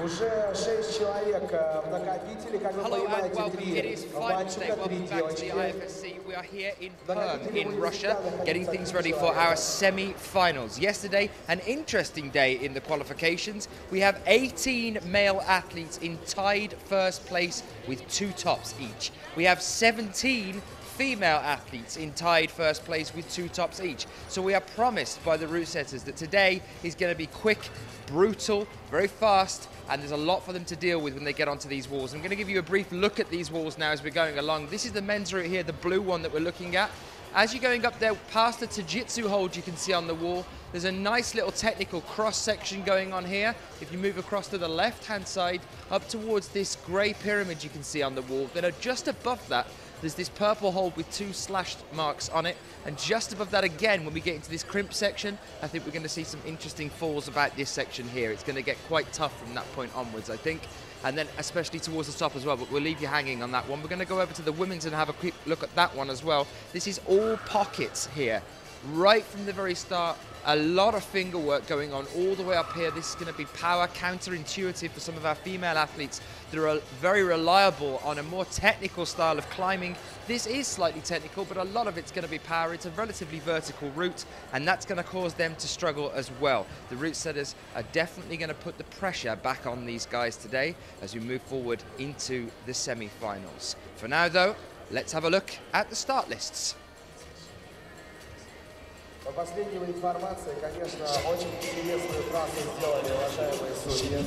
Hello and welcome. It is finals day. Welcome back to the IFSC. We are here in Perm in Russia, getting things ready for our semi-finals. Yesterday, an interesting day in the qualifications. We have 18 male athletes in tied first place with 2 tops each. We have 17 female athletes in tied first place with 2 tops each. So we are promised by the route setters that today is going to be quick, brutal, very fast, and there's a lot for them to deal with when they get onto these walls. I'm going to give you a brief look at these walls now as we're going along. This is the men's route here, the blue one that we're looking at. As you're going up there, past the Jiu-Jitsu hold you can see on the wall, there's a nice little technical cross-section going on here. If you move across to the left-hand side, up towards this grey pyramid you can see on the wall, then just above that, there's this purple hold with 2 slashed marks on it, and just above that again, when we get into this crimp section, I think we're going to see some interesting falls about this section here. It's going to get quite tough from that point onwards, I think, and then especially towards the top as well, but we'll leave you hanging on that one. We're going to go over to the women's and have a quick look at that one as well. This is all pockets here, right from the very start. A lot of finger work going on all the way up here. This is going to be power, counterintuitive for some of our female athletes that are very reliable on a more technical style of climbing. This is slightly technical, but a lot of it's going to be power. It's a relatively vertical route, and that's going to cause them to struggle as well. The route setters are definitely going to put the pressure back on these guys today as we move forward into the semi-finals. For now, though, let's have a look at the start lists. По последней информации, конечно, очень интересную трассу сделали уважаемые судьи.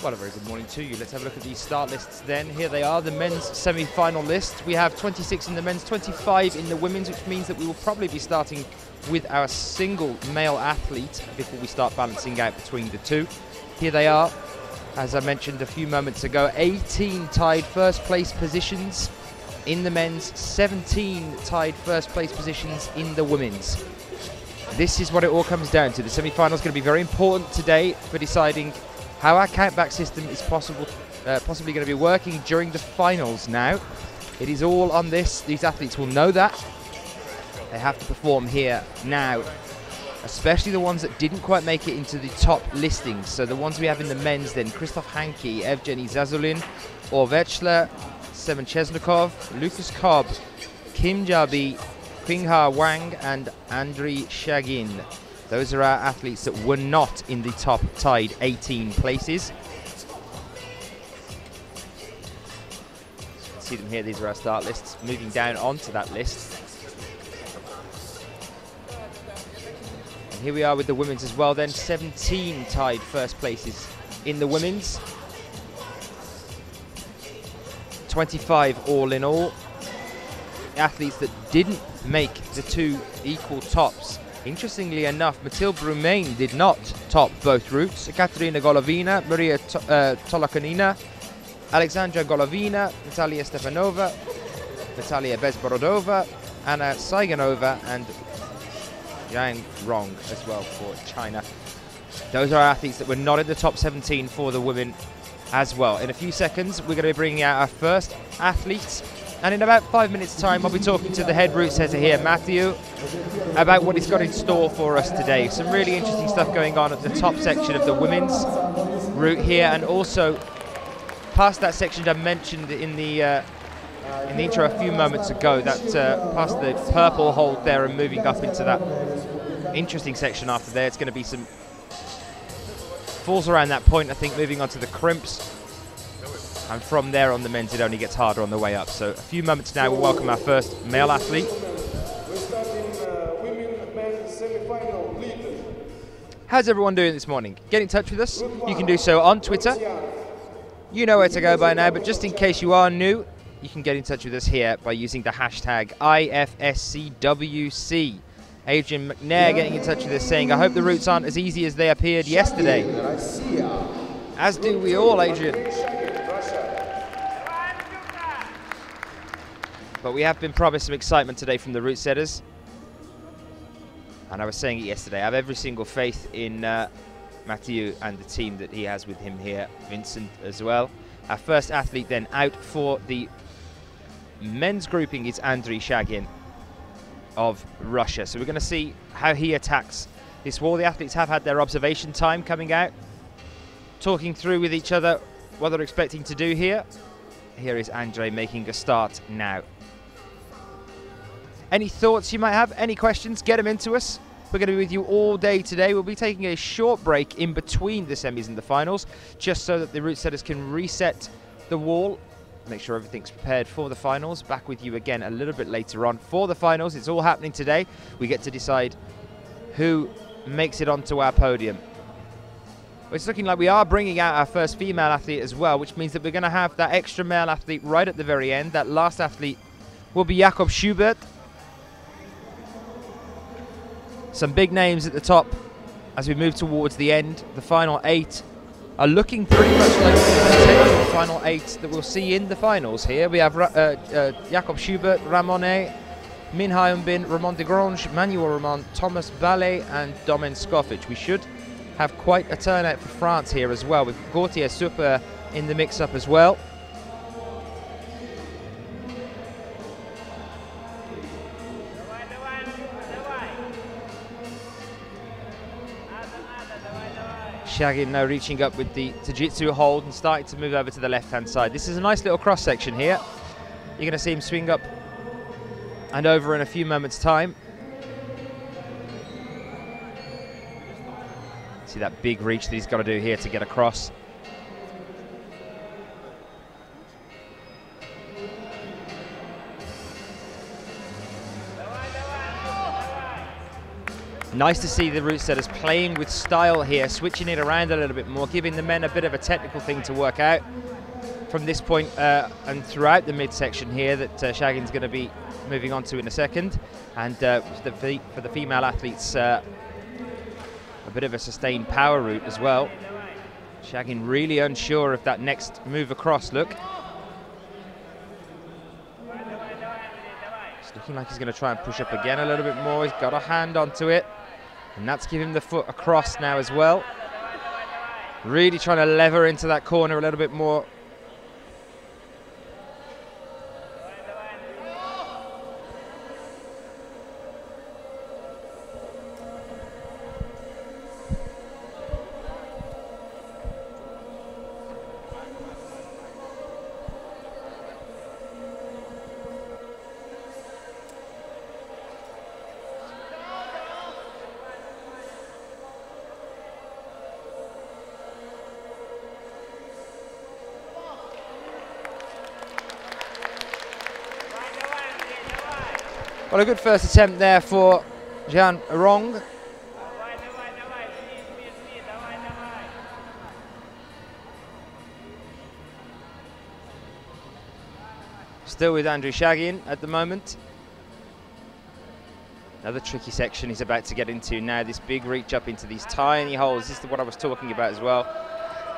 Well, a very good morning to you. Let's have a look at these start lists then. Here they are, the men's semi-final list. We have 26 in the men's, 25 in the women's, which means that we will probably be starting with our single male athlete before we start balancing out between the two. Here they are, as I mentioned a few moments ago, 18 tied first place positions in the men's, 17 tied first place positions in the women's. This is what it all comes down to. The semi-final is going to be very important today for deciding how our countback system is possibly going to be working during the finals now. It is all on this. These athletes will know that. They have to perform here now, especially the ones that didn't quite make it into the top listings. So the ones we have in the men's then, Krzysztof Hanke, Evgeny Zazulin, Orvechler, Seven Chesnikov, Lucas Cobb, Kim Jabi, Qingha Wang, and Andriy Shagin. Those are our athletes that were not in the top tied 18 places. See them here, these are our start lists. Moving down onto that list. And here we are with the women's as well then, 17 tied first places in the women's. 25 all in all. Athletes that didn't make the 2 equal tops. Interestingly enough, Mathilde Brumain did not top both routes. Katerina Golovina, Maria Tolokonina, Alexandra Golovina, Natalia Stepanova, Natalia Bezborodova, Anna Saiganova, and Yang Rong as well for China. Those are athletes that were not in the top 17 for the women as well. In a few seconds, we're going to be bringing out our first athletes, and in about 5 minutes' time, I'll be talking to the head route setter here, Matthew, about what he's got in store for us today. Some really interesting stuff going on at the top section of the women's route here, and also past that section I mentioned in the intro a few moments ago, that past the purple hold there and moving up into that interesting section after there. It's going to be some falls around that point, I think, moving on to the crimps, and from there on the men's it only gets harder on the way up. So a few moments now, we'll welcome our first male athlete. We're starting women men's semi-final lead. How's everyone doing this morning? Get in touch with us. You can do so on Twitter. You know where to go by now, but just in case you are new, you can get in touch with us here by using the hashtag IFSCWC. Adrian McNair getting in touch with us saying, I hope the routes aren't as easy as they appeared yesterday. As do we all, Adrian. But we have been promised some excitement today from the route setters. And I was saying it yesterday, I have every single faith in Mathieu and the team that he has with him here, Vincent as well. Our first athlete then out for the men's grouping is Andriy Shagin of Russia. So we're going to see how he attacks this wall. The athletes have had their observation time coming out. talking through with each other what they're expecting to do here. Here is Andre making a start now. Any thoughts you might have, any questions, get them into us. We're going to be with you all day today. We'll be taking a short break in between the semis and the finals, just so that the route setters can reset the wall, make sure everything's prepared for the finals. Back with you again a little bit later on for the finals. It's all happening today. We get to decide who makes it onto our podium. It's looking like we are bringing out our first female athlete as well, which means that we're going to have that extra male athlete right at the very end. That last athlete will be Jakob Schubert. Some big names at the top as we move towards the end. The final 8 are looking pretty much like the final 8 that we'll see in the finals here. We have Jakob Schubert, Ramone, Min Hyunbin, Ramon de Grange, Manuel Ramon, Thomas Ballet and Domen Skofic. We should have quite a turnout for France here as well, with Gautier Super in the mix-up as well. Shagin now reaching up with the Jiu-Jitsu hold and starting to move over to the left-hand side. This is a nice little cross-section here. You're going to see him swing up and over in a few moments' time. See that big reach that he's got to do here to get across. Nice to see the route setters playing with style here, switching it around a little bit more, giving the men a bit of a technical thing to work out from this point and throughout the midsection here that Shagin's going to be moving on to in a second. And for the female athletes, a bit of a sustained power route as well. Shagin really unsure of that next move across, look. It's looking like he's going to try and push up again a little bit more. He's got a hand onto it. And that's giving him the foot across now as well. Really trying to lever into that corner a little bit more. Well, a good first attempt there for Jean Rong. Still with Andrew Shagin at the moment. Another tricky section he's about to get into now. This big reach up into these tiny holes. This is what I was talking about as well.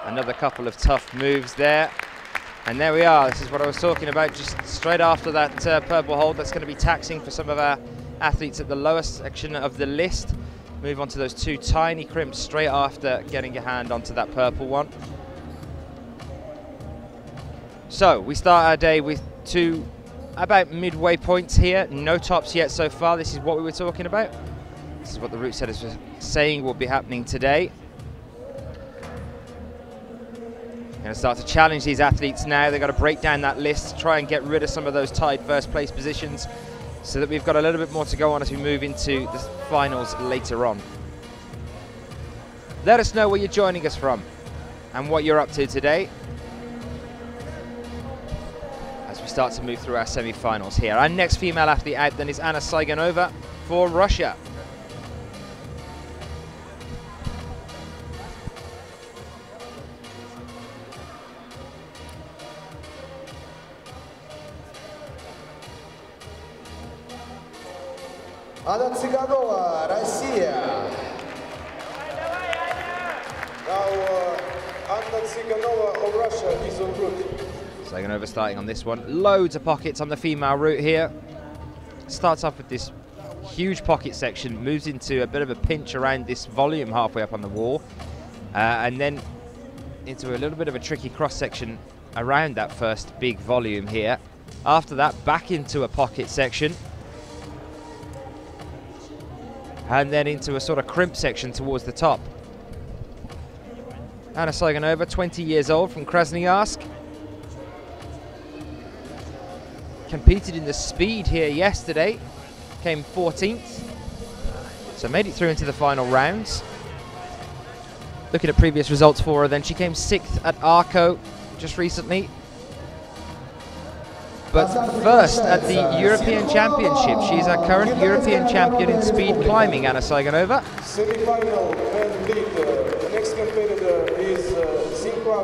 Another couple of tough moves there. And there we are, this is what I was talking about, just straight after that purple hold. That's going to be taxing for some of our athletes at the lowest section of the list. Move on to those 2 tiny crimps straight after getting your hand onto that purple one. So we start our day with 2 about midway points here. No tops yet so far. This is what we were talking about. This is what the route setters were saying will be happening today. Going to start to challenge these athletes now. They've got to break down that list, try and get rid of some of those tied first place positions so that we've got a little bit more to go on as we move into the finals later on. Let us know where you're joining us from and what you're up to today as we start to move through our semi-finals here. Our next female athlete out then is Anna Saigonova for Russia. Anna Tsiganova, Россия. Now Anna Tsiganova of Russia is on route. Saigonova starting on this one. Loads of pockets on the female route here. Starts off with this huge pocket section, moves into a bit of a pinch around this volume halfway up on the wall, and then into a little bit of a tricky cross section around that first big volume here. After that, back into a pocket section, and then into a sort of crimp section towards the top. Anna Saigonova, 20 years old, from Krasnoyarsk. Competed in the speed here yesterday, came 14th, so made it through into the final rounds. Looking at previous results for her then, she came 6th at Arco just recently. But first at the European Championship. She's our current European champion in speed climbing, Anna Saigonova. Semi-final and lead. The next competitor is Xinhua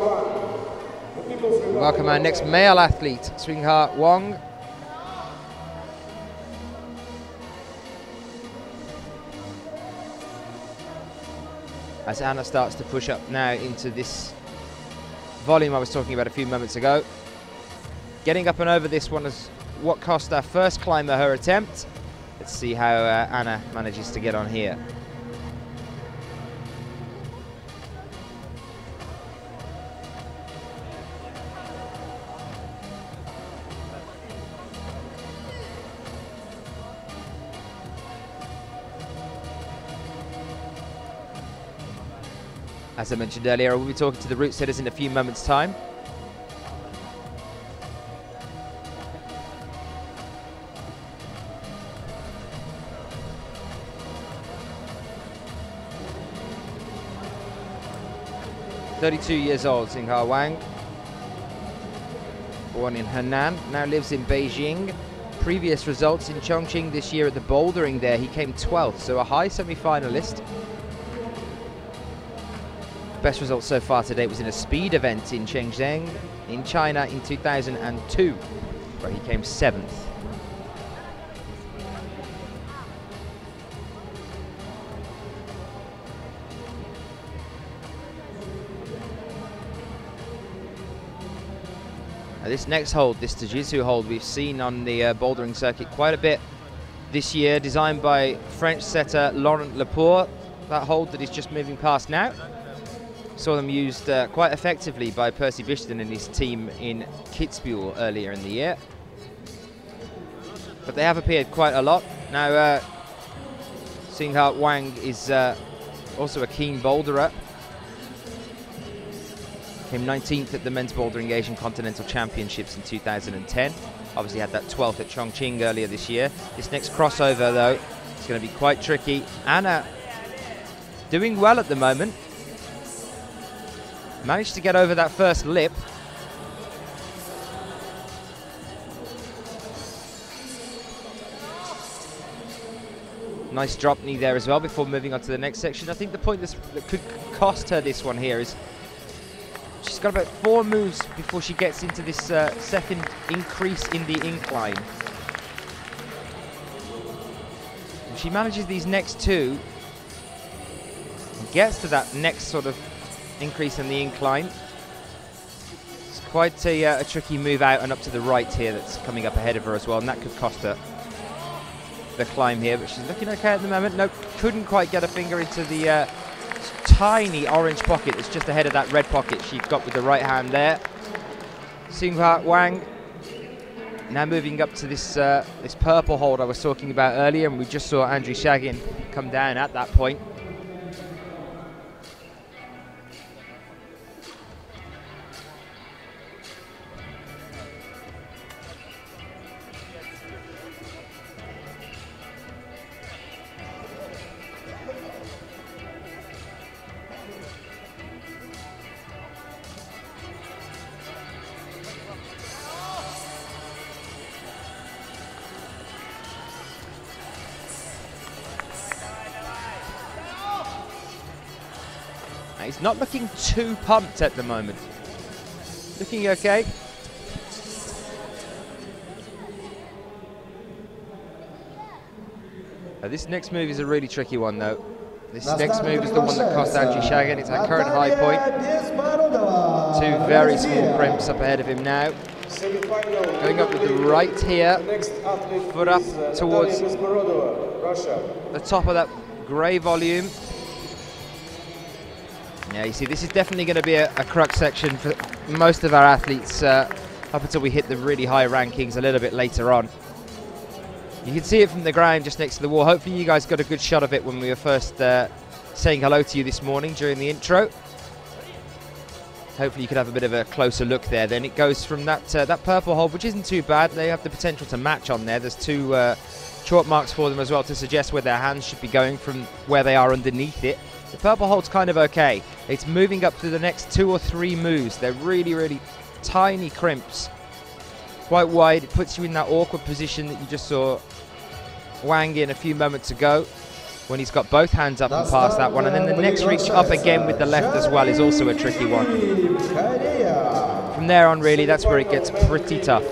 Wang. Welcome our next male athlete, Xinhua Wang. As Anna starts to push up now into this volume I was talking about a few moments ago. Getting up and over this one is what cost our first climber her attempt. Let's see how Anna manages to get on here. As I mentioned earlier, I will be talking to the route setters in a few moments' time. "32 years old, Xinhua Wang. Born in Henan, now lives in Beijing. Previous results in Chongqing this year at the bouldering there, he came 12th, so a high semi-finalist. Best result so far to date was in a speed event in Shenzhen in China in 2002, where he came 7th. Now this next hold, this Jiu-Jitsu hold, we've seen on the bouldering circuit quite a bit this year, designed by French setter Laurent Lepore. That hold that he's just moving past now. Saw them used quite effectively by Percy Bishton and his team in Kitzbühel earlier in the year. But they have appeared quite a lot. Now, Xinhua Wang is also a keen boulderer. Came 19th at the Men's Bouldering Asian Continental Championships in 2010. Obviously had that 12th at Chongqing earlier this year. This next crossover, though, is going to be quite tricky. Anna doing well at the moment. Managed to get over that first lip. Nice drop knee there as well before moving on to the next section. I think the point that could cost her this one here is she's got about 4 moves before she gets into this second increase in the incline. If she manages these next 2 and gets to that next sort of increase in the incline, it's quite a tricky move out and up to the right here that's coming up ahead of her as well, and that could cost her the climb here, but she's looking okay at the moment. Nope, couldn't quite get a finger into the tiny orange pocket that's just ahead of that red pocket she got with the right hand there. Xinhua Wang now moving up to this this purple hold I was talking about earlier, and we just saw Andrew Shagin come down at that point. He's not looking too pumped at the moment. Looking okay. This next move is a really tricky one, though. This next move is the one that cost Andrew Shagin. It's our current high point. 2 very small crimps up ahead of him now. Going up with the right here. Foot up towards the top of that grey volume. Yeah, you see, this is definitely going to be a crux section for most of our athletes up until we hit the really high rankings a little bit later on. You can see it from the ground just next to the wall. Hopefully you guys got a good shot of it when we were first saying hello to you this morning during the intro. Hopefully you could have a bit of a closer look there. Then it goes from that that purple hold, which isn't too bad. They have the potential to match on there. There's two chalk marks for them as well to suggest where their hands should be going from where they are underneath it. The purple hold's kind of okay. It's moving up to the next 2 or 3 moves. They're really, really tiny crimps. Quite wide. It puts you in that awkward position that you just saw Wang in a few moments ago, when he's got both hands up and past that one. And then the next reach up again with the left as well is also a tricky one. From there on, really, that's where it gets pretty tough.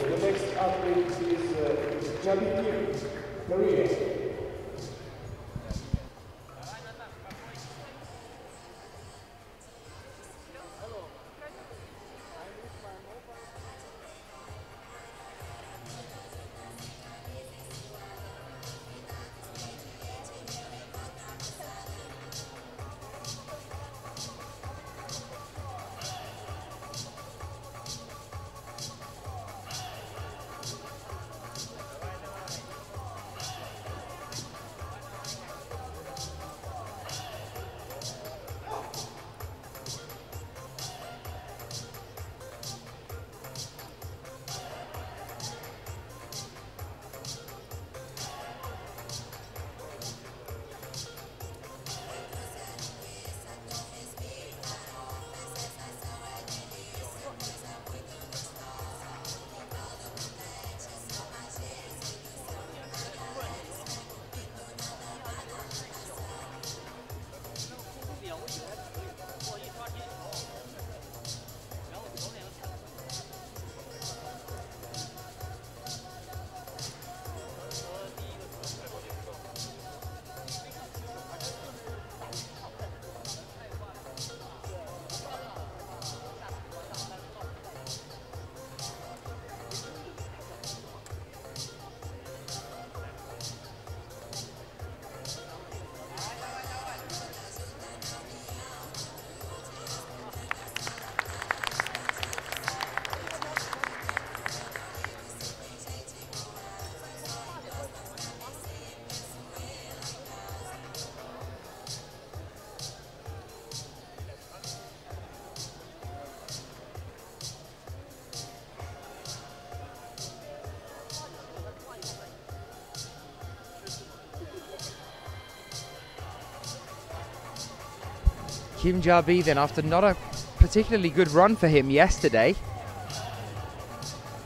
Kim Ja-bi then, after not a particularly good run for him yesterday.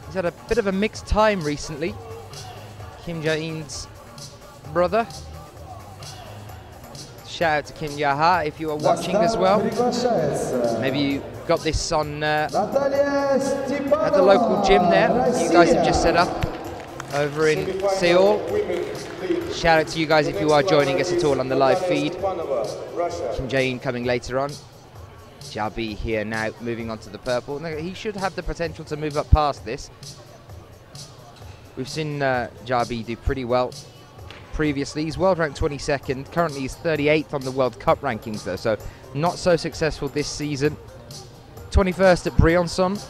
He's had a bit of a mixed time recently. Kim Ja-in's brother. Shout out to Kim Ja-ha if you are watching as well. Maybe you got this on at the local gym there you guys have just set up over in Seoul. Shout out to you guys if you are joining us at all on the live feed. Kim Ja-in coming later on. Ja-bi here now, moving on to the purple. He should have the potential to move up past this. We've seen Ja-bi do pretty well previously. He's world ranked 22nd. Currently he's 38th on the World Cup rankings though, so not so successful this season. 21st at Briançon.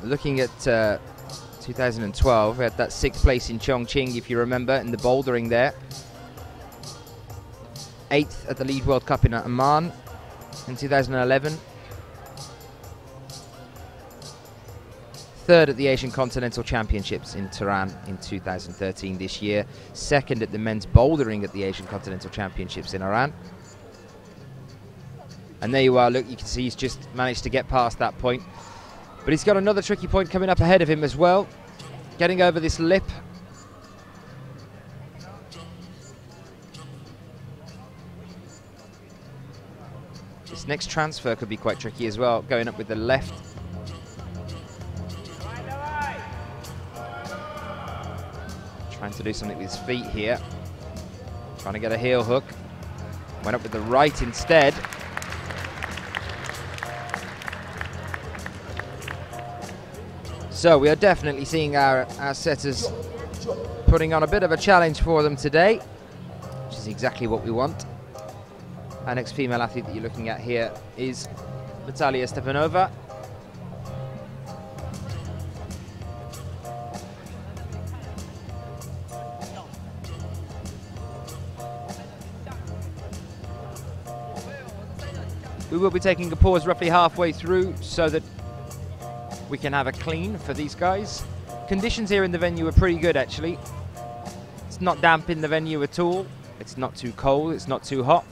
Looking at 2012, we had that 6th place in Chongqing, if you remember, in the bouldering there. 8th at the Lead World Cup in Amman in 2011. 3rd at the Asian Continental Championships in Tehran in 2013 this year. 2nd at the men's bouldering at the Asian Continental Championships in Iran. And there you are, look, you can see he's just managed to get past that point. But he's got another tricky point coming up ahead of him as well. Getting over this lip. This next transfer could be quite tricky as well, going up with the left. Trying to do something with his feet here. Trying to get a heel hook. Went up with the right instead. So we are definitely seeing our setters putting on a bit of a challenge for them today, which is exactly what we want. Our next female athlete that you're looking at here is Natalia Stepanova. We will be taking a pause roughly halfway through so that we can have a clean for these guys. Conditions here in the venue are pretty good actually. It's not damp in the venue at all. It's not too cold, it's not too hot.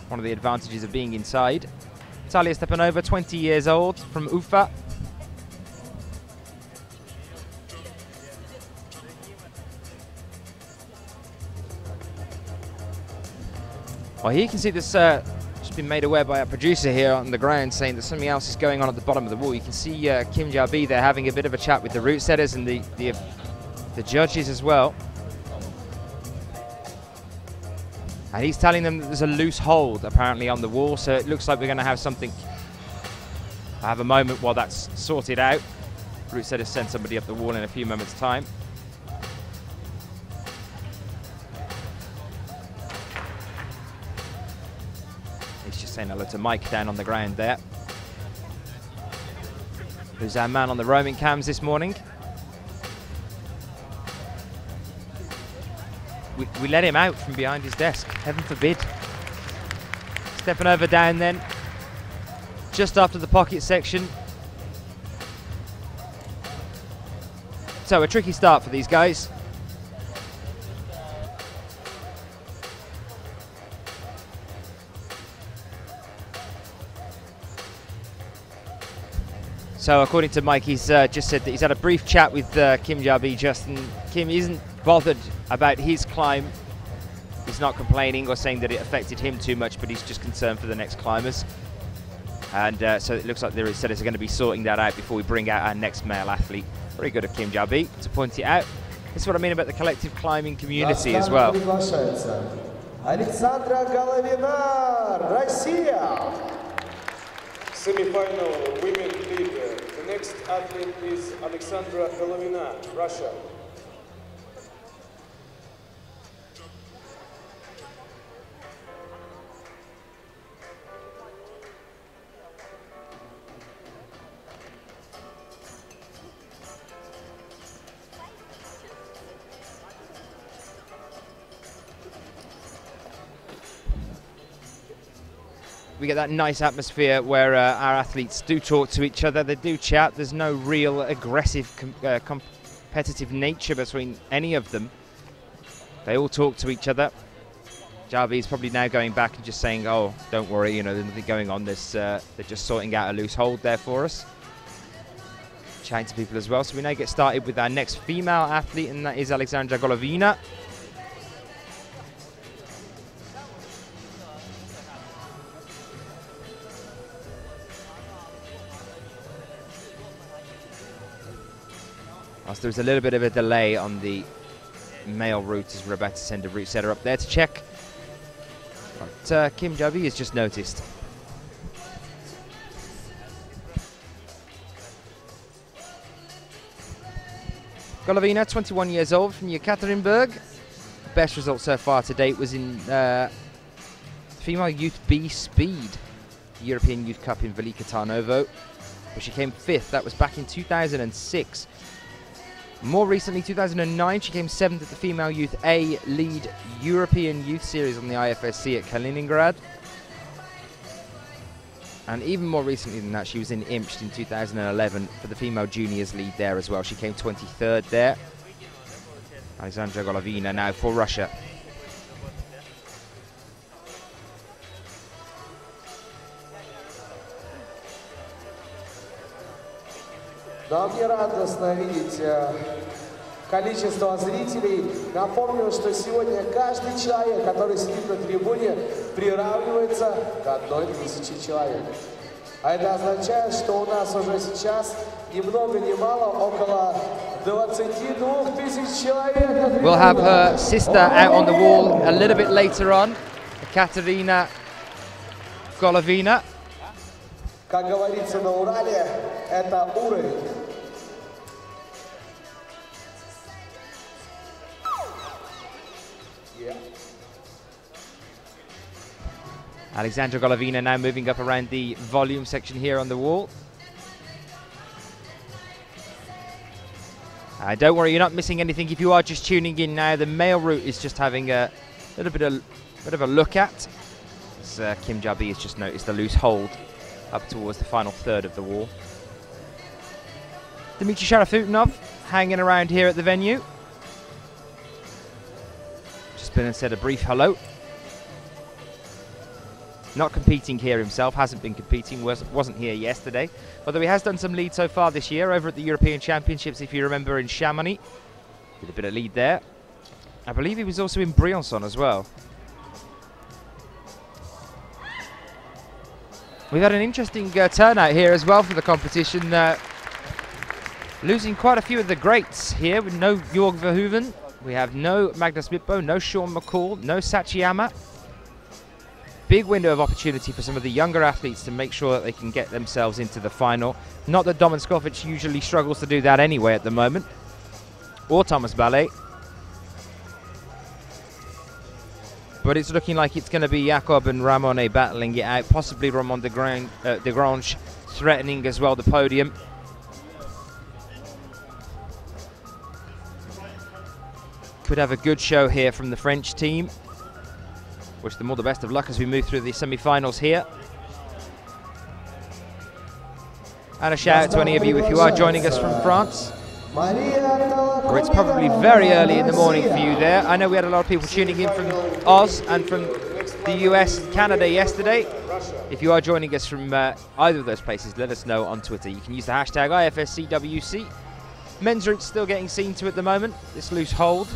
One of the advantages of being inside. Talia Stepanova, 20 years old, from Ufa. Well, here you can see this just been made aware by our producer here on the ground, saying that something else is going on at the bottom of the wall. You can see Kim Jabi there having a bit of a chat with the route setters and the judges as well. And he's telling them that there's a loose hold apparently on the wall, so it looks like we're going to have something. I have a moment while that's sorted out. Route setters send somebody up the wall in a few moments' time. He's just saying hello to Mike down on the ground there, who's our man on the roaming cams this morning. We let him out from behind his desk, heaven forbid. Stepanova down then, just after the pocket section. So a tricky start for these guys. So according to Mike, he's just said that he's had a brief chat with Kim Jabi. Kim isn't bothered about his climb. He's not complaining or saying that it affected him too much, but he's just concerned for the next climbers. And so it looks like the setters are going to be sorting that out before we bring out our next male athlete. Very good of Kim Jabi to point it out. This is what I mean about the collective climbing community as well. Alexandra Golovina, Russia. Semi-final women lead. The next athlete is Alexandra Golovina, Russia. We get that nice atmosphere where our athletes do talk to each other, they do chat. There's no real aggressive competitive nature between any of them. They all talk to each other. Javi is probably now going back and just saying, oh, don't worry, you know, there's nothing going on. They're just sorting out a loose hold there for us. Chatting to people as well. So we now get started with our next female athlete, and that is Alexandra Golovina. Whilst there's a little bit of a delay on the male route as we're about to send a route setter up there to check. But Kim Jabi has just noticed. Golovina, 21 years old, from Yekaterinburg. Best result so far to date was in female youth B speed, European Youth Cup in Velika Tarnovo, where she came 5th. That was back in 2006. More recently, 2009, she came 7th at the Female Youth A Lead European Youth Series on the IFSC at Kaliningrad. And even more recently than that, she was in Imst in 2011 for the Female Juniors Lead there as well. She came 23rd there. Alexandra Golovina now for Russia. Но мне радостно видеть количество зрителей. Напомню, что сегодня каждый человек, который сидит на трибуне, приравнивается к 1000 человек. А это означает, что у нас уже сейчас ни много ни мало около 22 тысяч человек. We'll have her sister out on the wall a little bit later on, Katerina Golovina. Как говорится на Урале, это уровень. Alexandra Golovina now moving up around the volume section here on the wall. Don't worry, you're not missing anything if you are just tuning in now. The male route is just having a little bit of bit of a look at. As, Kim Jabi has just noticed a loose hold up towards the final third of the wall. Dmitry Sharafutinov hanging around here at the venue. Just been and said a brief hello. Not competing here himself, hasn't been competing, wasn't here yesterday. Although he has done some lead so far this year over at the European Championships, if you remember, in Chamonix. Did a bit of lead there. I believe he was also in Briançon as well. We've had an interesting turnout here as well for the competition. Losing quite a few of the greats here with no Jorg Verhoeven. We have no Magnus Mitbo, no Sean McCall, no Sachiyama. Big window of opportunity for some of the younger athletes to make sure that they can get themselves into the final. Not that Domen Skovic usually struggles to do that anyway at the moment. Or Thomas Ballet. But it's looking like it's going to be Jakob and Ramone battling it out. Possibly Ramon de Grange threatening as well the podium. Could have a good show here from the French team. Wish them all the best of luck as we move through the semi-finals here. And a shout out to any of you if you are joining us from France. Or it's probably very early in the morning for you there. I know we had a lot of people tuning in from Oz and from the US and Canada yesterday. If you are joining us from either of those places, let us know on Twitter. You can use the hashtag IFSCWC. Men's route's still getting seen to at the moment, this loose hold,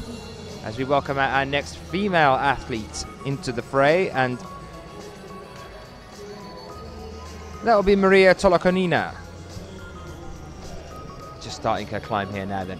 as we welcome out our next female athlete into the fray, and that will be Maria Tolokonina. Just starting her climb here now then.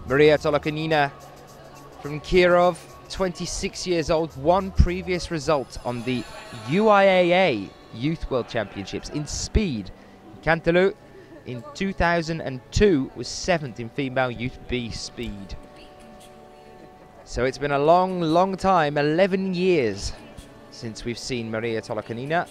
Maria Tolokonina from Kirov, 26 years old, one previous result on the UIAA Youth World Championships in speed. Cantelou in 2002 was 7th in female Youth B speed. So it's been a long, long time, 11 years since we've seen Maria Tolokonina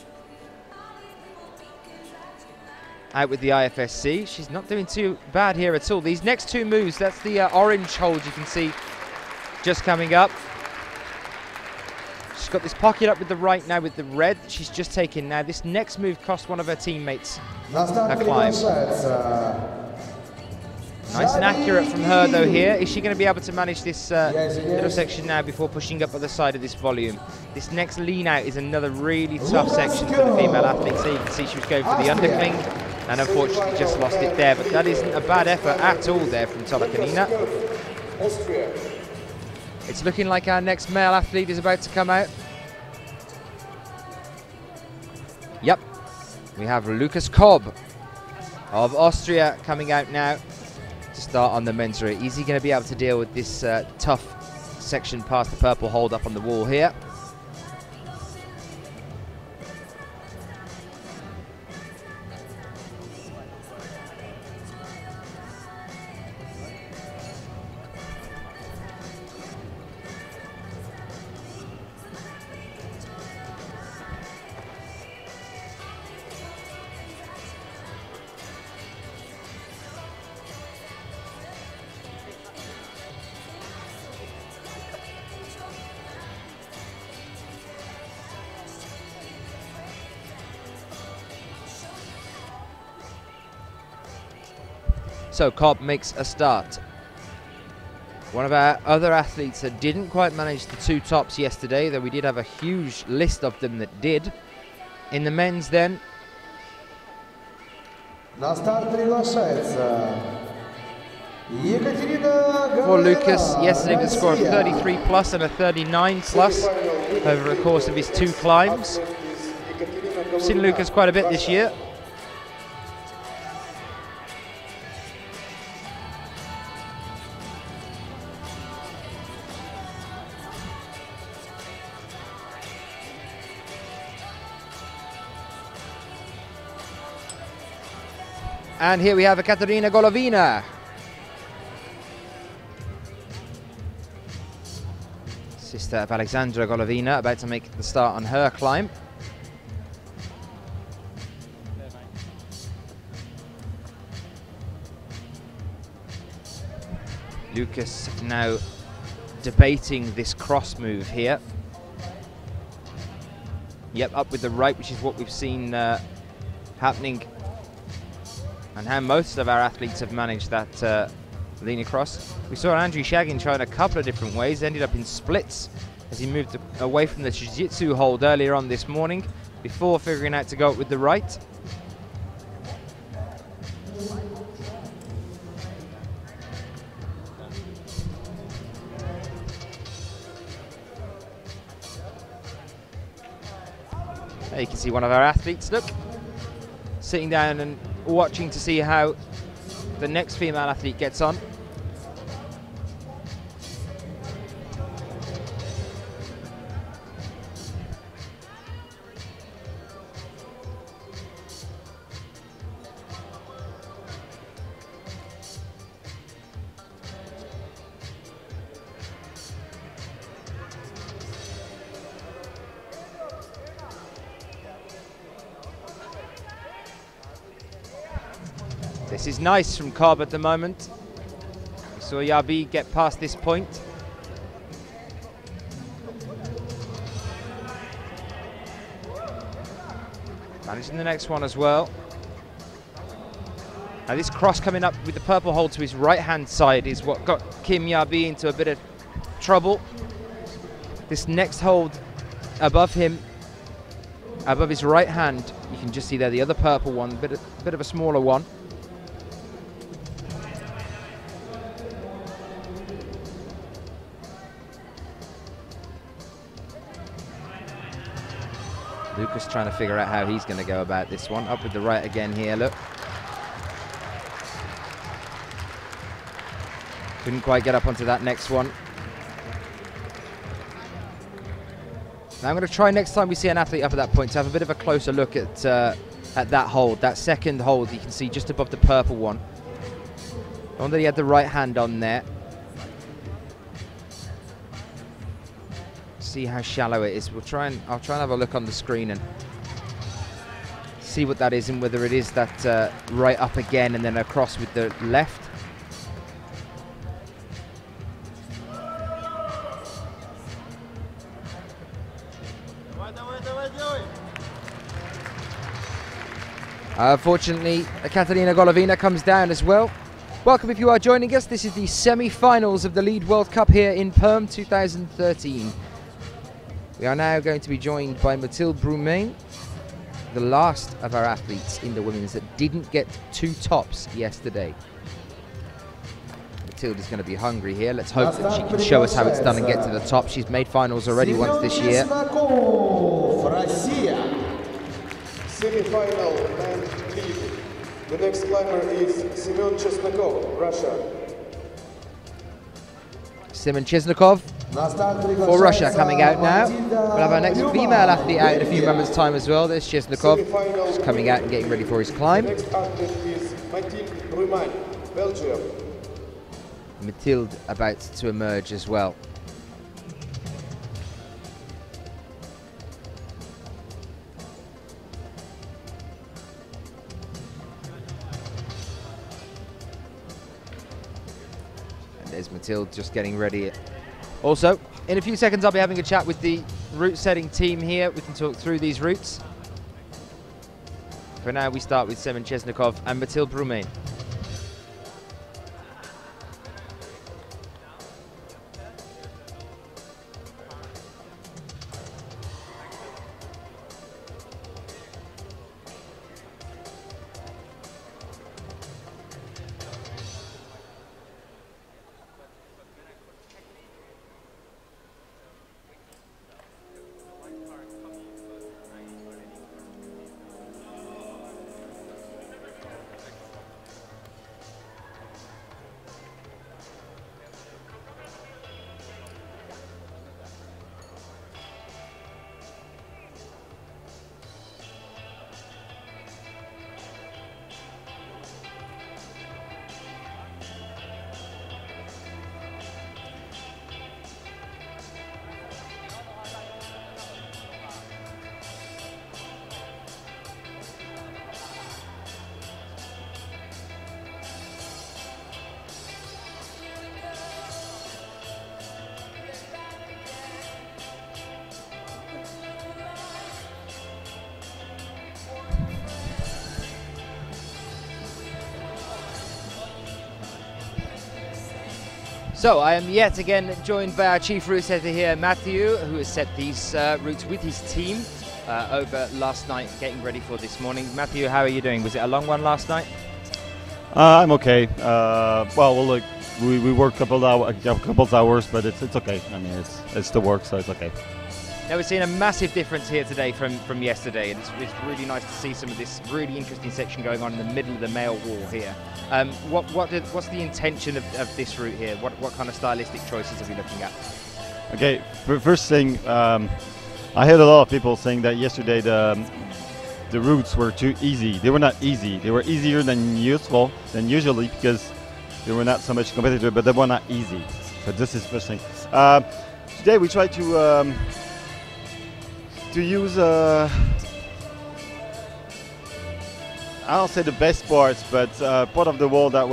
out with the IFSC. She's not doing too bad here at all. These next two moves, that's the orange hold you can see just coming up. She's got this pocket up with the right now with the red. She's just taken now. This next move cost one of her teammates her climb. Nice and accurate from her though here. Is she going to be able to manage this little section now before pushing up the side of this volume? This next lean out is another really tough section for the female athletes. So you can see she was going for the undercling and unfortunately just lost it there. But that isn't a bad effort at all there from Tolokonina. It's looking like our next male athlete is about to come out. Yep. We have Lucas Kobb of Austria coming out now to start on the men's rear. Is he going to be able to deal with this tough section past the purple hold up on the wall here? So Kobb makes a start. One of our other athletes that didn't quite manage the 2 tops yesterday, though we did have a huge list of them that did. In the men's then. For Lucas, yesterday with a score of 33 plus and a 39 plus over the course of his 2 climbs. I've seen Lucas quite a bit this year. And here we have Katerina Golovina. Sister of Alexandra Golovina, about to make the start on her climb. Lucas now debating this cross move here. Yep, up with the right, which is what we've seen happening, and how most of our athletes have managed that lean across. We saw Andrew Shaggin trying a couple of different ways, ended up in splits as he moved away from the jiu-jitsu hold earlier on this morning before figuring out to go up with the right. There you can see one of our athletes, look, sitting down and watching to see how the next female athlete gets on. This is nice from Kobb at the moment. We saw Yabi get past this point. Managing the next one as well. Now this cross coming up with the purple hold to his right hand side is what got Kim Yabi into a bit of trouble. This next hold above him, above his right hand, you can just see there the other purple one, bit of a smaller one. Lucas trying to figure out how he's going to go about this one. Up with the right again here, look. Couldn't quite get up onto that next one. Now I'm going to try next time we see an athlete up at that point to have a bit of a closer look at that hold. That second hold you can see just above the purple one. The one that he had the right hand on there. See how shallow it is. I'll try and have a look on the screen and see what that is and whether it is that right up again and then across with the left. Unfortunately, Katerina Golovina comes down as well. Welcome if you are joining us. This is the semi-finals of the Lead World Cup here in Perm 2013. We are now going to be joined by Mathilde Brumain, the last of our athletes in the women's that didn't get 2 tops yesterday. Mathilde is going to be hungry here. Let's hope that she can show us how it's done and get to the top. She's made finals already once this year. Semi-final man lead. The next climber is Semyon Chesnakov, Russia. Semyon Chesnakov for Russia coming out now. We'll have our next female athlete out in a few moments' time as well. There's Chesnakov just coming out and getting ready for his climb. The next athlete is Perm, Belgium. Mathilde about to emerge as well. And there's Mathilde just getting ready. Also, in a few seconds I'll be having a chat with the route setting team here. We can talk through these routes. For now we start with Semyon Chesnakov and Mathilde Perm. So I am yet again joined by our chief route setter here, Matthew, who has set these routes with his team over last night, getting ready for this morning. Matthew, how are you doing? Was it a long one last night? I'm okay. Well, look, we worked a couple hours, but it's okay. I mean, it's the work, so it's okay. Now we're seeing a massive difference here today from yesterday, and it's really nice to see some of this really interesting section going on in the middle of the male wall here. What's the intention of this route here? What kind of stylistic choices are we looking at? Okay, first thing, I heard a lot of people saying that yesterday the routes were too easy. They were not easy. They were easier than usually because they were not so much competitive, but they were not easy. So this is first thing. Today we tried to use I don't say the best parts, but part of the wall that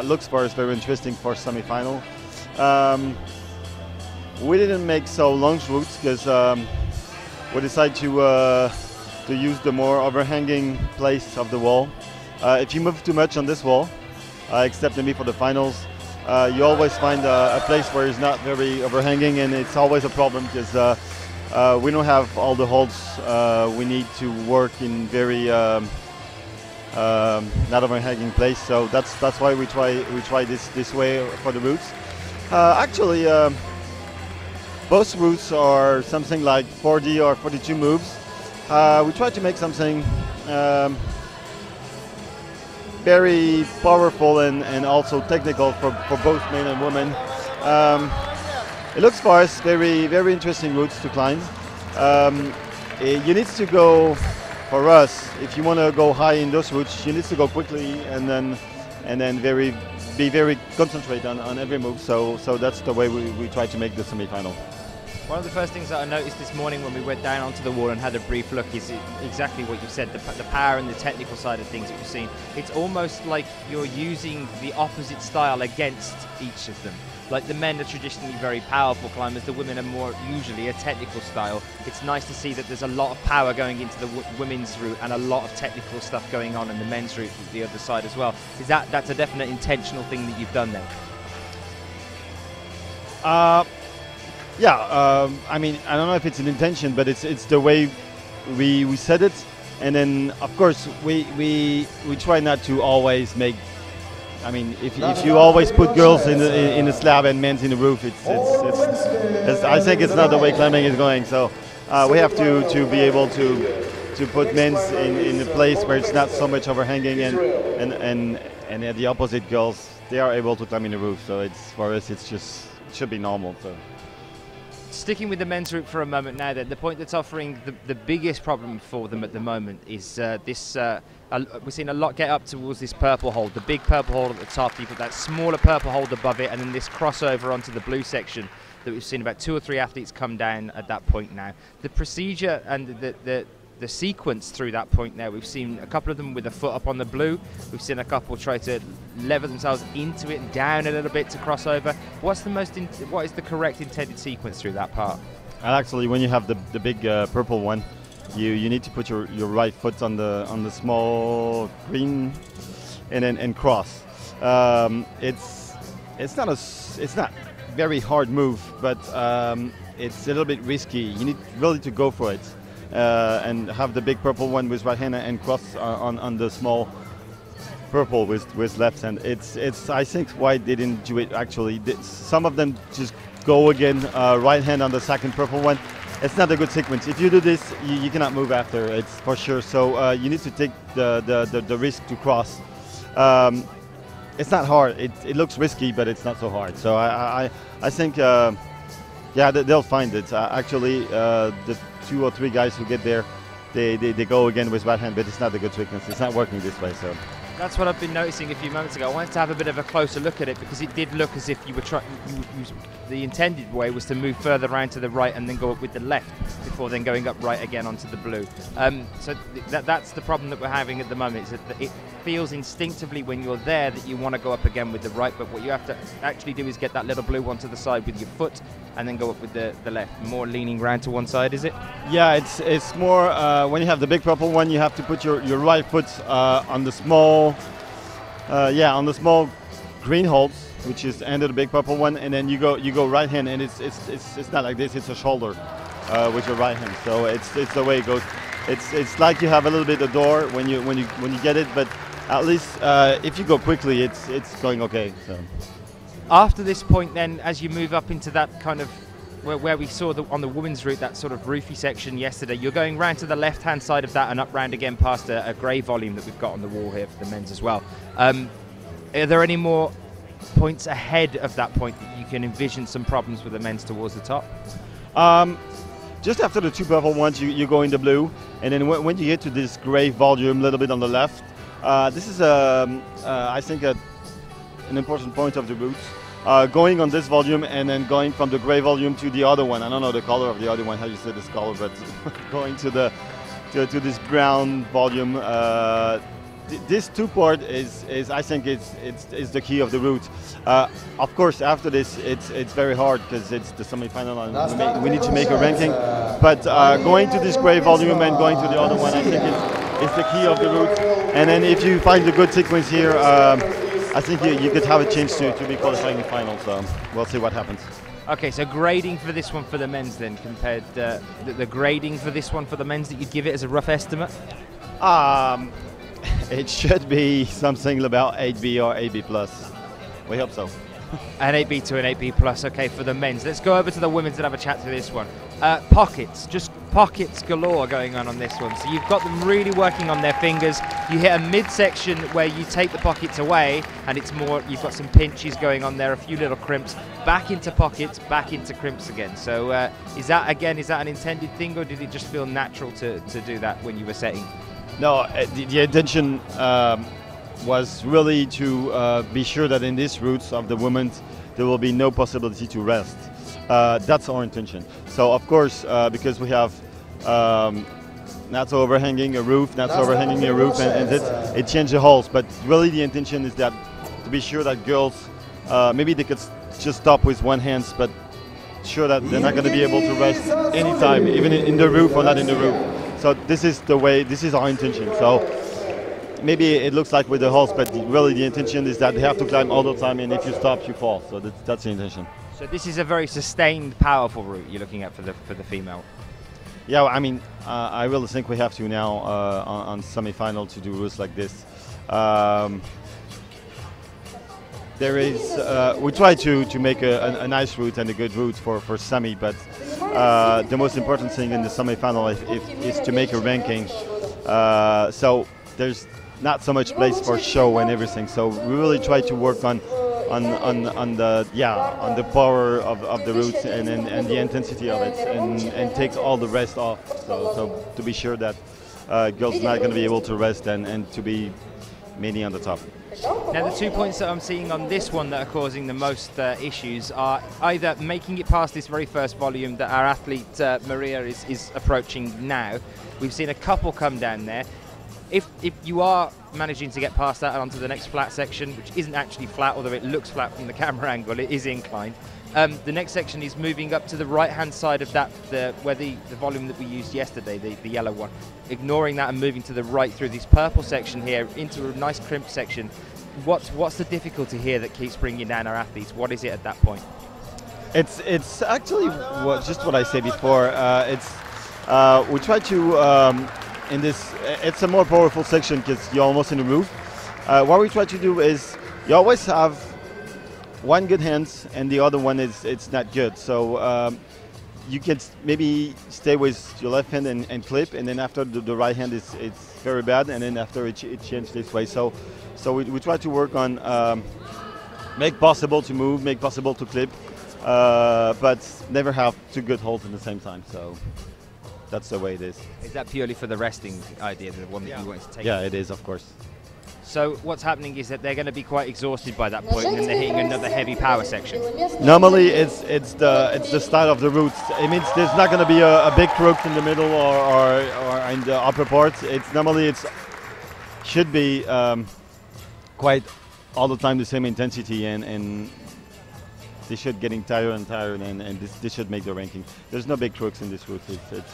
looks for us very interesting for semi-final. We didn't make so long routes because we decided to use the more overhanging place of the wall. If you move too much on this wall, except maybe for the finals, you always find a place where it's not very overhanging, and it's always a problem because we don't have all the holds we need to work in very not overhanging place. So that's why we try this way for the routes. Actually, both routes are something like 40 or 42 moves. We try to make something very powerful and also technical for both men and women. It looks for us very interesting routes to climb. You need to go, for us, if you want to go high in those routes, you need to go quickly and then be very concentrated on every move. So that's the way we try to make the semi-final. One of the first things that I noticed this morning when we went down onto the wall and had a brief look is exactly what you said, the power and the technical side of things that you've seen. It's almost like you're using the opposite style against each of them. Like the men are traditionally very powerful climbers, the women are more usually a technical style. It's nice to see that there's a lot of power going into the women's route and a lot of technical stuff going on in the men's route the other side as well. Is that's a definite intentional thing that you've done there? Yeah, I mean, I don't know if it's an intention, but it's the way we said it, and then of course we try not to always make. I mean, if you always put girls in the slab and men's in the roof, I think it's not the way climbing is going. So we have to be able to to put men's in a place where it's not so much overhanging, and the opposite girls, they are able to climb in the roof. So it's, for us, it should be normal. So. Sticking with the men's route for a moment now, then, the point that's offering the biggest problem for them at the moment is we're seeing a lot get up towards this purple hold, the big purple hold at the top. You've got that smaller purple hold above it, and then this crossover onto the blue section that we've seen about 2 or 3 athletes come down at that point now. The procedure and the sequence through that point now, we've seen a couple of them with a foot up on the blue. We've seen a couple try to lever themselves into it and down a little bit to cross over. What is the correct intended sequence through that part? And actually, when you have the big purple one, you need to put your right foot on the small green and cross. It's not very hard move, but it's a little bit risky. You need really to go for it. And have the big purple one with right hand and cross on the small purple with left hand. It's I think why they didn't do it actually. Some of them just go again right hand on the second purple one. It's not a good sequence. If you do this, you cannot move after. It's for sure. So you need to take the risk to cross. It's not hard. It looks risky, but it's not so hard. So I think yeah, they'll find it. Actually, the 2 or 3 guys who get there, they go again with right hand, but it's not a good sequence. It's not working this way. So that's what I've been noticing a few moments ago. I wanted to have a bit of a closer look at it because it did look as if you were trying. The intended way was to move further around to the right and then go up with the left before then going up right again onto the blue. So that's the problem that we're having at the moment. Is that it feels instinctively when you're there that you want to go up again with the right, but what you have to actually do is get that little blue one to the side with your foot and then go up with the left. More leaning round to one side, is it? Yeah, it's more when you have the big purple one, you have to put your right foot on the small green holds, which is under the big purple one, and then you go right hand, and it's not like this. It's a shoulder with your right hand. So it's the way it goes. It's like you have a little bit of door when you get it, but at least if you go quickly, it's going okay. So. After this point then, as you move up into that kind of where we saw on the women's route, that sort of roofy section yesterday, you're going round to the left-hand side of that and up round again past a grey volume that we've got on the wall here for the men's as well. Are there any more points ahead of that point that you can envision some problems with the men's towards the top? Just after the 2 purple ones, you go in the blue, and then when you get to this grey volume a little bit on the left, this is I think an important point of the route. Going on this volume and then going from the grey volume to the other one. I don't know the color of the other one, how you say this color, but going to this brown volume. This 2 part is I think it's the key of the route. Of course, after this it's very hard because it's the semi-final and we need to make a ranking. But going to this grey volume and going to the other one, I think it's the key of the route. And then if you find a good sequence here, I think you could have a chance to be qualifying in the final, so we'll see what happens. Okay, so grading for this one for the men's then, compared the grading for this one for the men's that you'd give it as a rough estimate? It should be something about 8B or 8B plus. We hope so. An 8B to an 8B plus, okay, for the men's. Let's go over to the women's and have a chat through this one. Pockets, just pockets galore going on this one. So you've got them really working on their fingers. You hit a midsection where you take the pockets away and it's more, you've got some pinches going on there, a few little crimps, back into pockets, back into crimps again. So is that an intended thing, or did it just feel natural to do that when you were setting? No, the intention was really to be sure that in these routes of the women there will be no possibility to rest. That's our intention. So of course, because we have not so overhanging a roof, and it changed the holes. But really the intention is that to be sure that girls, maybe they could just stop with one hand, but sure that they're not going to be able to rest anytime, even in the roof or not in the roof. So this is the way, this is our intention. So maybe it looks like with the holes, but really the intention is that they have to climb all the time, and if you stop, you fall. So that's the intention. So this is a very sustained, powerful route you're looking at for the female. Yeah, I mean, I really think we have to now on semi-final to do routes like this. There is, we try to make a nice route and a good route for semi, but the most important thing in the semi-final is to make a ranking So there's not so much place for show and everything. So we really try to work on the power of the roots and the intensity of it, and takes all the rest off. So to be sure that girls not going to be able to rest and to be mainly on the top. Now, the 2 points that I'm seeing on this one that are causing the most issues are either making it past this very first volume that our athlete Maria is approaching now. We've seen a couple come down there. If you are managing to get past that and onto the next flat section, which isn't actually flat, although it looks flat from the camera angle, it is inclined. The next section is moving up to the right-hand side of that, where the volume that we used yesterday, the yellow one. Ignoring that and moving to the right through this purple section here into a nice crimped section. What's the difficulty here that keeps bringing down our athletes? What is it at that point? It's actually just what I said before. We try to in this. It's a more powerful section because you're almost in the roof. What we try to do is you always have one good hand and the other one it's not good. So you can maybe stay with your left hand and clip, and then after the right hand it's very bad, and then after it changes this way. So we try to work on make possible to move, make possible to clip, but never have two good holds at the same time. So that's the way it is. Is that purely for the resting idea, the one that you want to take? Yeah, it is, of course. So what's happening is that they're going to be quite exhausted by that point, and then they're hitting another heavy power section. Normally, it's the start of the roots. It means there's not going to be a big crook in the middle or in the upper parts. Normally should be quite all the time the same intensity, and they should getting tired and tired, and this should make the ranking. There's no big crooks in this route. It's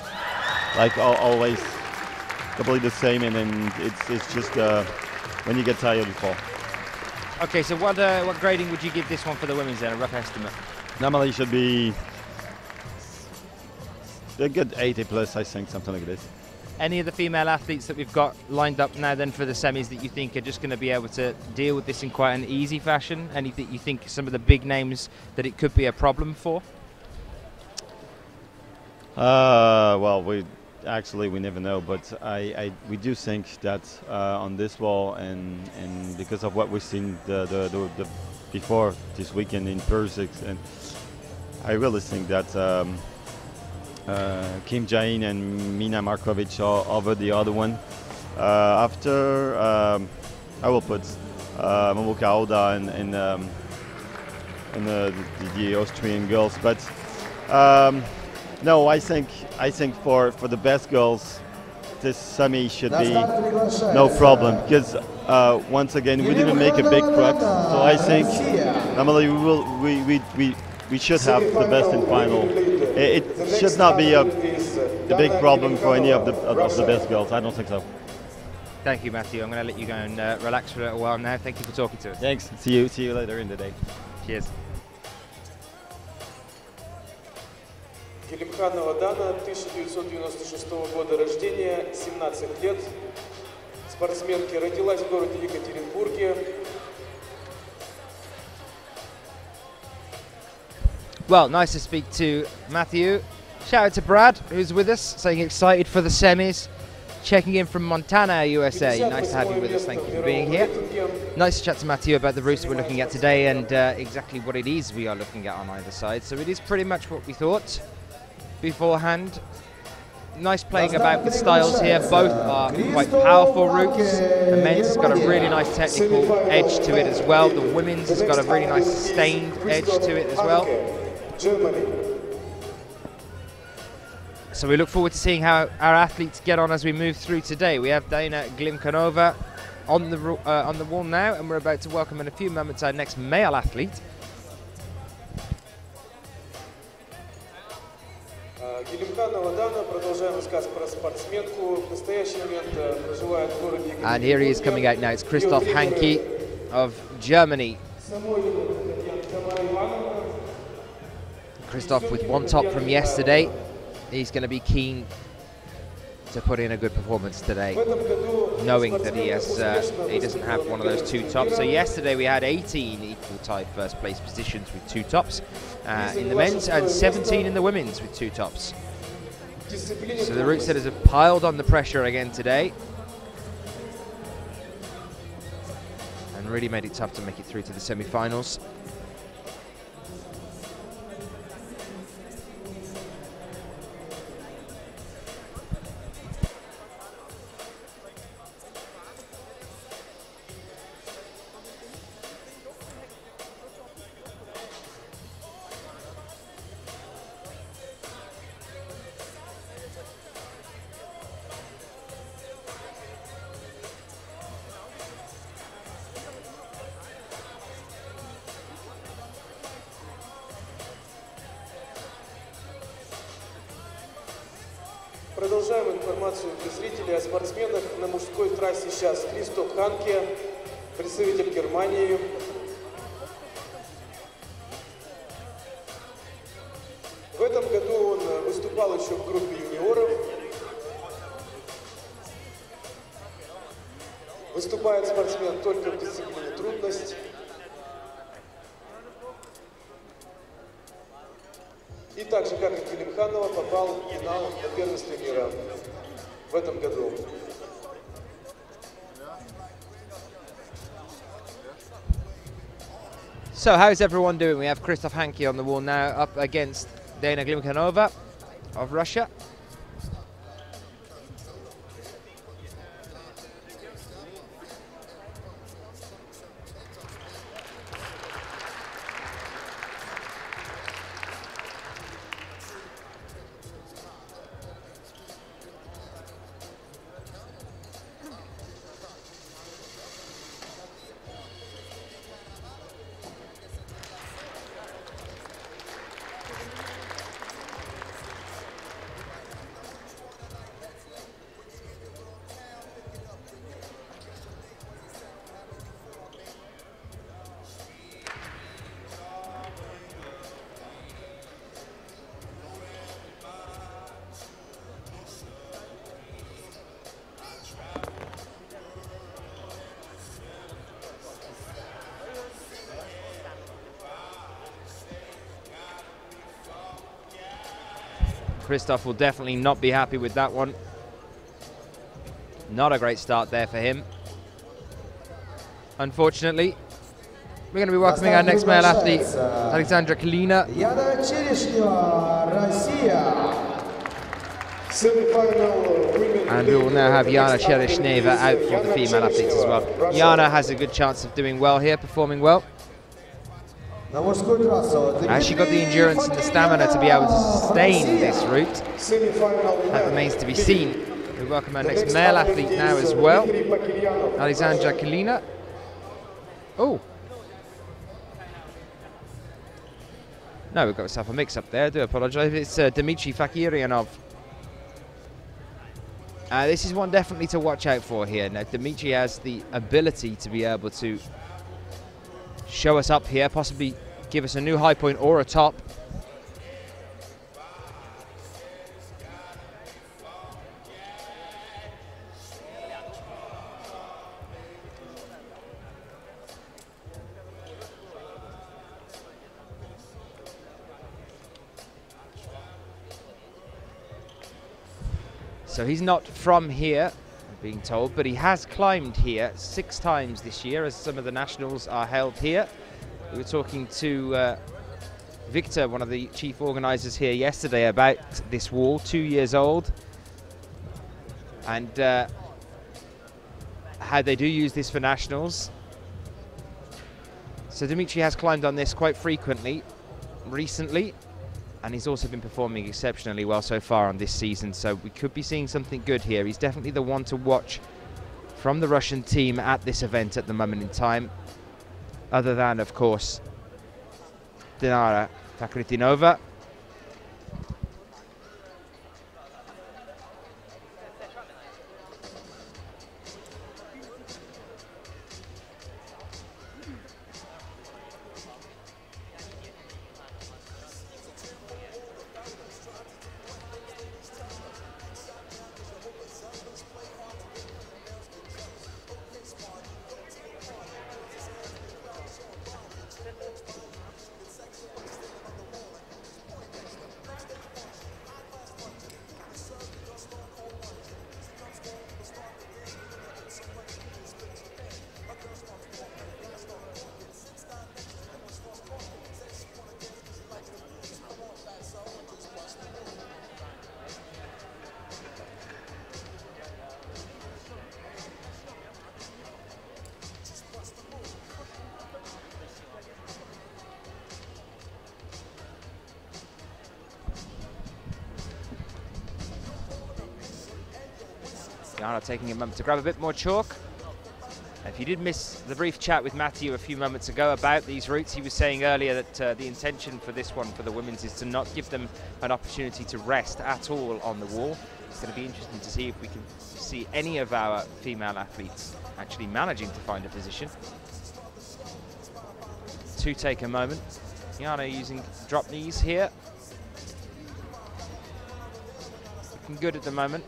like always completely the same, and then it's just. When you get tired, you fall. Okay, so what grading would you give this one for the women's then, a rough estimate? Normally it should be a good 80 plus, I think, something like this. Any of the female athletes that we've got lined up now then for the semis that you think are just going to be able to deal with this in quite an easy fashion? Anything you think some of the big names that it could be a problem for? Well, we never know, but we do think that on this wall and because of what we've seen the before this weekend in Perm, and I really think that Kim Jain and Mina Markovic are over the other one. After I will put Momoka Oda and the Austrian girls, but. No, I think for the best girls, this semi should be no problem, because once again we didn't make a big crux. So I think normally we should have the best in final. It should not be a big problem for any of the best girls. I don't think so. Thank you, Matthew. I'm going to let you go and relax for a little while now. Thank you for talking to us. Thanks. See you later in the day. Cheers. Гилимханова Дана, 1996 года рождения, 17 лет. Спортсменка, родилась в городе Екатеринбурге. Well, nice to speak to Matthew. Shout out to Brad, who's with us, saying excited for the semis. Checking in from Montana, USA. Nice to have you with us. Thank you for being here. Nice to chat to Matthew about the routes we're looking at today and exactly what it is we are looking at on either side. So it is pretty much what we thought beforehand. Nice playing about with styles here. Both are quite powerful routes. The men's has got a really nice technical edge to it as well. The women's has got a really nice sustained edge to it as well. So we look forward to seeing how our athletes get on as we move through today. We have Dana Glimkanova on the wall now, and we're about to welcome in a few moments our next male athlete. And here he is coming out now. It's Christoph Hanke of Germany. Christoph with one top from yesterday. He's going to be keen to put in a good performance today, knowing that he doesn't have one of those two tops. So yesterday we had 18 equal tied first place positions with two tops in the men's and 17 in the women's with two tops. So the route setters have piled on the pressure again today. And really made it tough to make it through to the semi-finals. Продолжаем информацию для зрителей о спортсменах. На мужской трассе сейчас Кристоф Ханке, представитель Германии. В этом году он выступал еще в группе юниоров. Выступает спортсмен только в дисциплине трудность. И так же, как и Келимханова, попал в финал на первенстве мира в этом году. So how's everyone doing? We have Krzysztof Hanke on the wall now, up against Dana Glimkhanova of Russia. Krzysztof will definitely not be happy with that one. Not a great start there for him. Unfortunately, we're going to be welcoming our next male athlete, Alexandra Kalina. And we will now have Yana Chereshneva out for the female athletes as well. Yana has a good chance of doing well here, performing well. Has she got the endurance and the stamina to be able to sustain this route? That remains to be seen. We welcome our next male athlete now as well, Alexandra Kalina. Oh. No, we've got ourselves a mix-up there. I do apologise. It's Dmitry Fakiryanov. This is one definitely to watch out for here. Now, Dmitry has the ability to be able to show us up here, possibly give us a new high point or a top. So he's not from here, I'm being told, but he has climbed here 6 times this year, as some of the nationals are held here. We were talking to Victor, one of the chief organisers here yesterday, about this wall, 2 years old, and how they do use this for nationals. So Dmitry has climbed on this quite frequently recently, and he's also been performing exceptionally well so far on this season, so we could be seeing something good here. He's definitely the one to watch from the Russian team at this event at the moment in time, other than, of course, Dinara Takritinova. Jana taking a moment to grab a bit more chalk. If you did miss the brief chat with Matthew a few moments ago about these routes, he was saying earlier that the intention for this one for the women's is to not give them an opportunity to rest at all on the wall. It's going to be interesting to see if we can see any of our female athletes actually managing to find a position. To take a moment. Jana using drop knees here. Looking good at the moment.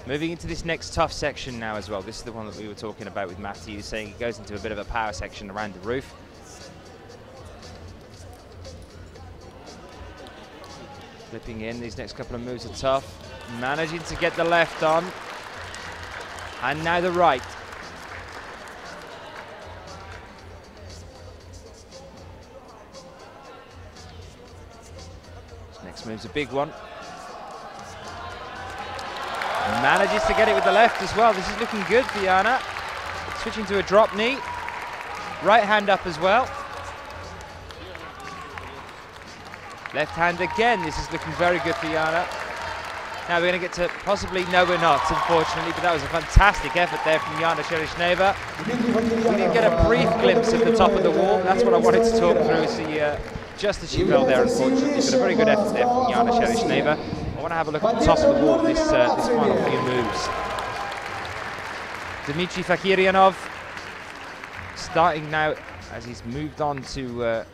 Moving into this next tough section now as well. This is the one that we were talking about with Matthew, saying it goes into a bit of a power section around the roof. Flipping in, these next couple of moves are tough. Managing to get the left on. And now the right. This next move's a big one. Manages to get it with the left as well. This is looking good for Jana. Switching to a drop knee. Right hand up as well. Left hand again. This is looking very good for Jana. Now we're going to get to possibly, no we're not, unfortunately, but that was a fantastic effort there from Jana Sheresheva. We did get a brief glimpse of the top of the wall. That's what I wanted to talk through. Just as she fell there, unfortunately, but a very good effort there from Jana Sheresheva. I want to have a look at the top of the wall, this final few moves. Dmitry Fakiryanov starting now as he's moved on to, there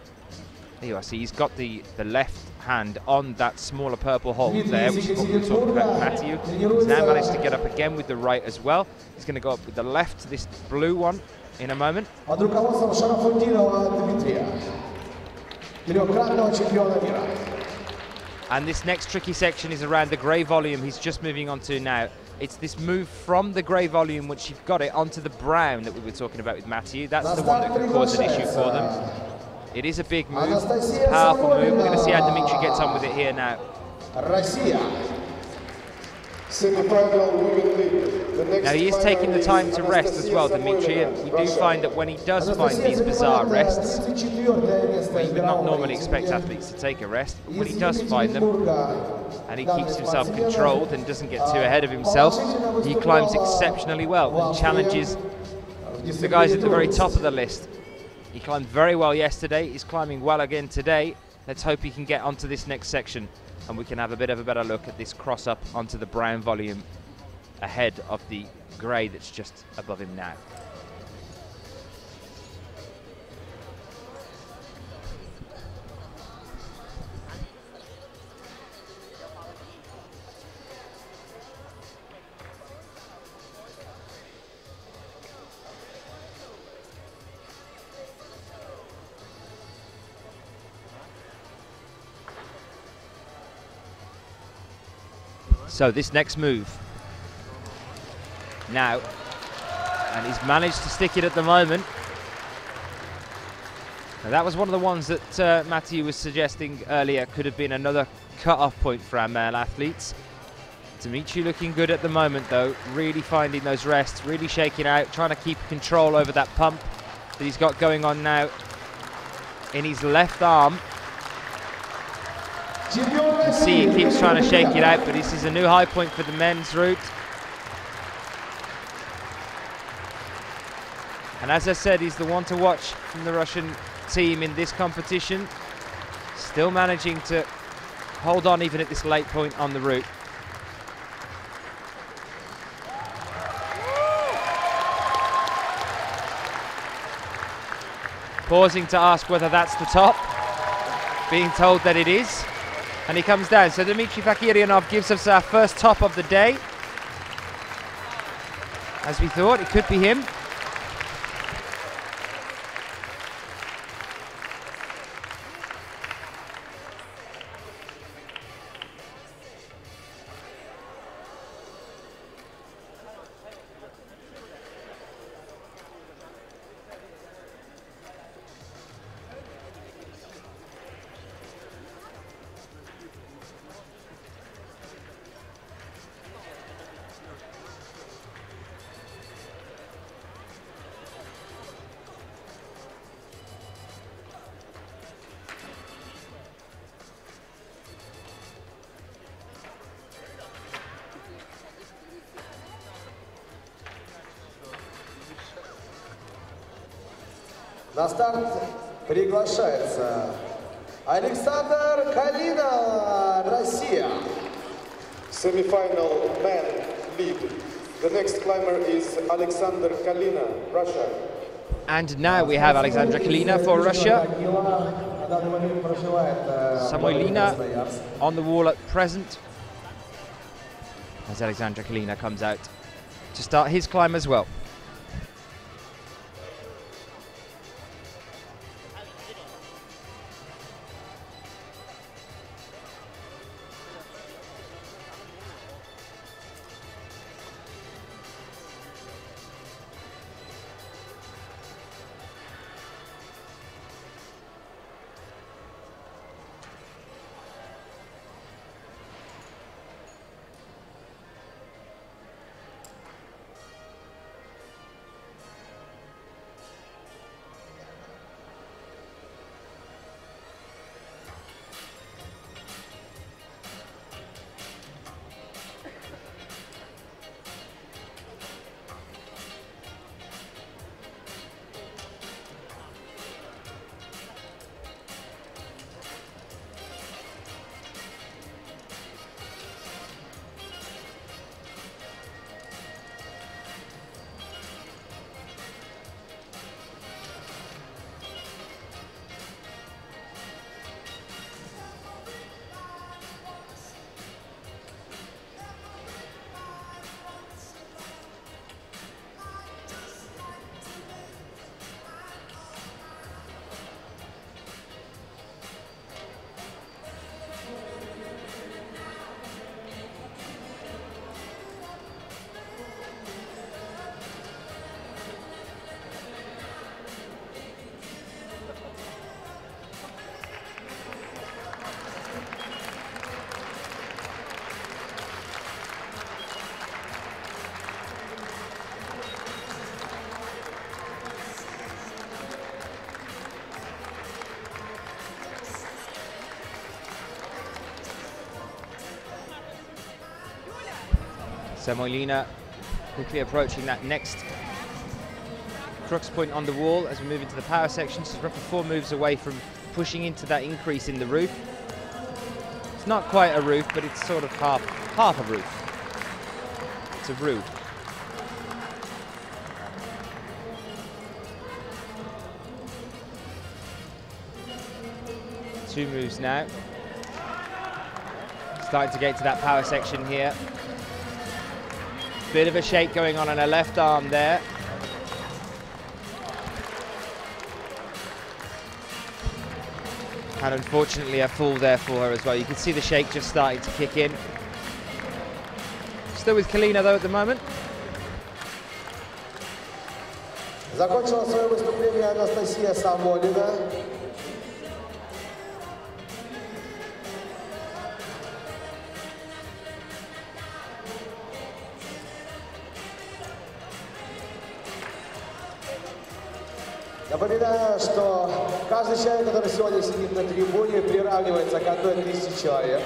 you are, see he's got the left hand on that smaller purple hold there, which is what we were talking about with Matthew. He's now managed to get up again with the right as well. He's going to go up with the left to this blue one in a moment. And this next tricky section is around the grey volume he's just moving on to now. It's this move from the grey volume, which you've got it, onto the brown that we were talking about with Matthew. That's the one that could cause an issue for them. It is a big move, it's a powerful move. We're going to see how Dmitry gets on with it here now. Now he is taking the time to rest as well, Dmitry, and we do find that when he does find these bizarre rests, where you would not normally expect athletes to take a rest, but when he does find them, and he keeps himself controlled and doesn't get too ahead of himself, he climbs exceptionally well and challenges the guys at the very top of the list. He climbed very well yesterday, he's climbing well again today. Let's hope he can get onto this next section and we can have a bit of a better look at this cross up onto the brown volume ahead of the grey that's just above him now. So this next move now, and he's managed to stick it at the moment. Now that was one of the ones that Matthew was suggesting earlier could have been another cut-off point for our male athletes. Dmitry looking good at the moment though, really finding those rests, really shaking out, trying to keep control over that pump that he's got going on now in his left arm. You can see he keeps trying to shake it out, but this is a new high point for the men's route. And as I said, he's the one to watch from the Russian team in this competition. Still managing to hold on even at this late point on the route. Pausing to ask whether that's the top. Being told that it is. And he comes down. So Dmitry Fakiryanov gives us our first top of the day. As we thought, it could be him. На старт приглашается Александр Калина, Россия. Semi-final man lead. The next climber is Alexander Kalina, Russia. And now we have Alexandra Kalina for Russia. Semi-finalist on the wall at present, as Alexandra Kalina comes out to start his climb as well. Semolina quickly approaching that next crux point on the wall as we move into the power section. She's roughly 4 moves away from pushing into that increase in the roof. It's not quite a roof, but it's sort of half a roof. It's a roof. Two moves now. Starting to get to that power section here. Bit of a shake going on her left arm there. And unfortunately a fall there for her as well. You can see the shake just starting to kick in. Still with Kalina though at the moment. Закончила свое выступление Анастасия Самолина. Напоминаю, что каждый человек, который сегодня сидит на трибуне, приравнивается к 1000 человек.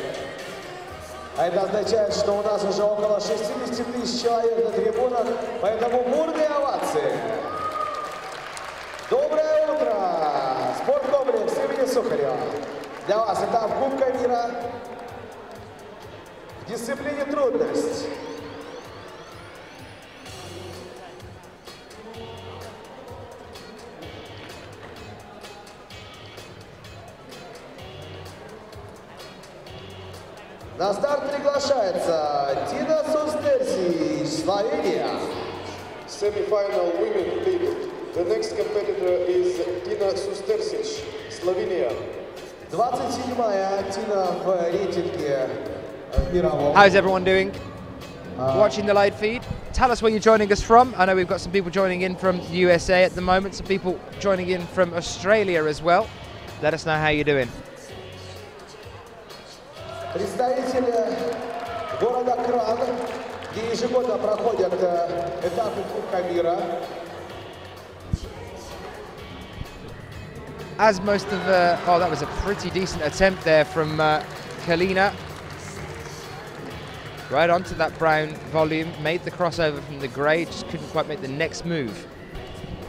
А это означает, что у нас уже около 60 тысяч человек на трибунах, поэтому бурные овации. Доброе утро! Спорткомплекс имени Сухарева. Для вас этап Кубка мира в дисциплине трудность. На старт приглашается Тина Сустерси, Словения. Semi-final women lead. The next competitor is Tina Sustersic, Slovenia. 27-я Тина в рейтинге мировом. How's everyone doing? Watching the live feed. Tell us where you're joining us from. I know we've got some people joining in from the USA at the moment, some people joining in from Australia as well. Let us know how you're doing. Представители города Кран, где ежегодно проходят этапы Кубка мира. As most of oh, that was a pretty decent attempt there from Kalina. Right onto that brown volume, made the crossover from the grey, just couldn't quite make the next move.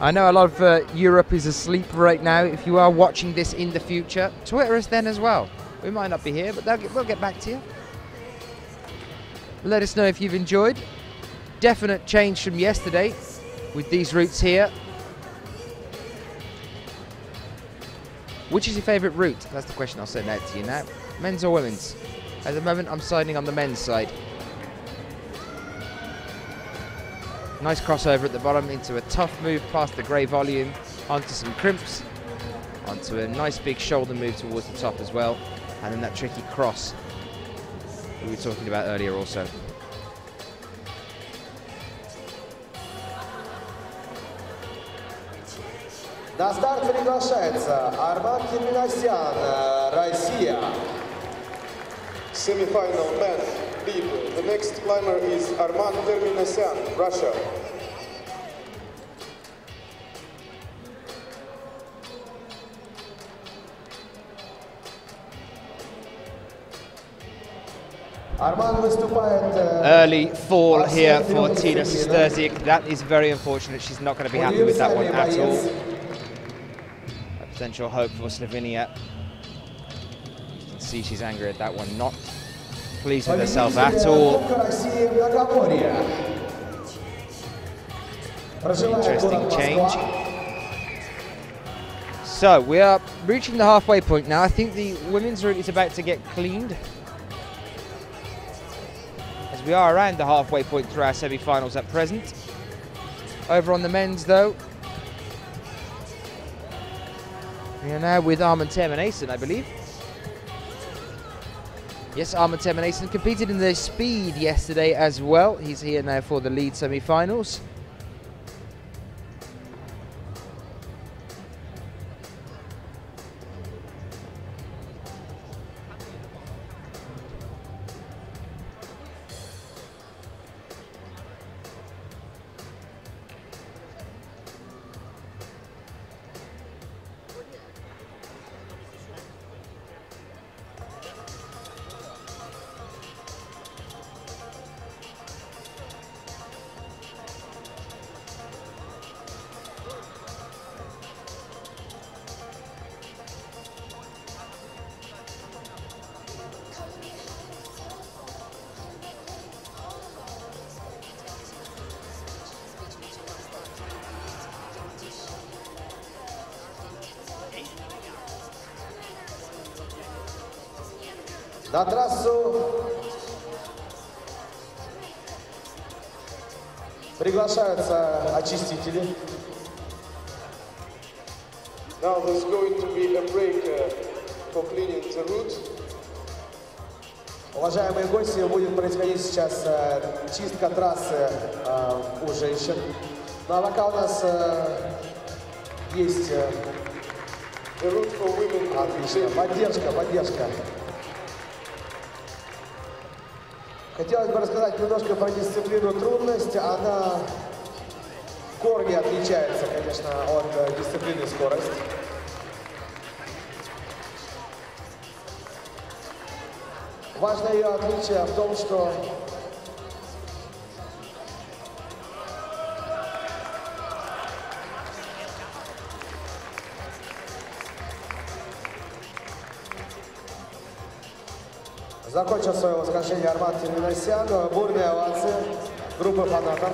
I know a lot of Europe is asleep right now. If you are watching this in the future, Twitter us then as well. We might not be here, but we'll get back to you. Let us know if you've enjoyed. Definite change from yesterday with these routes here. Which is your favourite route? That's the question I'll send out to you now. Men's or women's? At the moment, I'm siding on the men's side. Nice crossover at the bottom into a tough move past the grey volume, onto some crimps, onto a nice big shoulder move towards the top as well, and then that tricky cross we were talking about earlier also. На старт приглашается Арман Терминасян, Россия. Semi-final men lead. The next climber is Arman Terminasyan, Russia. Арман выступает. Early fall here for Tina Sesterzik. That is very unfortunate. She's not going to be happy with that one at all. A potential hope for Slovenia. You can see she's angry at that one. Not pleased with herself at all. Interesting change. So we are reaching the halfway point now. I think the women's route is about to get cleaned, as we are around the halfway point through our semi-finals at present. Over on the men's though, we are now with Arman Terminason, I believe. Yes, Arman Terminason competed in the speed yesterday as well. He's here now for the lead semi-finals. На трассу приглашаются очистители. Now there's going to be a break for cleaning the route. Уважаемые гости, будет происходить сейчас чистка трассы у женщин. Ну а пока у нас есть отлично, поддержка. Хотелось бы рассказать немножко про дисциплину трудность. Она в корне отличается, конечно, от дисциплины скорость. Важное ее отличие в том, что закончил свое восхождение Арман Терминасян. Бурные овации группы фанатов.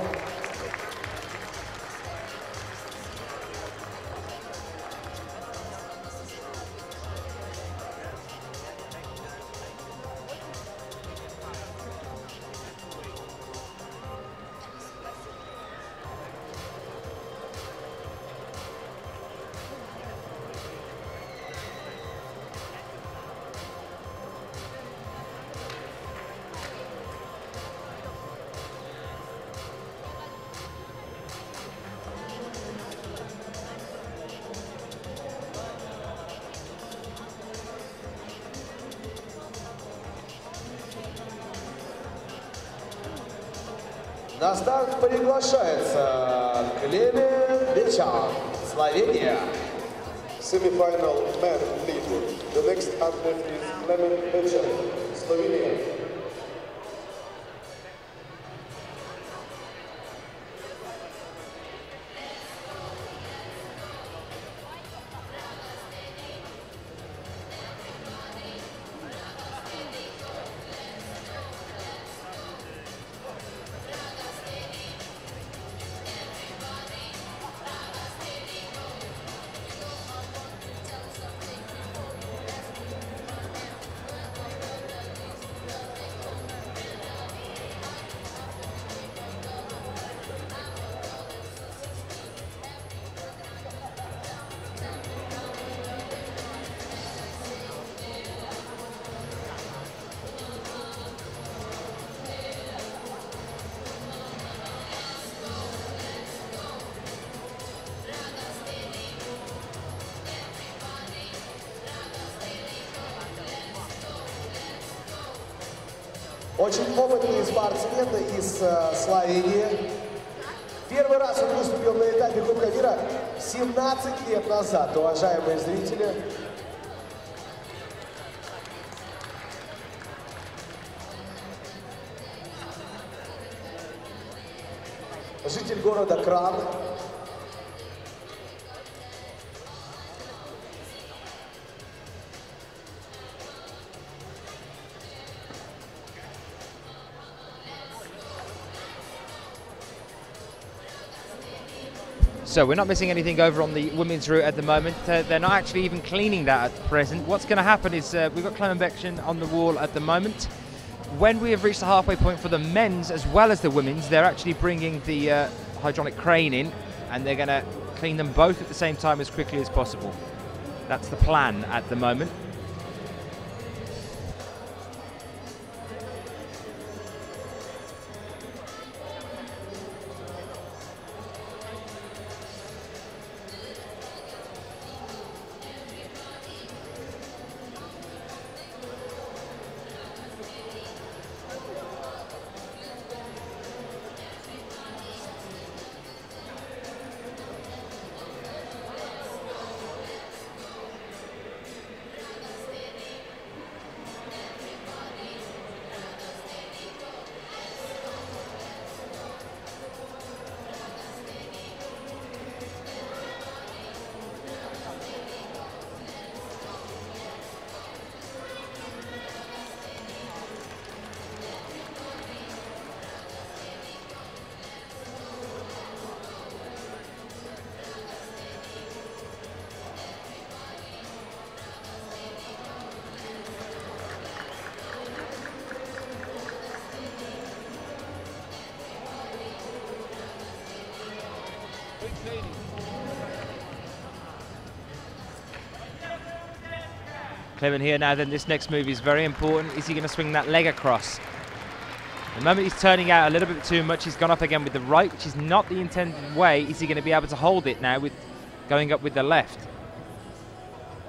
На старт приглашается Клемен Бечан, Словения. Semi-final men lead. The next athlete is Klemen Bechan, Slovenia. Очень опытный спортсмен из Словении. Первый раз он выступил на этапе Кубка мира 17 лет назад, уважаемые зрители. Житель города Кран. So we're not missing anything over on the women's route at the moment. They're not actually even cleaning that at present. What's going to happen is we've got Clement Beckchen on the wall at the moment. When we have reached the halfway point for the men's as well as the women's, they're actually bringing the hydraulic crane in, and they're going to clean them both at the same time as quickly as possible. That's the plan at the moment. Clement here now, then this next move is very important. Is he going to swing that leg across? The moment he's turning out a little bit too much, he's gone up again with the right, which is not the intended way. Is he going to be able to hold it now with going up with the left?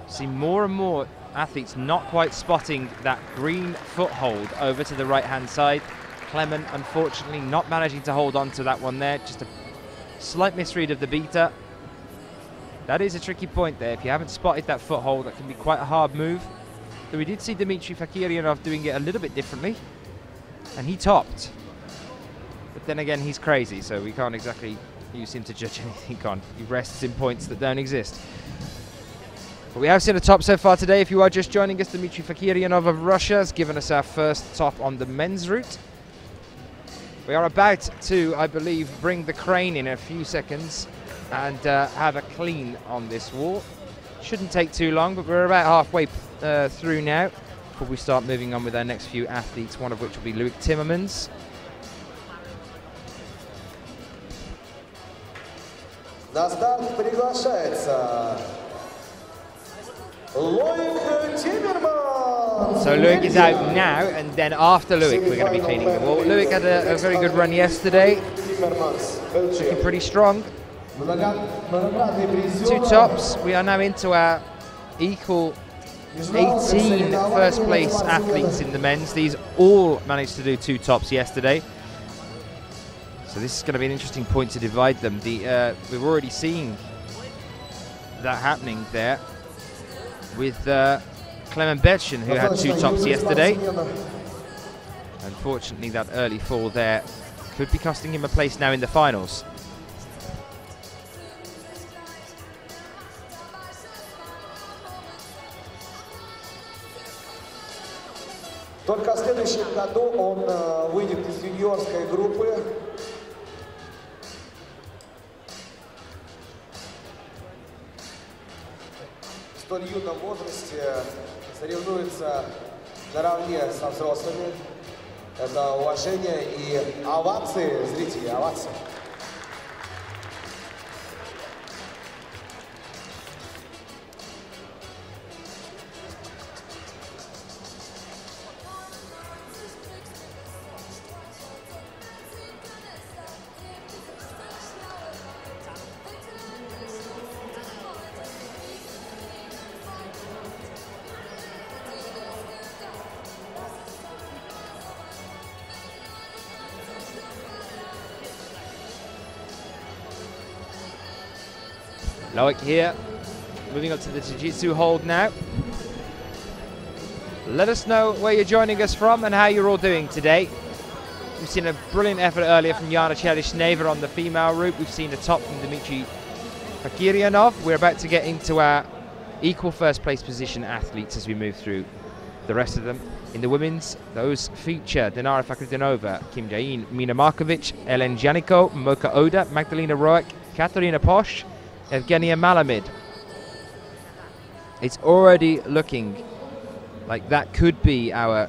See more and more athletes not quite spotting that green foothold over to the right-hand side. Clement, unfortunately, not managing to hold on to that one there. Just a slight misread of the beater. That is a tricky point there. If you haven't spotted that foothold, that can be quite a hard move. Though we did see Dmitry Fakiryanov doing it a little bit differently, and he topped. But then again, he's crazy, so we can't exactly use him to judge anything on. He rests in points that don't exist. But we have seen a top so far today. If you are just joining us, Dmitry Fakiryanov of Russia has given us our first top on the men's route. We are about to, I believe, bring the crane in a few seconds and have a clean on this wall. Shouldn't take too long, but we're about halfway through now before we start moving on with our next few athletes, one of which will be Loic Timmermans. На старт приглашается Loic Timmermans. So Loic is out now, and then after Loic we're going to be cleaning the wall. Loic had a very good run yesterday, looking pretty strong. 2 tops. We are now into our equal 18 first place athletes in the men's. These all managed to do 2 tops yesterday. So this is going to be an interesting point to divide them. We've already seen that happening there with Clement Beckchen, who had 2 tops yesterday. Unfortunately, that early fall there could be costing him a place now in the finals. Только в следующем году он выйдет из юниорской группы. В столь юном возрасте соревнуется наравне со взрослыми. Это уважение и овации, зрители, овации. Loic here, moving up to the Jiu-Jitsu hold now. Let us know where you're joining us from and how you're all doing today. We've seen a brilliant effort earlier from Jana Cherish-Never on the female route. We've seen a top from Dmitry Fakiryanov. We're about to get into our equal first place position athletes as we move through the rest of them. In the women's, those feature Dinara Fakhritinova, Kim Jain, Mina Markovic, Ellen Janiko, Moka Oda, Magdalena Roic, Katarina Posch, Evgenia Malamid. It's already looking like that could be our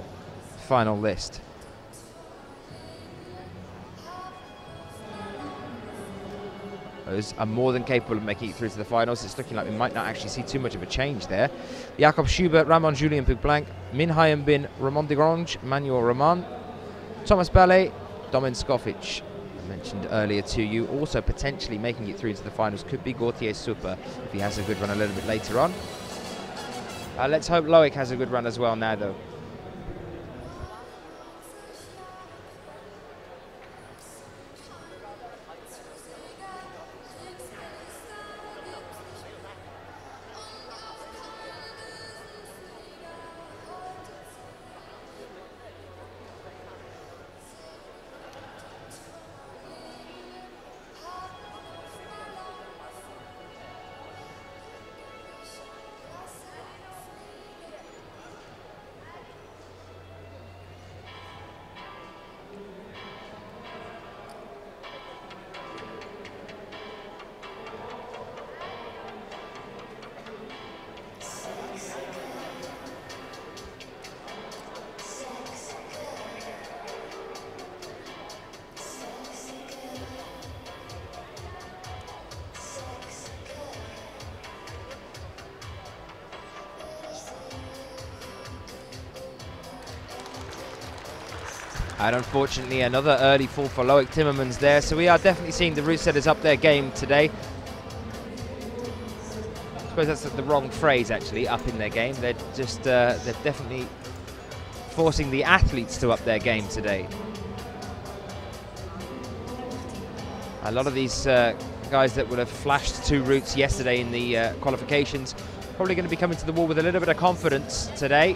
final list. Those are more than capable of making it through to the finals. It's looking like we might not actually see too much of a change there. Jakob Schubert, Ramon Julien Pugblanc, Min Hayam Bin, Ramon de Grange, Manuel Roman, Thomas Ballet, Domin Skofic. I mentioned earlier to you, also potentially making it through to the finals could be Gautier Super if he has a good run a little bit later on. Let's hope Loic has a good run as well now, though. And unfortunately, another early fall for Loic Timmermans there. So we are definitely seeing the route setters up their game today. I suppose that's the wrong phrase, actually, up in their game. They're just, they're definitely forcing the athletes to up their game today. A lot of these guys that would have flashed 2 routes yesterday in the qualifications probably going to be coming to the wall with a little bit of confidence today.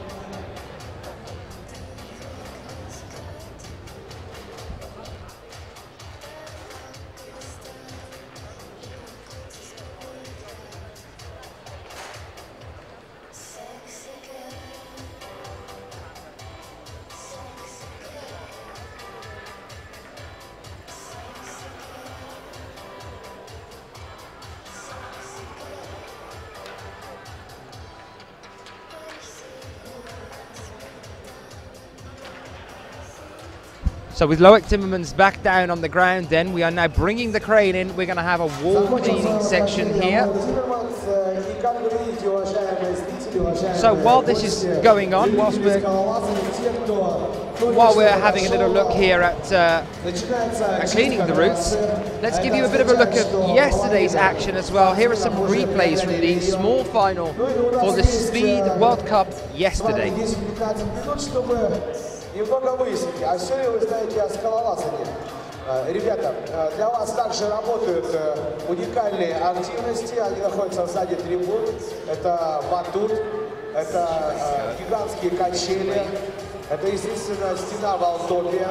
So with Loic Timmermans back down on the ground, then we are now bringing the crane in. We're going to have a wall cleaning section here. So while this is going on, while we're having a little look here at cleaning the routes, let's give you a bit of a look at yesterday's action as well. Here are some replays from the small final for the Speed World Cup yesterday. Немного выясните, а все ли вы знаете о скалолазании? Ребята, для вас также работают уникальные активности, они находятся сзади трибун. Это батут, это гигантские качели, это, естественно, стена Валтопия.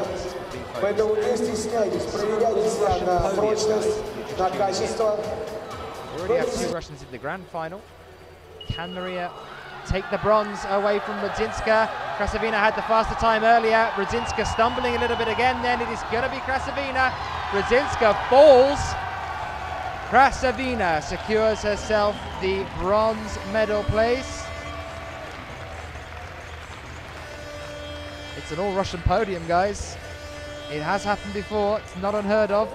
Поэтому не стесняйтесь, проверяйте себя на прочность, на качество. Already have 2 Russians in the grand final. Can Maria take the bronze away from Rudzinska? Krasavina had the faster time earlier. Rudzinska stumbling a little bit again, then it is going to be Krasavina. Rudzinska falls. Krasavina secures herself the bronze medal place. It's an all-Russian podium, guys. It has happened before, it's not unheard of.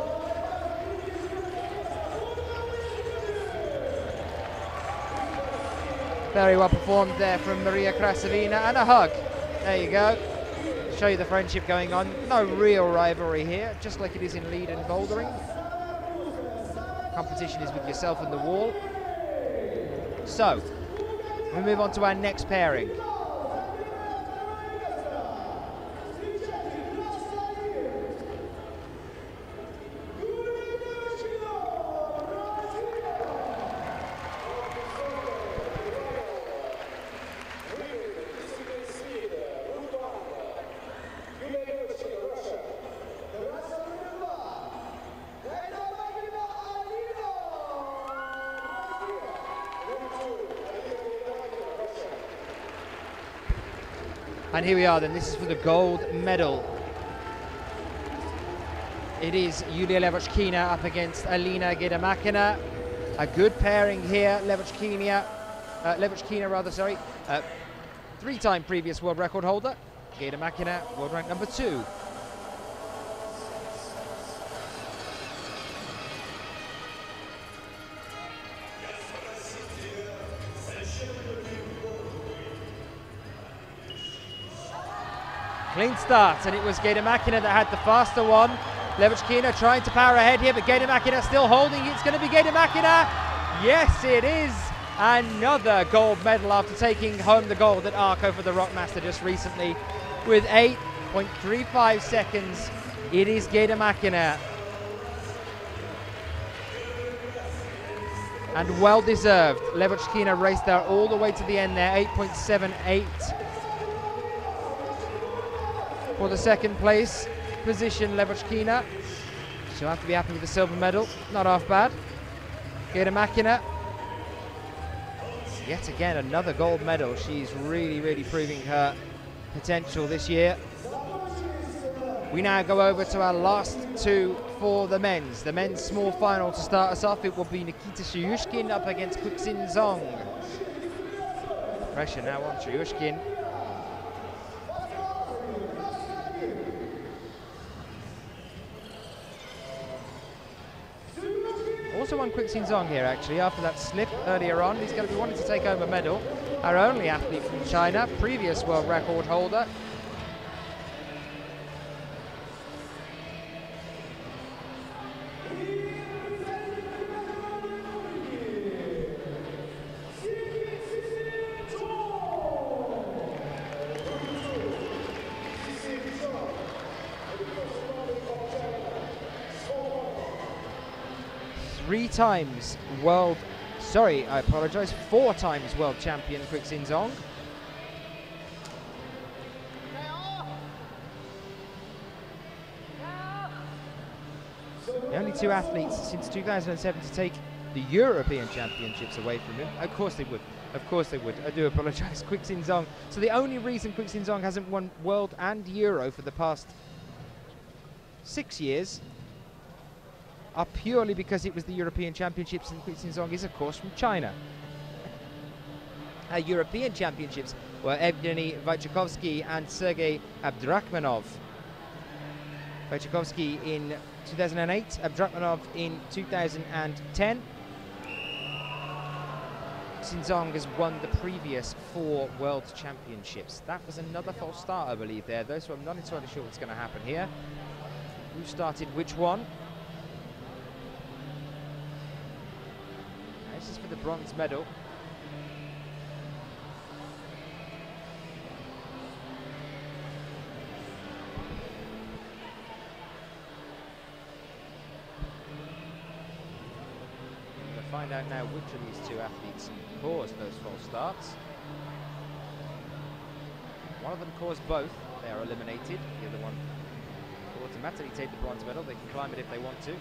Very well performed there from Maria Krasavina, and a hug. There you go. Show you the friendship going on. No real rivalry here, just like it is in lead and bouldering. Competition is with yourself and the wall. So, we move on to our next pairing. And here we are then, this is for the gold medal. It is Julia Levotchkina up against Alina Giedemakina. A good pairing here, Levotchkina, three-time previous world record holder. Giedemakina, world rank number 2. Clean start, and it was Giedemakina that had the faster one. Levotchkina trying to power ahead here, but Giedemakina still holding. It's going to be Giedemakina. Yes, it is. Another gold medal after taking home the gold at Arco for the Rockmaster just recently. With 8.35 seconds, it is Giedemakina. And well deserved. Levotchkina raced there all the way to the end there, 8.78. For the second place position, Levotchkina. She'll have to be happy with the silver medal. Not half bad. Giedemakina. Yet again, another gold medal. She's really, really proving her potential this year. We now go over to our last two for the men's. The men's small final to start us off. It will be Nikita Shyushkin up against Kwixin Zong. Pressure now on Shyushkin. Also won Kwixin Zong here actually after that slip earlier on. He's going to be wanting to take home a medal. Our only athlete from China, previous world record holder. Four times world champion Kwixin Zong. The only two athletes since 2007 to take the European Championships away from him. Of course they would. Of course they would. I do apologise. Kwixin Zong. So the only reason Kwixin Zong hasn't won World and Euro for the past 6 years are purely because it was the European Championships, and Kwixin Zong is of course from China. Our European Championships were Evgeny Wojciechowski and Sergei Abdrakhmanov. Wojciechowski in 2008, Abdrakhmanov in 2010. Kwixin Zong has won the previous 4 World Championships. That was another false start, I believe, there, though, so I'm not entirely sure what's going to happen here. Who started which one? This is for the bronze medal. We'll find out now which of these two athletes caused those false starts. One of them caused both. They are eliminated. The other one will automatically take the bronze medal. They can climb it if they want to.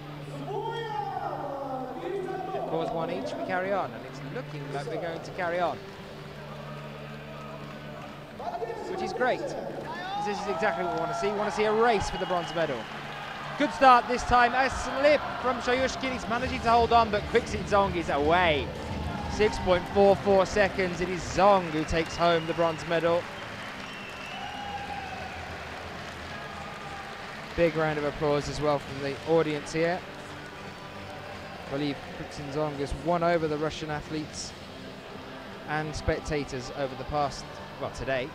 Of course, one each, we carry on, and it's looking like we're going to carry on. Which is great. This is exactly what we want to see. We want to see a race for the bronze medal. Good start this time. A slip from Shyushkin. He's managing to hold on, but Kwixin Zong is away. 6.44 seconds. It is Zong who takes home the bronze medal. Big round of applause as well from the audience here. I believe Kwixin Zong has won over the Russian athletes and spectators over the past, well, today,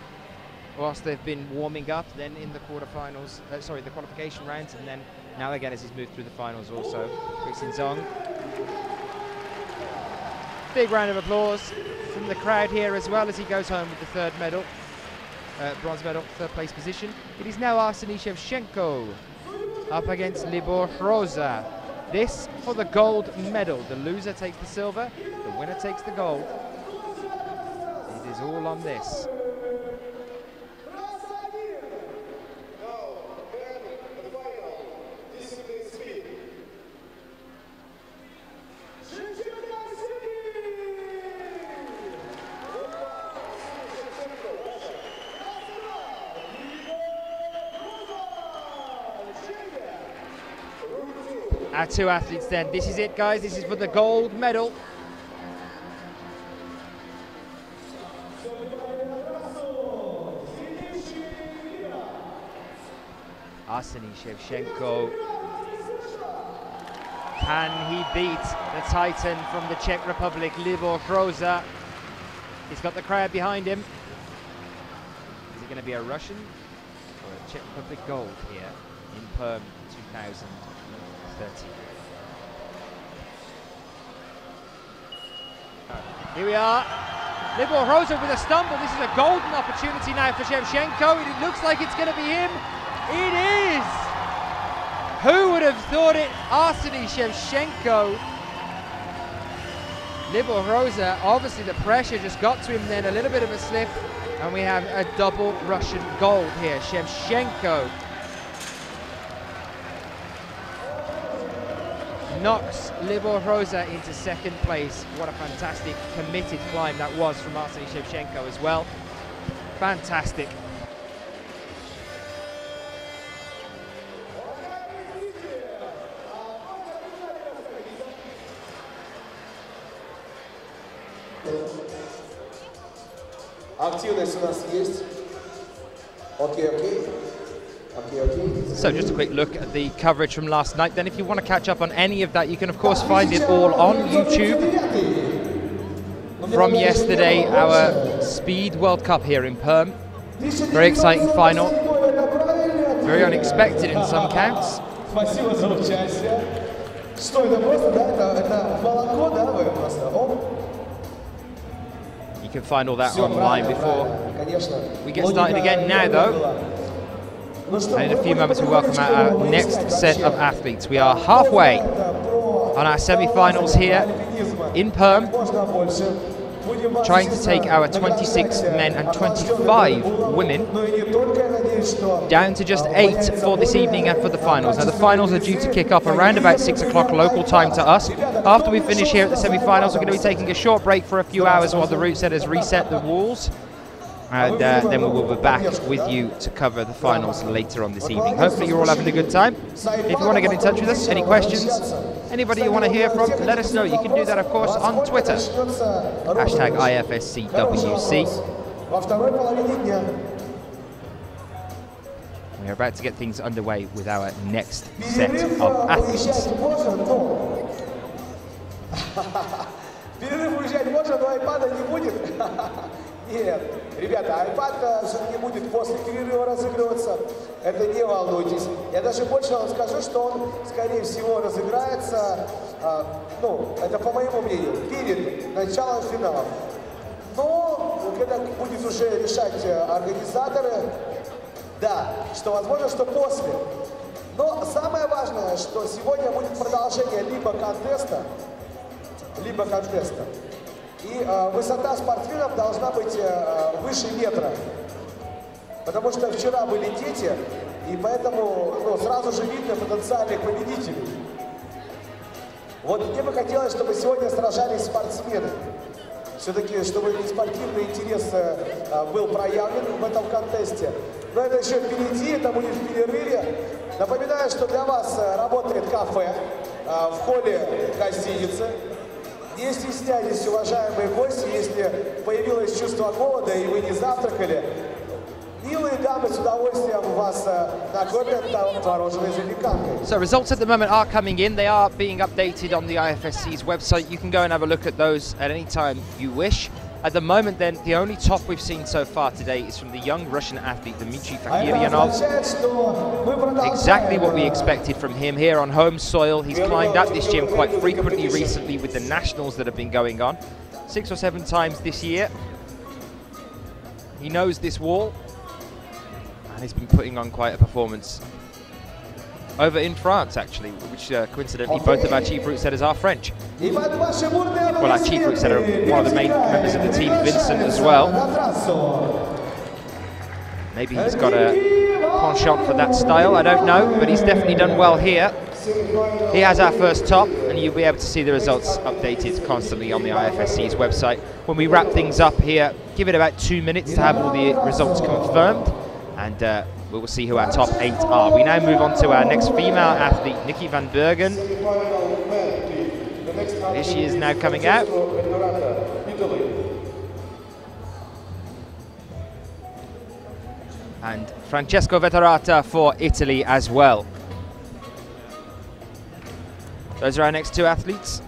whilst they've been warming up, then in the quarterfinals, the qualification rounds, and then now again as he's moved through the finals also. Kwixin Zong. Big round of applause from the crowd here as well as he goes home with the third medal, bronze medal, third place position. It is now Arseny Shevchenko up against Libor Hroza. This for the gold medal. The loser takes the silver, the winner takes the gold. It is all on this. Our two athletes then. This is it, guys. This is for the gold medal. Arseny Shevchenko. Can he beat the Titan from the Czech Republic, Libor Hroza? He's got the crowd behind him. Is it going to be a Russian or a Czech Republic gold here in Perm 2030? Here we are. Libor Hroza with a stumble. This is a golden opportunity now for Shevchenko. It looks like it's going to be him. It is! Who would have thought it? Arseny Shevchenko. Libor Hroza, obviously the pressure just got to him then, a little bit of a slip, and we have a double Russian gold here. Shevchenko knocks Libor Hroza into second place. What a fantastic, committed climb that was from Arseny Shevchenko as well. Fantastic. Активность у нас есть. Окей. So just a quick look at the coverage from last night. Then if you want to catch up on any of that, you can of course find it all on YouTube. From yesterday, our Speed World Cup here in Perm. Very exciting final. Very unexpected in some counts. Спасибо за участие. Что это просто, да? Это молоко, да? Вы просто. You can find all that online before we get started again now, though. And in a few moments, we welcome our next set of athletes. We are halfway on our semi-finals here in Perm, trying to take our 26 men and 25 women down to just 8 for this evening and for the finals. Now the finals are due to kick off around about 6 o'clock local time to us. After we finish here at the semi-finals, we're going to be taking a short break for a few hours while the route setters reset the walls. And then we will be back with you to cover the finals later on this evening. Hopefully you're all having a good time. If you want to get in touch with us, any questions, anybody you want to hear from, let us know. You can do that, of course, on Twitter. Hashtag IFSCWC. We're about to get things underway with our next set of athletes. Нет, ребята, айпад не будет после перерыва разыгрываться, это не волнуйтесь. Я даже больше вам скажу, что он, скорее всего, разыграется, это по моему мнению, перед началом финалов. Но, когда будет уже решать организаторы, да, что возможно, что после. Но самое важное, что сегодня будет продолжение либо контеста. И высота спортсменов должна быть выше метра. Потому что вчера были дети, и поэтому сразу же видно потенциальных победителей. Вот мне бы хотелось, чтобы сегодня сражались спортсмены. Все-таки, чтобы спортивный интерес был проявлен в этом контесте. Но это еще впереди, это будет в перерыве. Напоминаю, что для вас работает кафе в холле гостиницы. Не стесняйтесь, уважаемые гости, если появилось чувство голода и вы не завтракали. Милые дамы с удовольствием вас накормят творожной запеканкой. So results at the moment are coming in. They are being updated on the IFSC's website. You can go and have a look at those at any time you wish. At the moment then, the only top we've seen so far today is from the young Russian athlete, Dmitry Fakiryanov. Exactly what we expected from him here on home soil. He's climbed up this gym quite frequently recently with the nationals that have been going on. 6 or 7 times this year. He knows this wall, and he's been putting on quite a performance over in France, actually, which coincidentally both of our chief route setters are French. Well, our chief route setter, one of the main members of the team, Vincent, as well. Maybe he's got a penchant for that style, I don't know, but he's definitely done well here. He has our first top, and you'll be able to see the results updated constantly on the IFSC's website. When we wrap things up here, give it about 2 minutes to have all the results confirmed, and We will see who our top 8 are. We now move on to our next female athlete, Nikki van Bergen. Here she is now coming out. And Francesco Vetterata for Italy as well. Those are our next 2 athletes.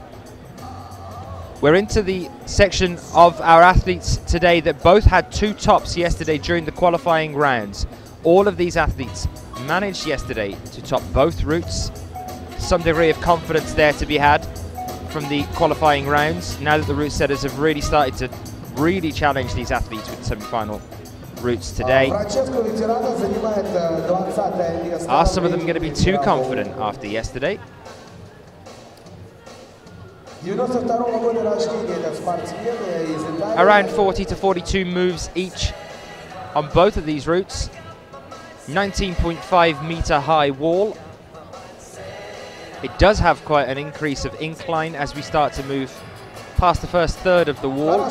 We're into the section of our athletes today that both had 2 tops yesterday during the qualifying rounds. All of these athletes managed yesterday to top both routes. Some degree of confidence there to be had from the qualifying rounds, now that the route setters have really started to really challenge these athletes with semi-final routes today. Are some of them going to be too confident after yesterday? Around 40 to 42 moves each on both of these routes. 19.5 meter high wall. It does have quite an increase of incline as we start to move past the first third of the wall.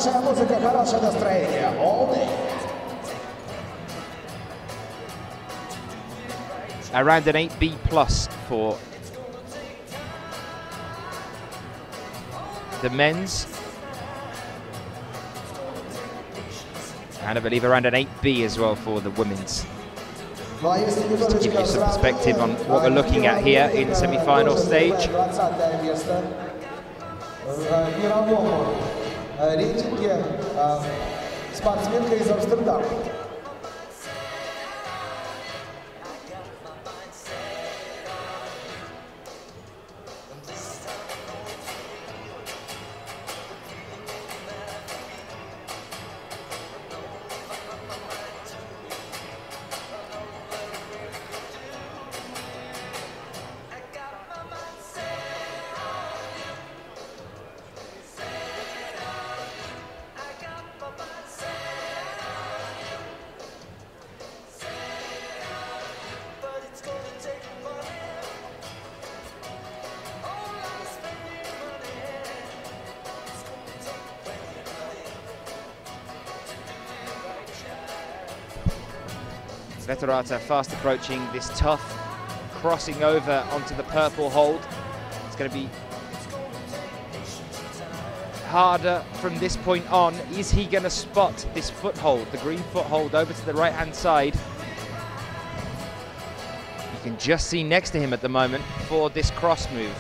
Around an 8B plus for the men's. And I believe around an 8B as well for the women's. Just to give you some perspective on what we're looking at here in the semi-final stage. Vetterata fast approaching this tough crossing over onto the purple hold. It's going to be harder from this point on. Is he going to spot this foothold, the green foothold over to the right hand side? You can just see next to him at the moment for this cross move,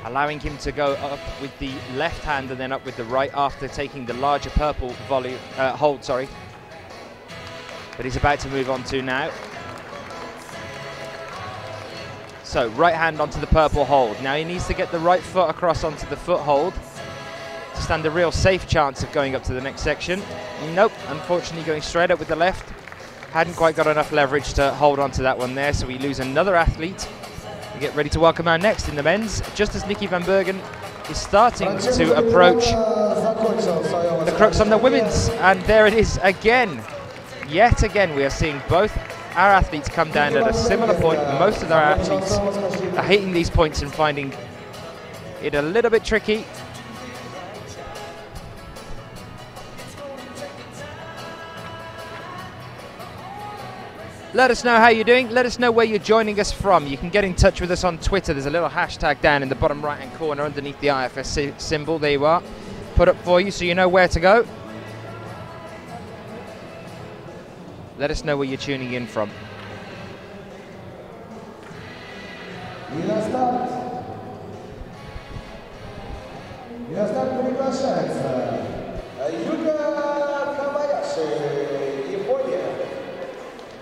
allowing him to go up with the left hand and then up with the right after taking the larger purple hold, sorry. But he's about to move on to now. So right hand onto the purple hold. Now he needs to get the right foot across onto the foothold to stand a real safe chance of going up to the next section. Nope, unfortunately going straight up with the left. Hadn't quite got enough leverage to hold on to that one there, so we lose another athlete. We get ready to welcome our next in the men's, just as Nikki van Bergen is starting to approach the crux on the women's. And there it is again. Yet again, we are seeing both our athletes come down at a similar point. Most of our athletes are hitting these points and finding it a little bit tricky. Let us know how you're doing. Let us know where you're joining us from. You can get in touch with us on Twitter. There's a little hashtag down in the bottom right-hand corner underneath the IFSC symbol. There you are. Put up for you so you know where to go. Let us know where you're tuning in from.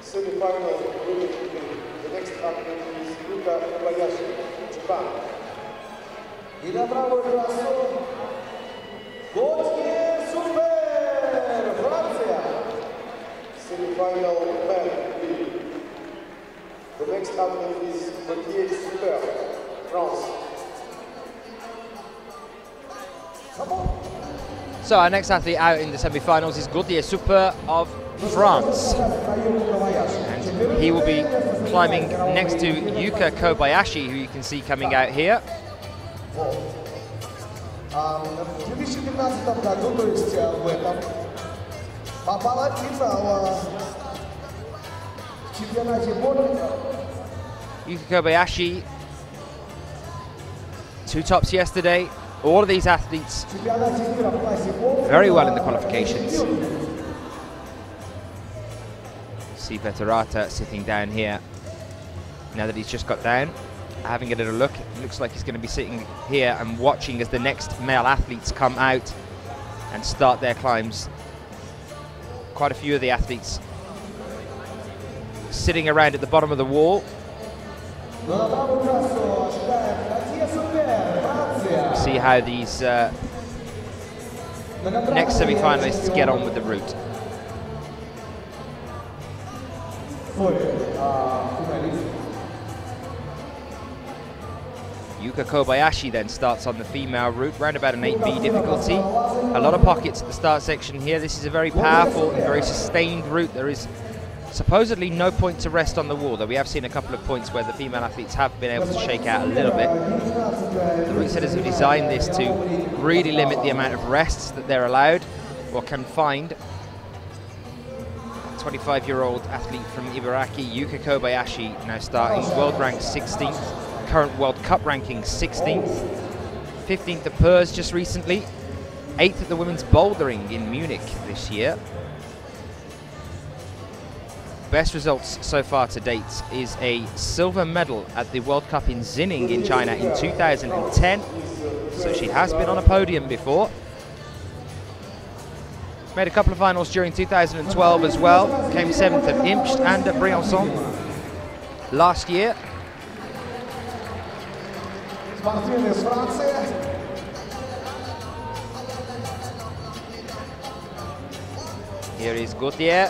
Semi-final, the next athlete is Yuka Kobayashi, Japan. И на правую трассу Супер, Франция. Semi-final Perm. The next athlete is Super, France. So our next athlete out in the semi-finals is Gauthier Super of France. And he will be climbing next to Yuka Kobayashi, who you can see coming out here. Yuka Kobayashi, 2 tops yesterday. All of these athletes very well in the qualifications. See Veterata sitting down here. Now that he's just got down, having a little look, it looks like he's going to be sitting here and watching as the next male athletes come out and start their climbs. Quite a few of the athletes sitting around at the bottom of the wall. See how these next semi-finalists get on with the route. Yuka Kobayashi then starts on the female route, round about an 8B difficulty. A lot of pockets at the start section here. This is a very powerful and very sustained route. There is supposedly no point to rest on the wall, though we have seen a couple of points where the female athletes have been able to shake out a little bit. The route setters have designed this to really limit the amount of rests that they're allowed or can find. 25-year-old athlete from Ibaraki, Yuka Kobayashi, now starting, world rank 16th, current World Cup ranking 16th, 15th at Perm just recently, 8th at the women's bouldering in Munich this year. Best results so far to date is a silver medal at the World Cup in Xining in China in 2010. So she has been on a podium before. Made a couple of finals during 2012 as well. Came 7th at Imst and at Briançon last year. Here is Gauthier.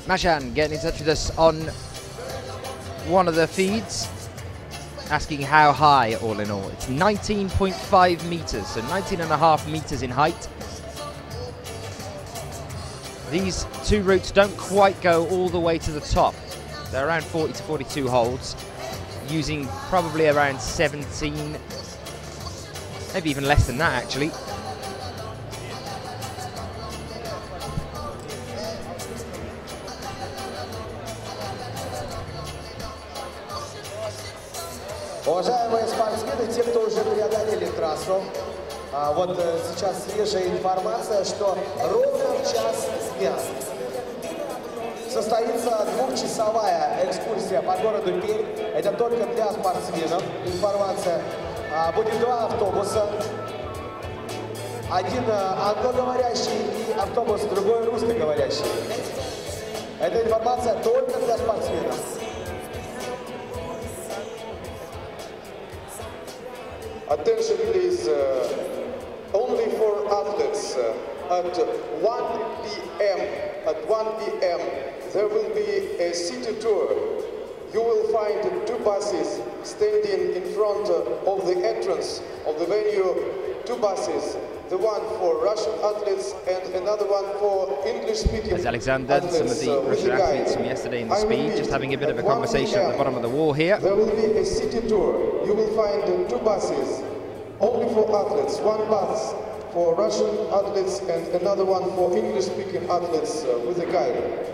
Mashan getting in touch with us on one of the feeds, asking how high all in all. It's 19.5 meters, so 19.5 meters in height. These 2 routes don't quite go all the way to the top. They're around 40 to 42 holds, using probably around 17, maybe even less than that actually. Уважаемые спортсмены, те, кто уже преодолели трассу, вот сейчас свежая информация, что ровно в час дня состоится 2-часовая экскурсия по городу Пермь. Это только для спортсменов информация. Будет 2 автобуса. Один англоговорящий и автобус другой русскоговорящий. Эта информация только для спортсменов. Attention please, only for athletes. At 1 p.m. there will be a city tour. You will find 2 buses standing in front of the entrance of the venue, 2 buses. The one for Russian athletes and another one for English-speaking There's Alexander and some of the Russian athletes from yesterday in the speed, just having a bit of a conversation at the bottom of the wall here. There will be a city tour. You will find 2 buses, only for athletes. 1 bus for Russian athletes and another one for English-speaking athletes with a guide.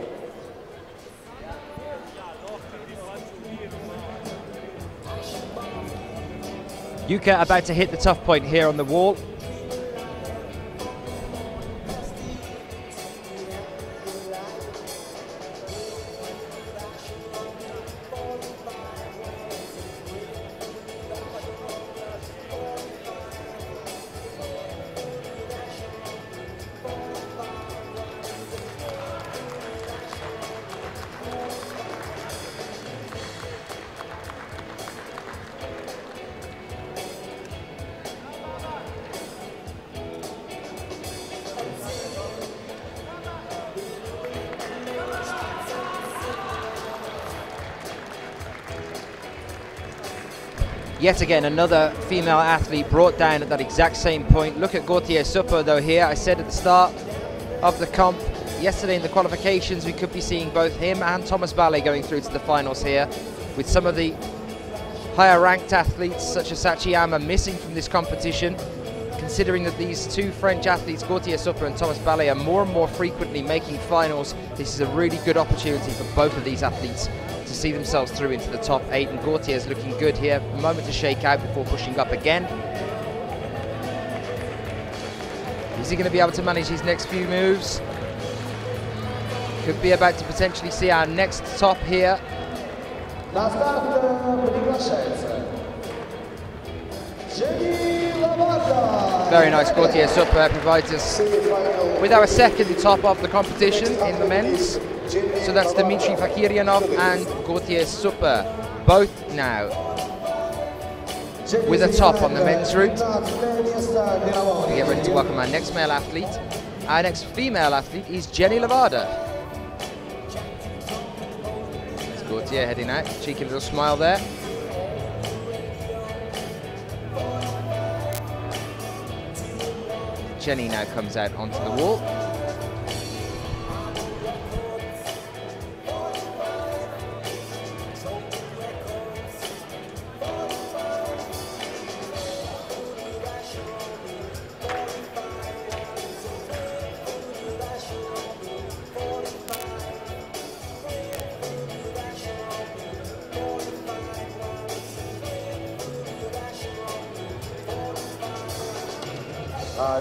Yuka about to hit the tough point here on the wall. Yet again, another female athlete brought down at that exact same point. Look at Gautier Supper though here. I said at the start of the comp, yesterday in the qualifications, we could be seeing both him and Thomas Ballet going through to the finals here, with some of the higher ranked athletes such as Sachiyama missing from this competition. Considering that these two French athletes, Gautier Supper and Thomas Ballet, are more and more frequently making finals, this is a really good opportunity for both of these athletes to see themselves through into the top 8. And Gautier is looking good here. A moment to shake out before pushing up again. Is he going to be able to manage his next few moves? Could be about to potentially see our next top here. Very nice. Gautier Supper provides us with our second top of the competition in the men's. So that's Dmitry Fakiryanov and Gautier Supper, both now with a top on the men's route. We get ready to welcome our next male athlete. Our next female athlete is Jenny Levada. There's Gautier heading out, cheeky little smile there. Jenny now comes out onto the wall.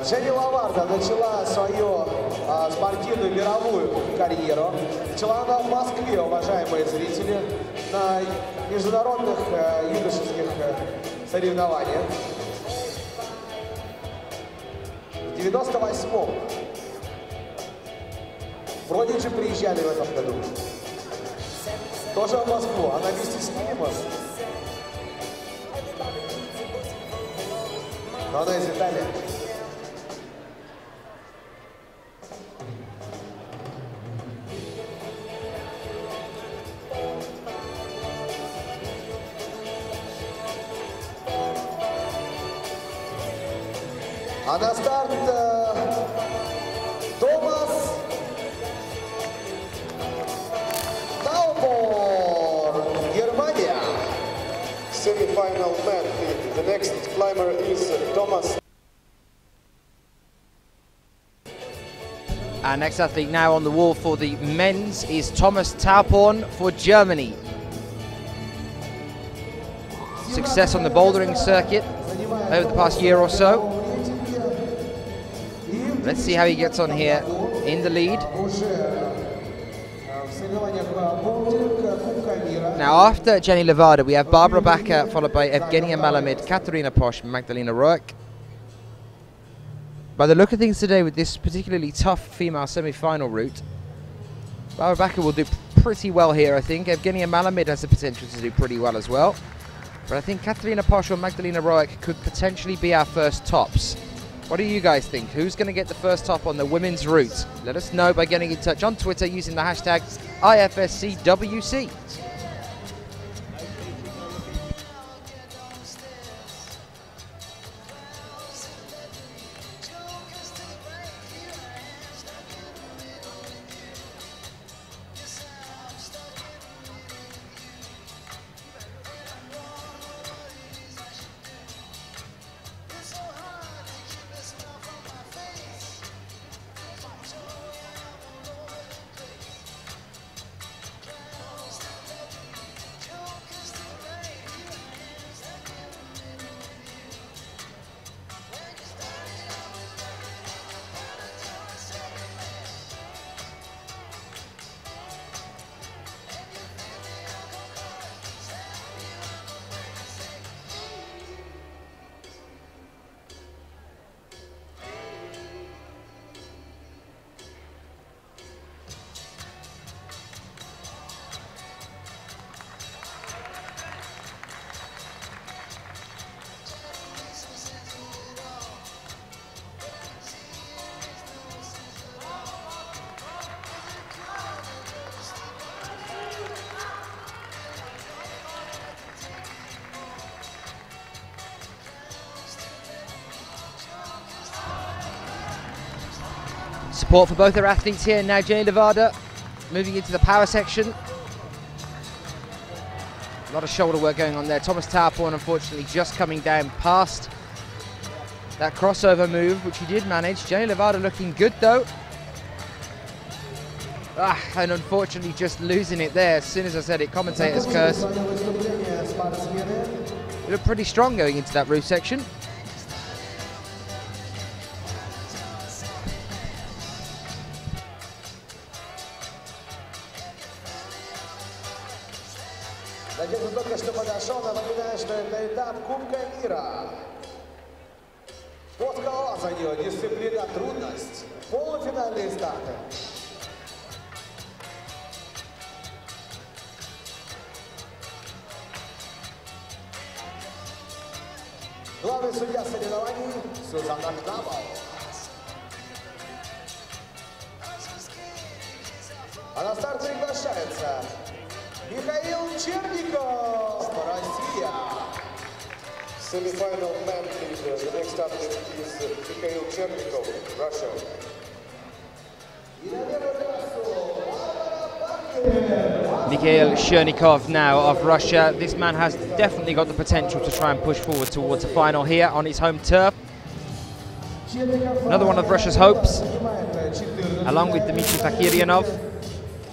Jenny Лаварда начала свою спортивную мировую карьеру. Начала она в Москве, уважаемые зрители, на международных юношеских соревнованиях. В 98-м. Вроде же приезжали в этом году. Тоже в Москву. Она вместе с ними, может? Но она из Италии. А на старт Томас Таубор, Германия. Semi-final man. The next climber is Thomas. Our next athlete now on the wall for the men's is Thomas Tauporn for Germany. Success on the bouldering circuit over the past year or so. Let's see how he gets on here in the lead. Now after Jenny Levada, we have Barbara Backer, followed by Evgenia Malamed, Katarina Posch, Magdalena Roek. By the look of things today with this particularly tough female semi-final route, Barbara Backer will do pretty well here, I think. Evgenia Malamed has the potential to do pretty well as well. But I think Katarina Posch or Magdalena Roek could potentially be our first tops. What do you guys think? Who's going to get the first top on the women's route? Let us know by getting in touch on Twitter using the hashtag IFSCWC. Support for both their athletes here. Now Jenny Levada moving into the power section. A lot of shoulder work going on there. Thomas Tauporn, unfortunately, just coming down past that crossover move, which he did manage. Jenny Levada looking good, though. And unfortunately just losing it there. As soon as I said it, commentator's curse. It looked pretty strong going into that roof section. Надежда только что подошел. Напоминаю, что это этап Кубка мира. По скалолазанию, дисциплина трудность. Полуфинальные старты. Главный судья соревнований Сюзанна Кнабл. А на старт приглашается Михаил Черников, Россия. Semi-final man, please. The next athlete is Mikhail Chernikov, Russia. Mikhail Chernikov now of Russia. This man has definitely got the potential to try and push forward towards a final here on his home turf. Another one of Russia's hopes, along with Dmitry Fakiryanov.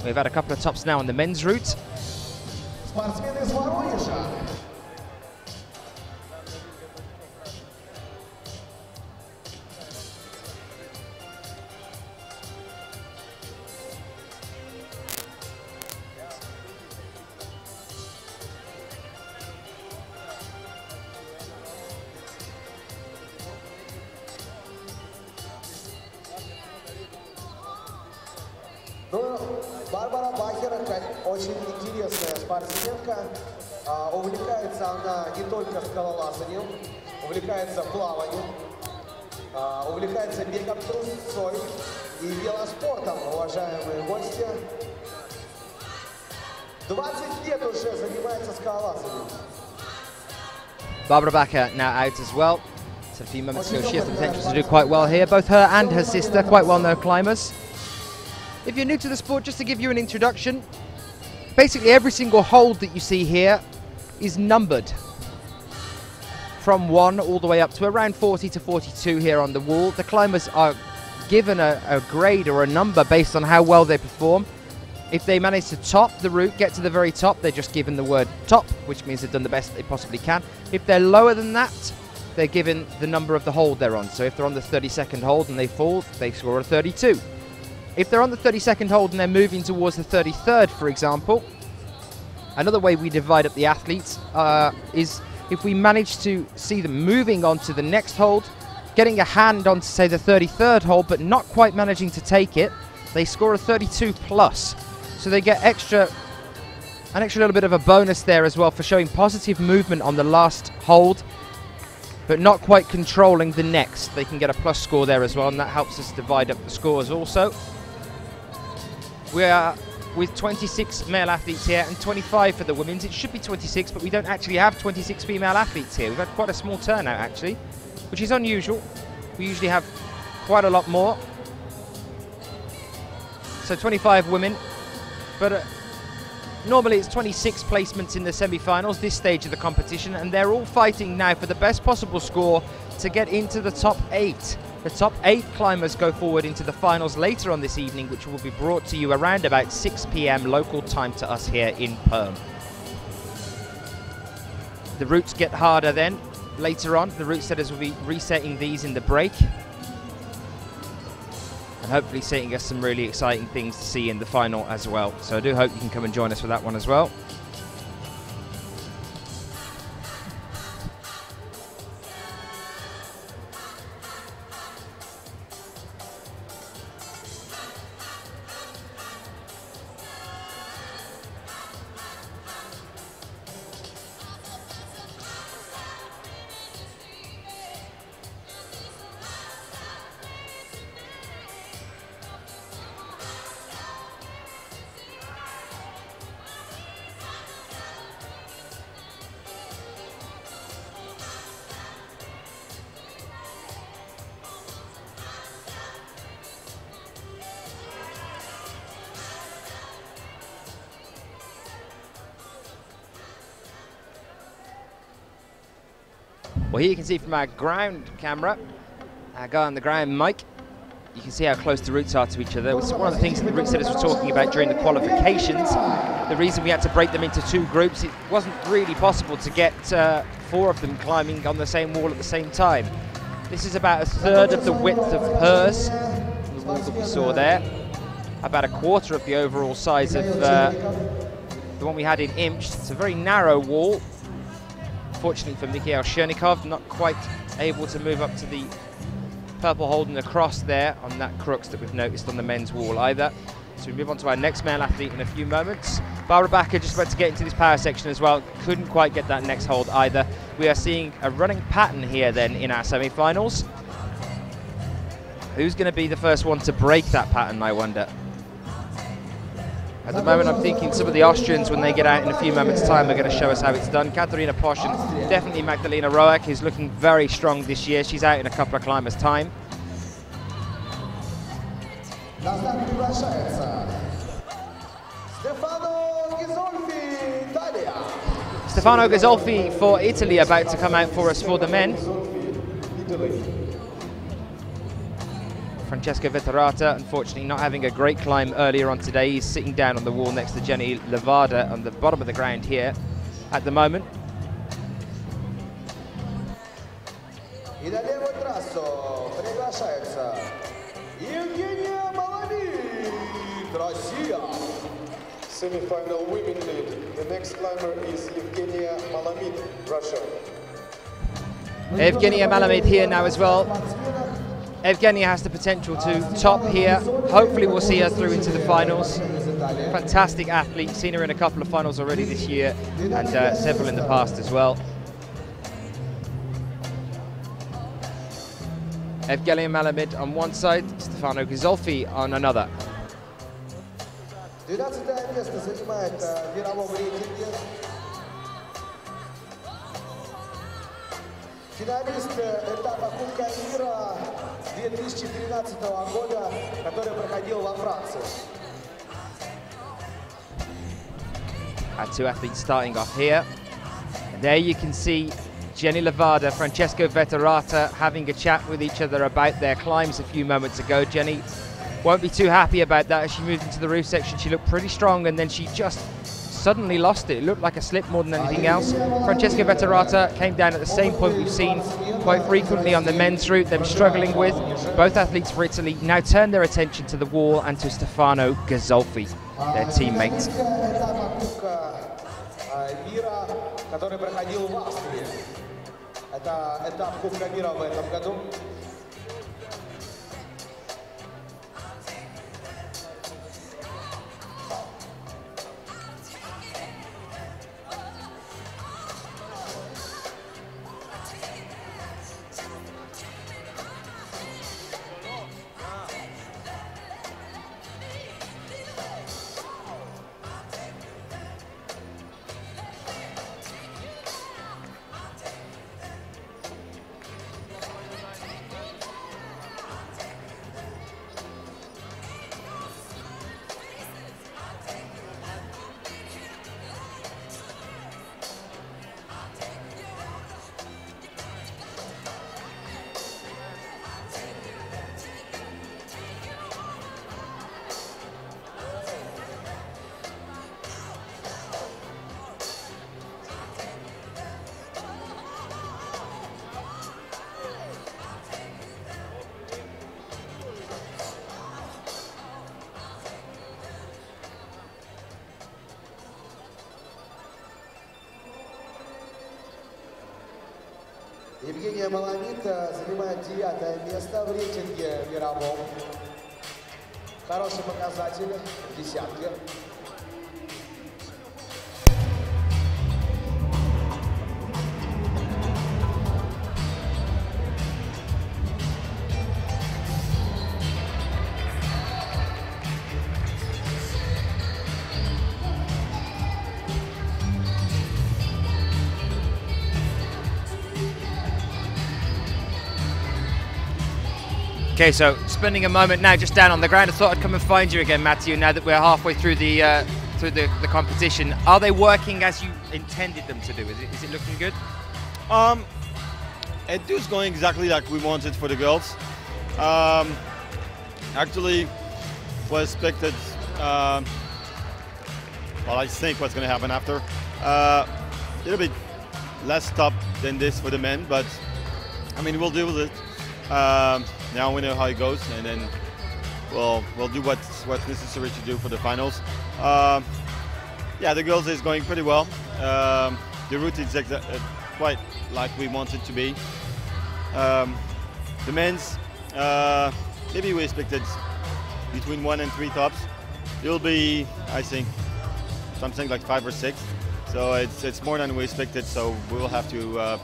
We've had a couple of tops now on the men's route. Барбара Бахер очень интересная спортсменка. Увлекается она не только скалолазанием, увлекается плаванием, увлекается бегом трусцой и велоспортом, уважаемые гости. 20 лет уже занимается скалолазанием. Barbara Bacher now out as well. So a few moments ago, she has the potential to do quite well here. Both her and her sister, quite well-known climbers. If you're new to the sport, just to give you an introduction, basically every single hold that you see here is numbered from 1 all the way up to around 40 to 42 here on the wall. The climbers are given a grade or a number based on how well they perform. If they manage to top the route, get to the very top, they're just given the word top, which means they've done the best they possibly can. If they're lower than that, they're given the number of the hold they're on. So if they're on the 32nd hold and they fall, they score a 32. If they're on the 32nd hold and they're moving towards the 33rd, for example, another way we divide up the athletes is if we manage to see them moving on to the next hold, getting a hand on to, say, the 33rd hold, but not quite managing to take it, they score a 32 plus. So they get an extra little bit of a bonus there as well for showing positive movement on the last hold, but not quite controlling the next. They can get a plus score there as well, and that helps us divide up the scores also. We are with 26 male athletes here and 25 for the women's. It should be 26, but we don't actually have 26 female athletes here. We've had quite a small turnout actually, which is unusual. We usually have quite a lot more. So 25 women, but normally it's 26 placements in the semi-finals, this stage of the competition, and they're all fighting now for the best possible score to get into the top 8. The top 8 climbers go forward into the finals later on this evening, which will be brought to you around about 6 p.m. local time to us here in Perm. The routes get harder then later on. The route setters will be resetting these in the break, and hopefully setting us some really exciting things to see in the final as well. So I do hope you can come and join us for that one as well. Well, here you can see from our ground camera, our guy on the ground, Mike, you can see how close the routes are to each other. It's one of the things that the route setters were talking about during the qualifications. The reason we had to break them into 2 groups, it wasn't really possible to get 4 of them climbing on the same wall at the same time. This is about 1/3 of the width of Pers, the wall that we saw there. About 1/4 of the overall size of the one we had in Imst. It's a very narrow wall. Fortunately for Mikhail Chernikov, not quite able to move up to the purple holding across there on that crux that we've noticed on the men's wall either. So we move on to our next male athlete in a few moments. Barbara Backer just about to get into this power section as well. Couldn't quite get that next hold either. We are seeing a running pattern here then in our semi-finals. Who's going to be the first one to break that pattern, I wonder? At the moment, I'm thinking some of the Austrians, when they get out in a few moments' time, are going to show us how it's done. Katharina Posch and definitely Magdalena Roak, who's looking very strong this year. She's out in a couple of climbers' time. Stefano Ghisolfi for Italy about to come out for us for the men. Francesco Veterata, unfortunately not having a great climb earlier on today. He's sitting down on the wall next to Jenny Levada on the bottom of the ground here at the moment. Semi-final women lead. The next climber is Evgenia Malamid, Russia. Evgenia Malamid here now as well. Evgenia has the potential to top here. Hopefully we'll see her through into the finals. Fantastic athlete, seen her in a couple of finals already this year and several in the past as well. Evgenia Malamid on one side, Stefano Ghisolfi on another. 12-е место занимает в мировом рейтинге. Финалист этапа Кубка мира 2013 года, который проходил во Франции. Our 2 athletes starting off here. And there you can see Jenny Levada, Francesco Veterata having a chat with each other about their climbs a few moments ago. Jenny won't be too happy about that as she moved into the roof section. She looked pretty strong and then she just suddenly lost it. It looked like a slip more than anything else. Francesco Veterata came down at the same point we've seen quite frequently on the men's route, them struggling with. Both athletes for Italy now turn their attention to the wall and to Stefano Ghisolfi, their teammates. Который проходил в Австрии. Это этап Кубка мира в этом году. Евгения Маламид занимает 9-е место в рейтинге мировом. Хороший показатель в десятке. Okay, so spending a moment now just down on the ground. I thought I'd come and find you again, Matthew, now that we're halfway through the competition. Are they working as you intended them to do? Is it looking good? it is going exactly like we wanted for the girls. Actually, was expected. Well, I think what's going to happen after. A little bit less tough than this for the men, but I mean we'll deal with it. Now we know how it goes, and then we'll do what's necessary to do for the finals. Yeah, the girls is going pretty well. The route is quite like we want it to be. The men's, maybe we expected between 1 and 3 tops. It'll be, I think, something like 5 or 6. So it's more than we expected. So we will have to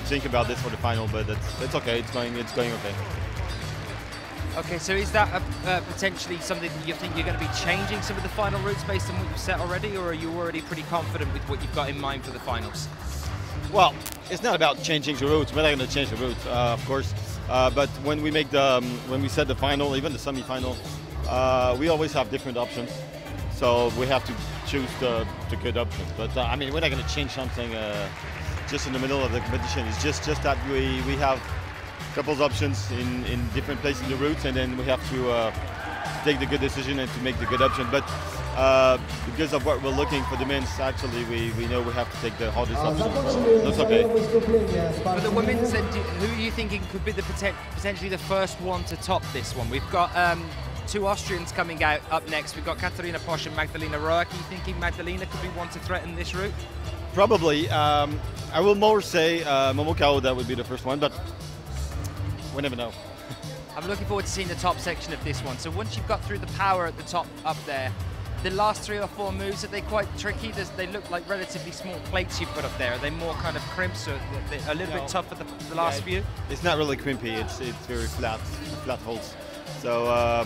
think about this for the final. But it's okay. It's going okay. Okay, so is that potentially something that you think you're going to be changing some of the final routes based on what you've set already, or are you already pretty confident with what you've got in mind for the finals? Well, it's not about changing the routes. We're not going to change the route, of course. But when we make when we set the final, even the semi-final, we always have different options. So we have to choose the good option. But I mean, we're not going to change something just in the middle of the competition. It's just that we have couple of options in different places in the route, and then we have to take the good decision and to make the good option. But because of what we're looking for the men's, actually we know we have to take the hardest option. That's okay. For the women's, then, who are you thinking could be the potentially the first one to top this one? We've got 2 Austrians coming out up next. We've got Katharina Posch and Magdalena Roak. Are you thinking Magdalena could be one to threaten this route? Probably. I will more say Momokao, that would be the first one, but we never know. I'm looking forward to seeing the top section of this one. So once you've got through the power at the top up there, the last 3 or 4 moves, are they quite tricky? They look like relatively small plates you put up there. Are they more kind of crimps, or a little bit tough for the last few? It's not really crimpy. It's very flat holds. So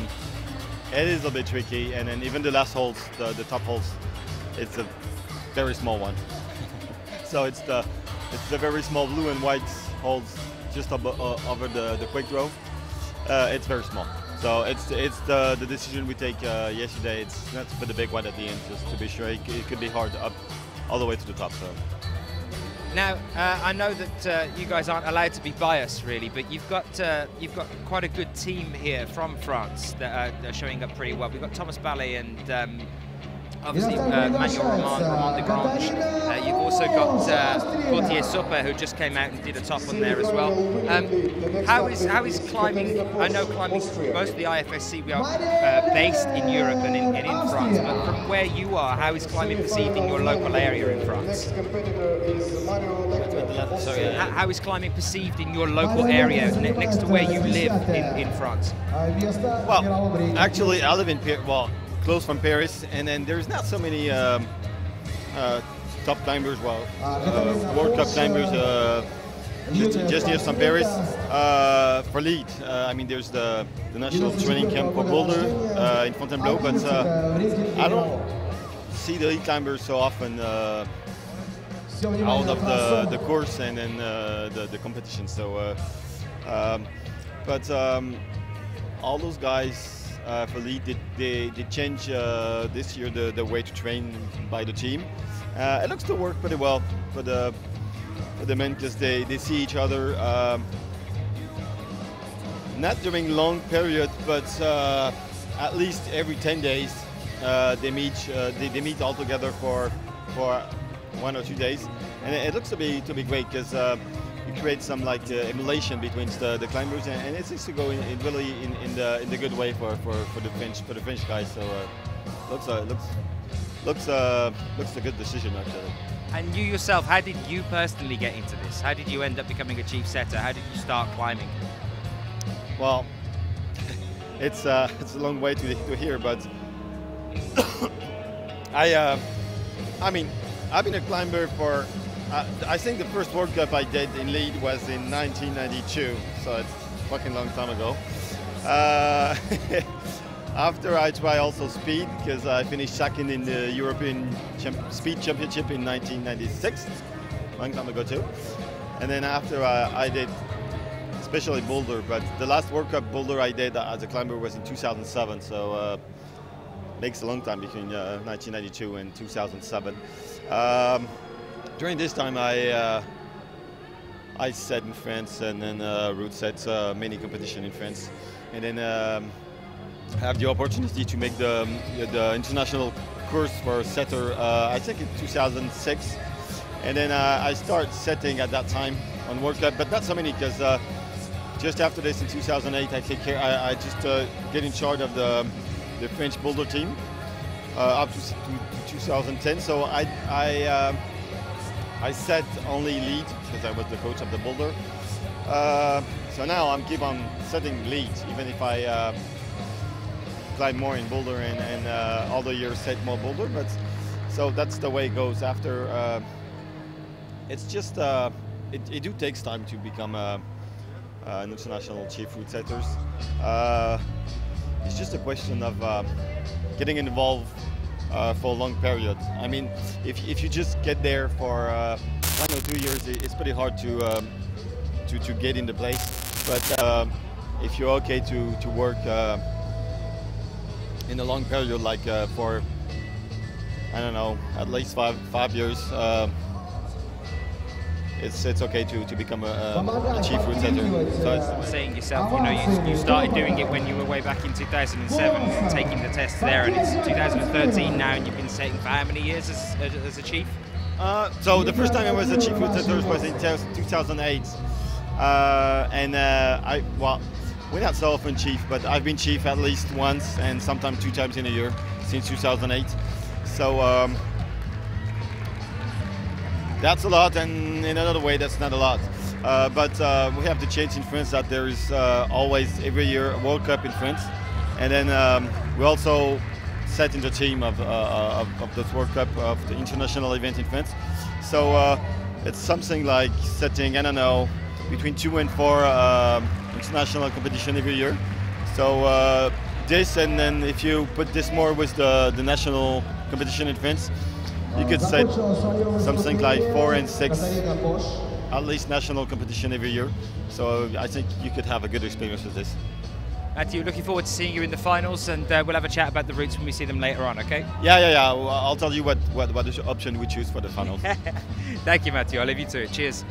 it is a bit tricky. And then even the last holds, the top holds, it's a very small one. So it's the very small blue and white holds just over the quick draw. It's very small. So it's the decision we take yesterday. It's not to put the big one at the end, just to be sure. It could be hard up all the way to the top. So. Now I know that you guys aren't allowed to be biased, really, but you've got quite a good team here from France that are showing up pretty well. We've got Thomas Ballet and obviously Manuel Roman de Grange. You've also got Gauthier Supper, who just came out and did a top on there as well. How is climbing? I know climbing, most of the IFSC, we are based in Europe and in France, but from where you are, how is climbing perceived in your local area in France? How is climbing perceived in your local area next to where you live in France? Well, actually I live in close from Paris, and then there's not so many top climbers, World Cup climbers just near some Paris. For lead, I mean, there's the national training camp for boulder in Fontainebleau, but I don't see the lead climbers so often out of the course and then the competition. So, but all those guys for lead, they change this year the way to train by the team. It looks to work pretty well for the men, because they see each other not during long periods, but at least every 10 days they meet all together for 1 or 2 days, and it looks to be great, because you create some emulation between the climbers, and it seems to go really in the good way for the French guys. So looks a good decision, actually. And you yourself, how did you personally get into this? How did you end up becoming a chief setter? How did you start climbing? Well, it's a long way to here, but I mean, I've been a climber for. I think the first World Cup I did in lead was in 1992, so it's a fucking long time ago. After I tried also speed, because I finished second in the European Speed Championship in 1996, long time ago too. And then after I did, especially boulder, but the last World Cup boulder I did as a climber was in 2007, so makes a long time between 1992 and 2007. During this time, I I set in France, and then route sets many competition in France, and then I have the opportunity to make the international course for setter. I think in 2006, and then I start setting at that time on World Cup, but not so many because just after this in 2008, I just get in charge of the French boulder team up to 2010. So I set only lead because I was the coach of the boulder. So now I'm keep on setting lead, even if I climb more in boulder and all the years set more boulder. But so that's the way it goes. After it's just it do takes time to become an international chief route setters. It's just a question of getting involved for a long period. I mean, if you just get there for 1 or 2 years, it's pretty hard to get in the place. But if you're okay to work in a long period, like for I don't know, at least five years, it's okay to become a chief route setter. So it's saying yourself, you know, you started doing it when you were way back in 2007, taking the tests there, and it's 2013 now, and you've been setting for how many years as a chief? So the first time I was a chief route setter was in 2008, well, we're not so often chief, but I've been chief at least once and sometimes 2 times in a year since 2008. So that's a lot, and in another way, that's not a lot. But we have the change in France that there is always every year a World Cup in France, and then we also set in the team of this World Cup of the international event in France. So it's something like setting, I don't know, between 2 and 4 international competition every year. So this, and then if you put this more with the national competition in France, you could set something like 4 and 6, at least national competition every year. So I think you could have a good experience with this. Matthew, looking forward to seeing you in the finals, and we'll have a chat about the routes when we see them later on, okay? Yeah. I'll tell you what option we choose for the finals. Thank you, Matthew. I'll leave you to it. Cheers.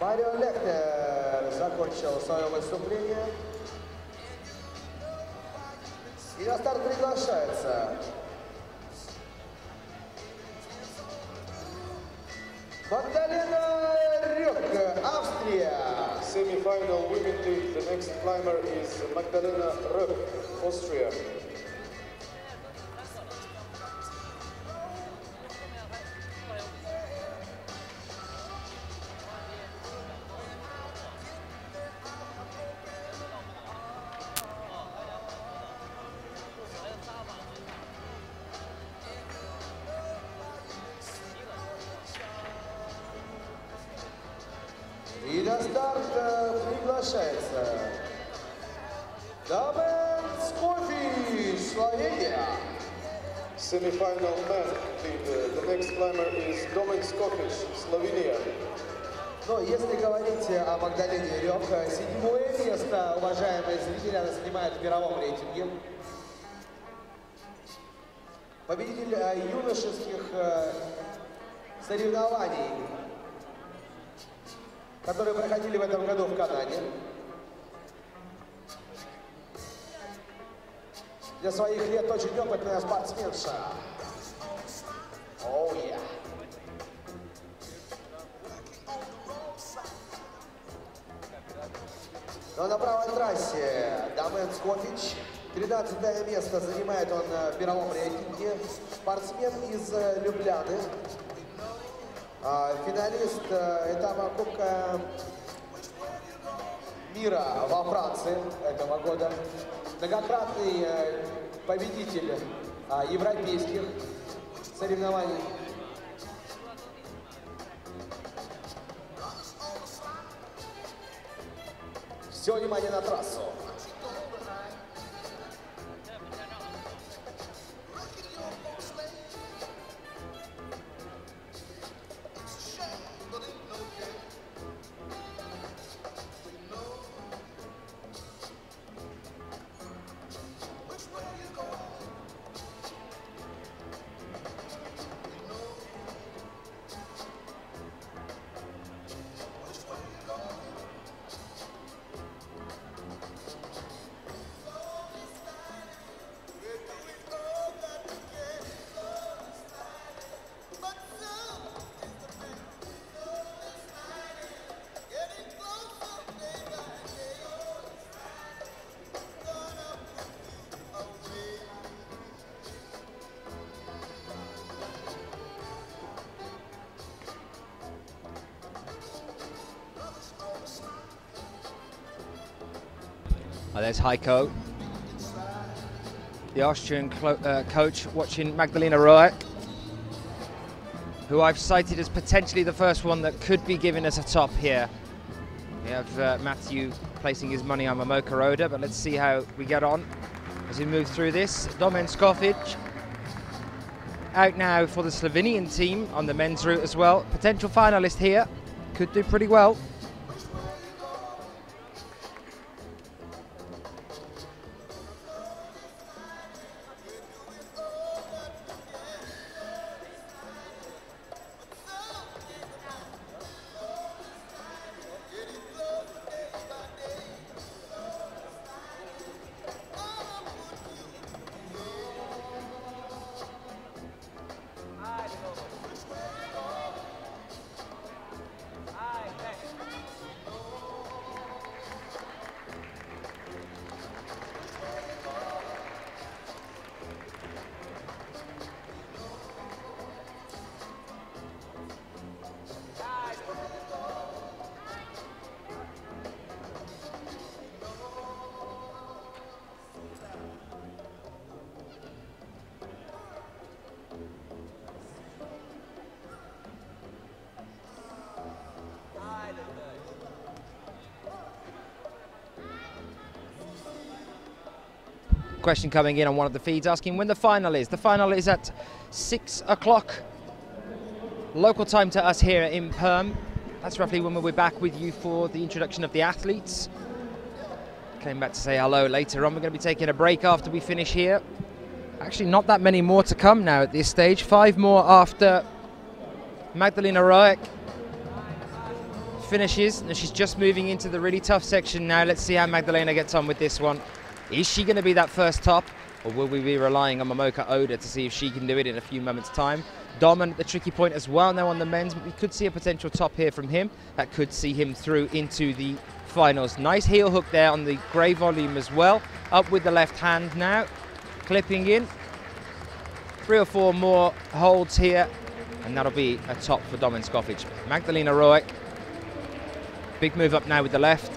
Марио Лехнер закончил свое выступление. И на старт приглашается Magdalena Röck, Austria. Semi-final women team. The next climber is Magdalena Röck, Austria. И на старт приглашается Дамен Скофич, Словения. Semi-final man lead. The next climber is Domen Skokic, Slovenia. Но если говорить о Магдалене Рёк, 7-е место, уважаемые зрители, она занимает в мировом рейтинге. Победитель юношеских соревнований, которые проходили в этом году в Канаде. Для своих лет очень опытная спортсменша. Oh, yeah. Но на правой трассе Дамен Скофич, 13 место занимает он в мировом рейтинге. Спортсмен из Любляны. Финалист этапа Кубка мира во Франции этого года. Многократный победитель европейских соревнований. Все внимание на трассу. Oh, there's Heiko, the Austrian coach, watching Magdalena Roek, who I've cited as potentially the first one that could be giving us a top here. We have Matthew placing his money on Momoka Oda, but let's see how we get on as we move through this. Domen Skofic out now for the Slovenian team on the men's route as well. Potential finalist here, could do pretty well. Question coming in on one of the feeds asking when the final is. The final is at 6 o'clock local time to us here in Perm. That's roughly when we'll be back with you for the introduction of the athletes. Came back to say hello later on. We're going to be taking a break after we finish here. Actually, not that many more to come now at this stage. 5 more after Magdalena Roek finishes. And she's just moving into the really tough section now. Let's see how Magdalena gets on with this one. Is she going to be that first top, or will we be relying on Momoka Oda to see if she can do it in a few moments' time? Domen at the tricky point as well now on the men's, but we could see a potential top here from him. That could see him through into the finals. Nice heel hook there on the grey volume as well. Up with the left hand now, clipping in. 3 or 4 more holds here, and that'll be a top for Domen Skofic. Magdalena Roek, big move up now with the left.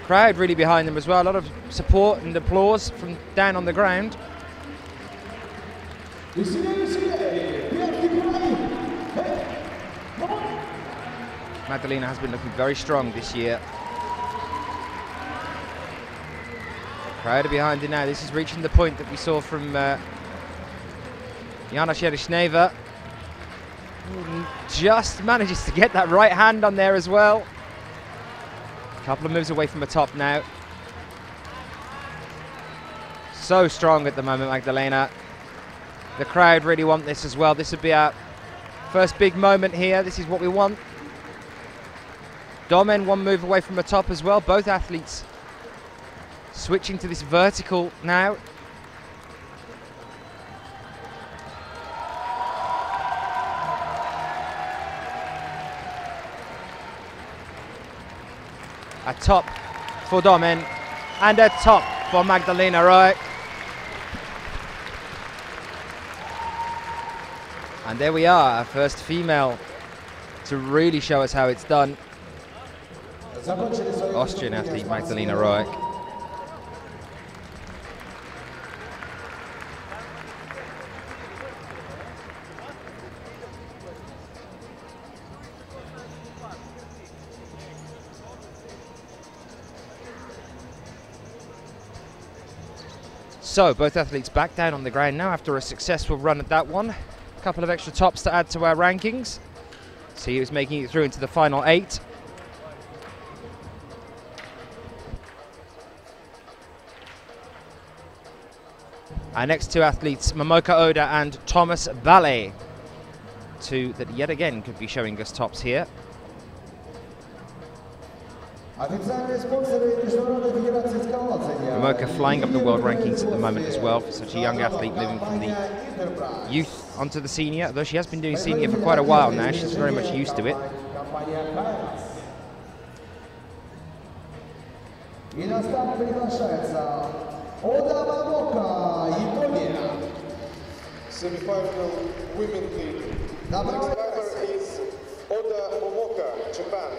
Crowd really behind them as well. A lot of support and applause from down on the ground. Magdalena has been looking very strong this year. Crowd are behind her now. This is reaching the point that we saw from Jana Shereshneva. Just manages to get that right hand on there as well. Couple of moves away from the top now. So strong at the moment, Magdalena. The crowd really want this as well. This would be our first big moment here. This is what we want. Domen 1 move away from the top as well. Both athletes switching to this vertical now. A top for Domen and a top for Magdalena Roek. And there we are, our first female to really show us how it's done. Austrian athlete Magdalena Roek. So both athletes back down on the ground now after a successful run at that one. A couple of extra tops to add to our rankings. So he was making it through into the final 8. Our next 2 athletes, Momoka Oda and Thomas Ballet. 2 that yet again could be showing us tops here. Momoka flying up the world rankings at the moment as well for such a young athlete, moving from the youth onto the senior. Although she has been doing senior for quite a while now, she's very much used to it. Semi-final women team. Next member is Oda Momoka, Japan.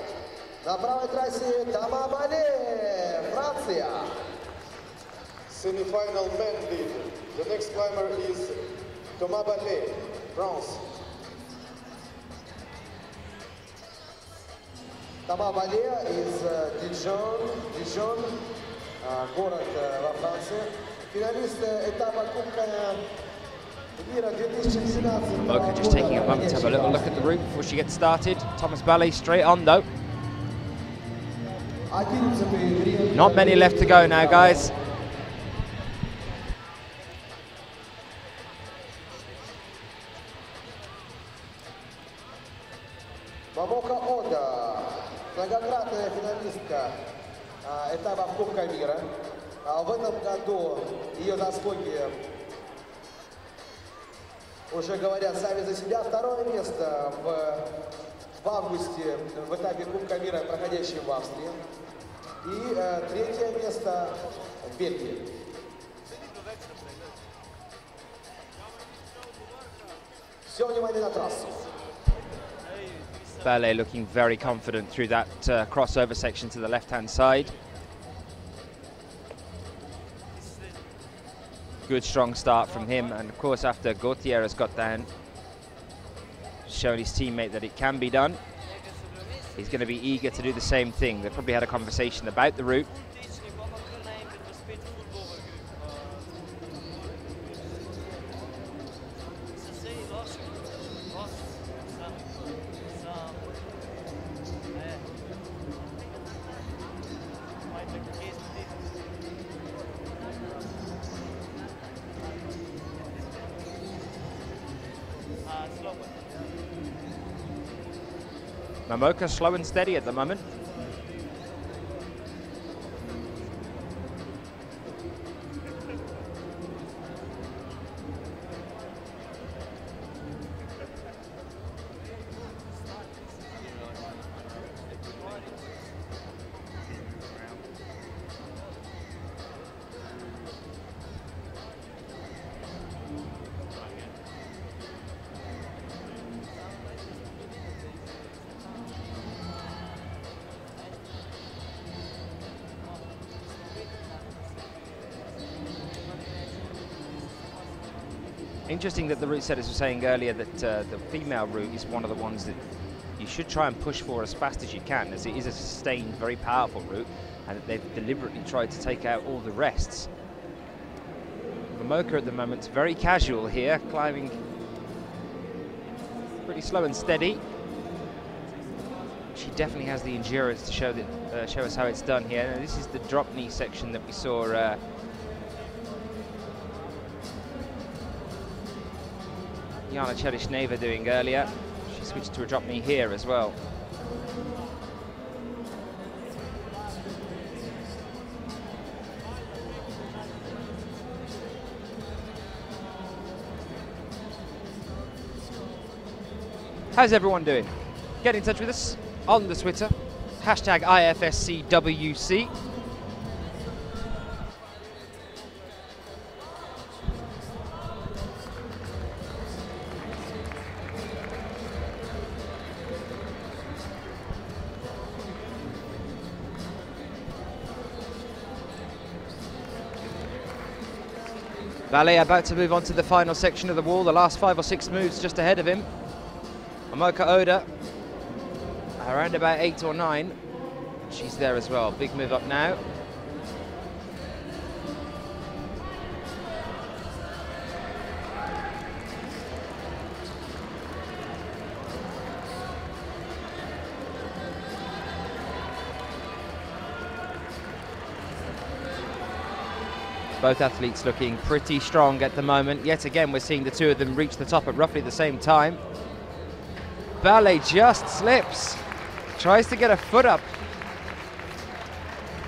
На правой трассе Тама Бале, Франция. Франция. Semi-final men lead. The next climber is Thomas Ballet, France. Thomas Ballet из Dijon, город во Франции. Финалист этапа Кубка мира 2012. Mocha just taking a moment to have a little look at the route before she gets started. Thomas Ballet straight on though. Not many left to go now, guys. Мамока Ода, многократная финалистка этапа Кубка мира. В этом году ее заслуги уже говорят сами за себя. Второе место в августе в этапе Кубка мира, проходящем в Австрии. И третье место в Бельгии. Все внимание на трассу. Ballet looking very confident through that crossover section to the left-hand side. Good strong start from him, and of course after Gauthier has got down, showing his teammate that it can be done, he's going to be eager to do the same thing. They probably had a conversation about the route. Mamoka slow and steady at the moment. Interesting that the route setters were saying earlier that the female route is one of the ones that you should try and push for as fast as you can, as it is a sustained, very powerful route, and that they've deliberately tried to take out all the rests. Mamoka at the moment very casual here, climbing pretty slow and steady. She definitely has the endurance to show that show us how it's done here. Now, this is the drop knee section that we saw Jana Cherishneva doing earlier. She switched to a drop knee here as well. How's everyone doing? Get in touch with us on the Twitter, hashtag IFSCWC. Ballet about to move on to the final section of the wall, the last 5 or 6 moves just ahead of him. Mamoka Oda, around about 8 or 9. She's there as well. Big move up now. Both athletes looking pretty strong at the moment. Yet again, we're seeing the two of them reach the top at roughly the same time. Ballet just slips. Tries to get a foot up.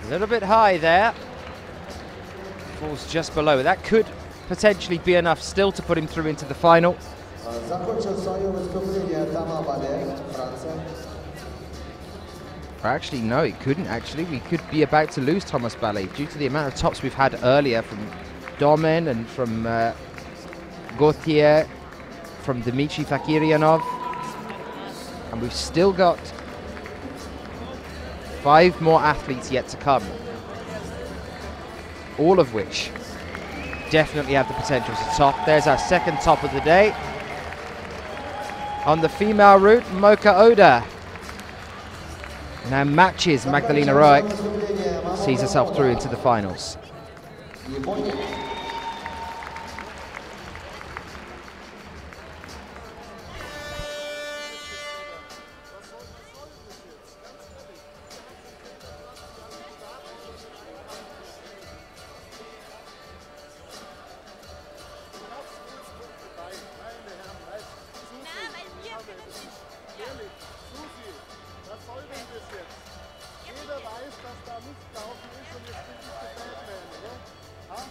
A little bit high there. Falls just below. That could potentially be enough still to put him through into the final. Actually, no, it couldn't actually. We could be about to lose Thomas Ballet due to the amount of tops we've had earlier from Domen and from Gauthier, from Dmitry Fakiryanov. And we've still got 5 more athletes yet to come. all of which definitely have the potential to top. There's our second top of the day. On the female route, Mocha Oda now matches Magdalena Roig, sees herself through into the finals.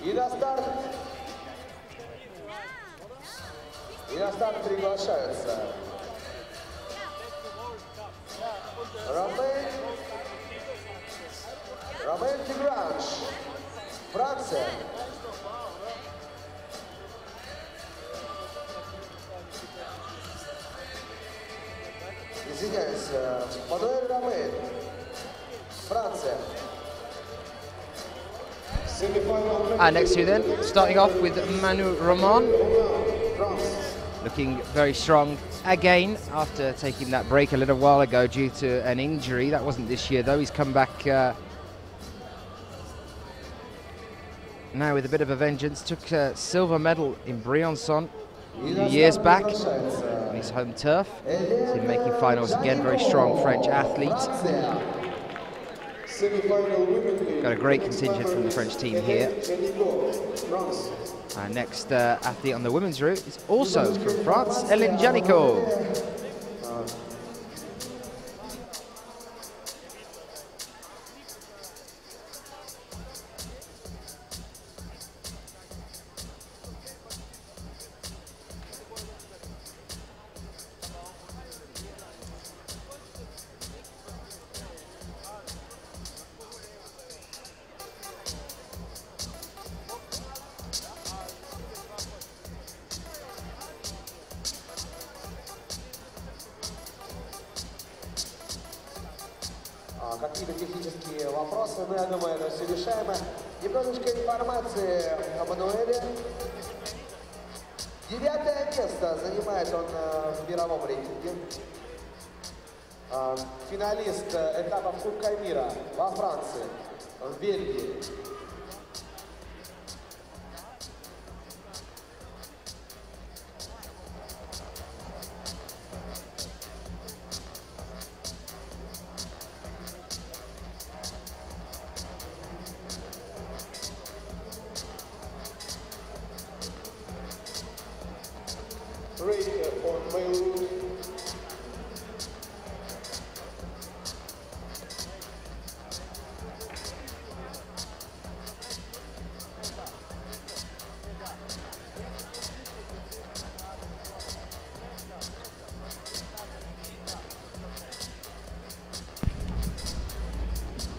И на старт приглашаются Ромейн Тигранж, Франция. Извиняюсь, Мануэль Ромейн, Франция. Next to then, starting off with Manu Roman, looking very strong again after taking that break a little while ago due to an injury. That wasn't this year though. He's come back now with a bit of a vengeance. Took a silver medal in Briançon a few years back on his home turf. He's been making finals again. Very strong French athlete. Got a great contingent from the French team here. Our next athlete on the women's route is also from France, Hélène Janicot. Какие-то технические вопросы, но я думаю, это все решаемо. Немножечко информации о Мануэле. 9-е место занимает он в мировом рейтинге. Финалист этапов Кубка мира во Франции, в Бельгии.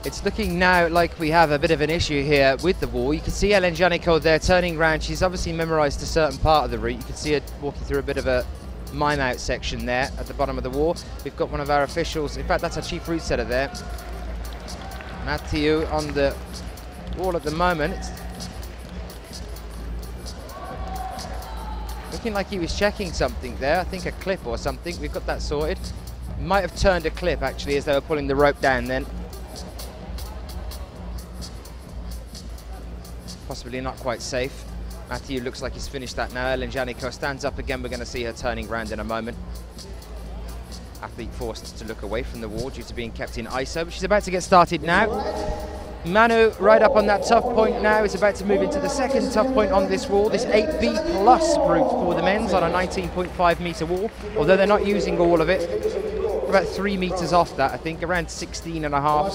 It's looking now like we have a bit of an issue here with the wall. You can see Hélène Janicot there turning around. She's obviously memorized a certain part of the route. You can see her walking through a bit of a mime out section there at the bottom of the wall. We've got one of our officials, in fact that's our chief route setter there, Mathieu, on the wall at the moment. It's looking like he was checking something there, I think a clip or something. We've got that sorted. Might have turned a clip actually as they were pulling the rope down then. Possibly not quite safe. Mathieu looks like he's finished that now. Hélène Janicot stands up again. We're going to see her turning round in a moment. Athlete forced to look away from the wall due to being kept in ISO. But she's about to get started now. Manu right up on that tough point now. Is about to move into the second tough point on this wall. This 8B plus route for the men's on a 19.5 metre wall. Although they're not using all of it. About 3 metres off that, I think. Around 16 and a half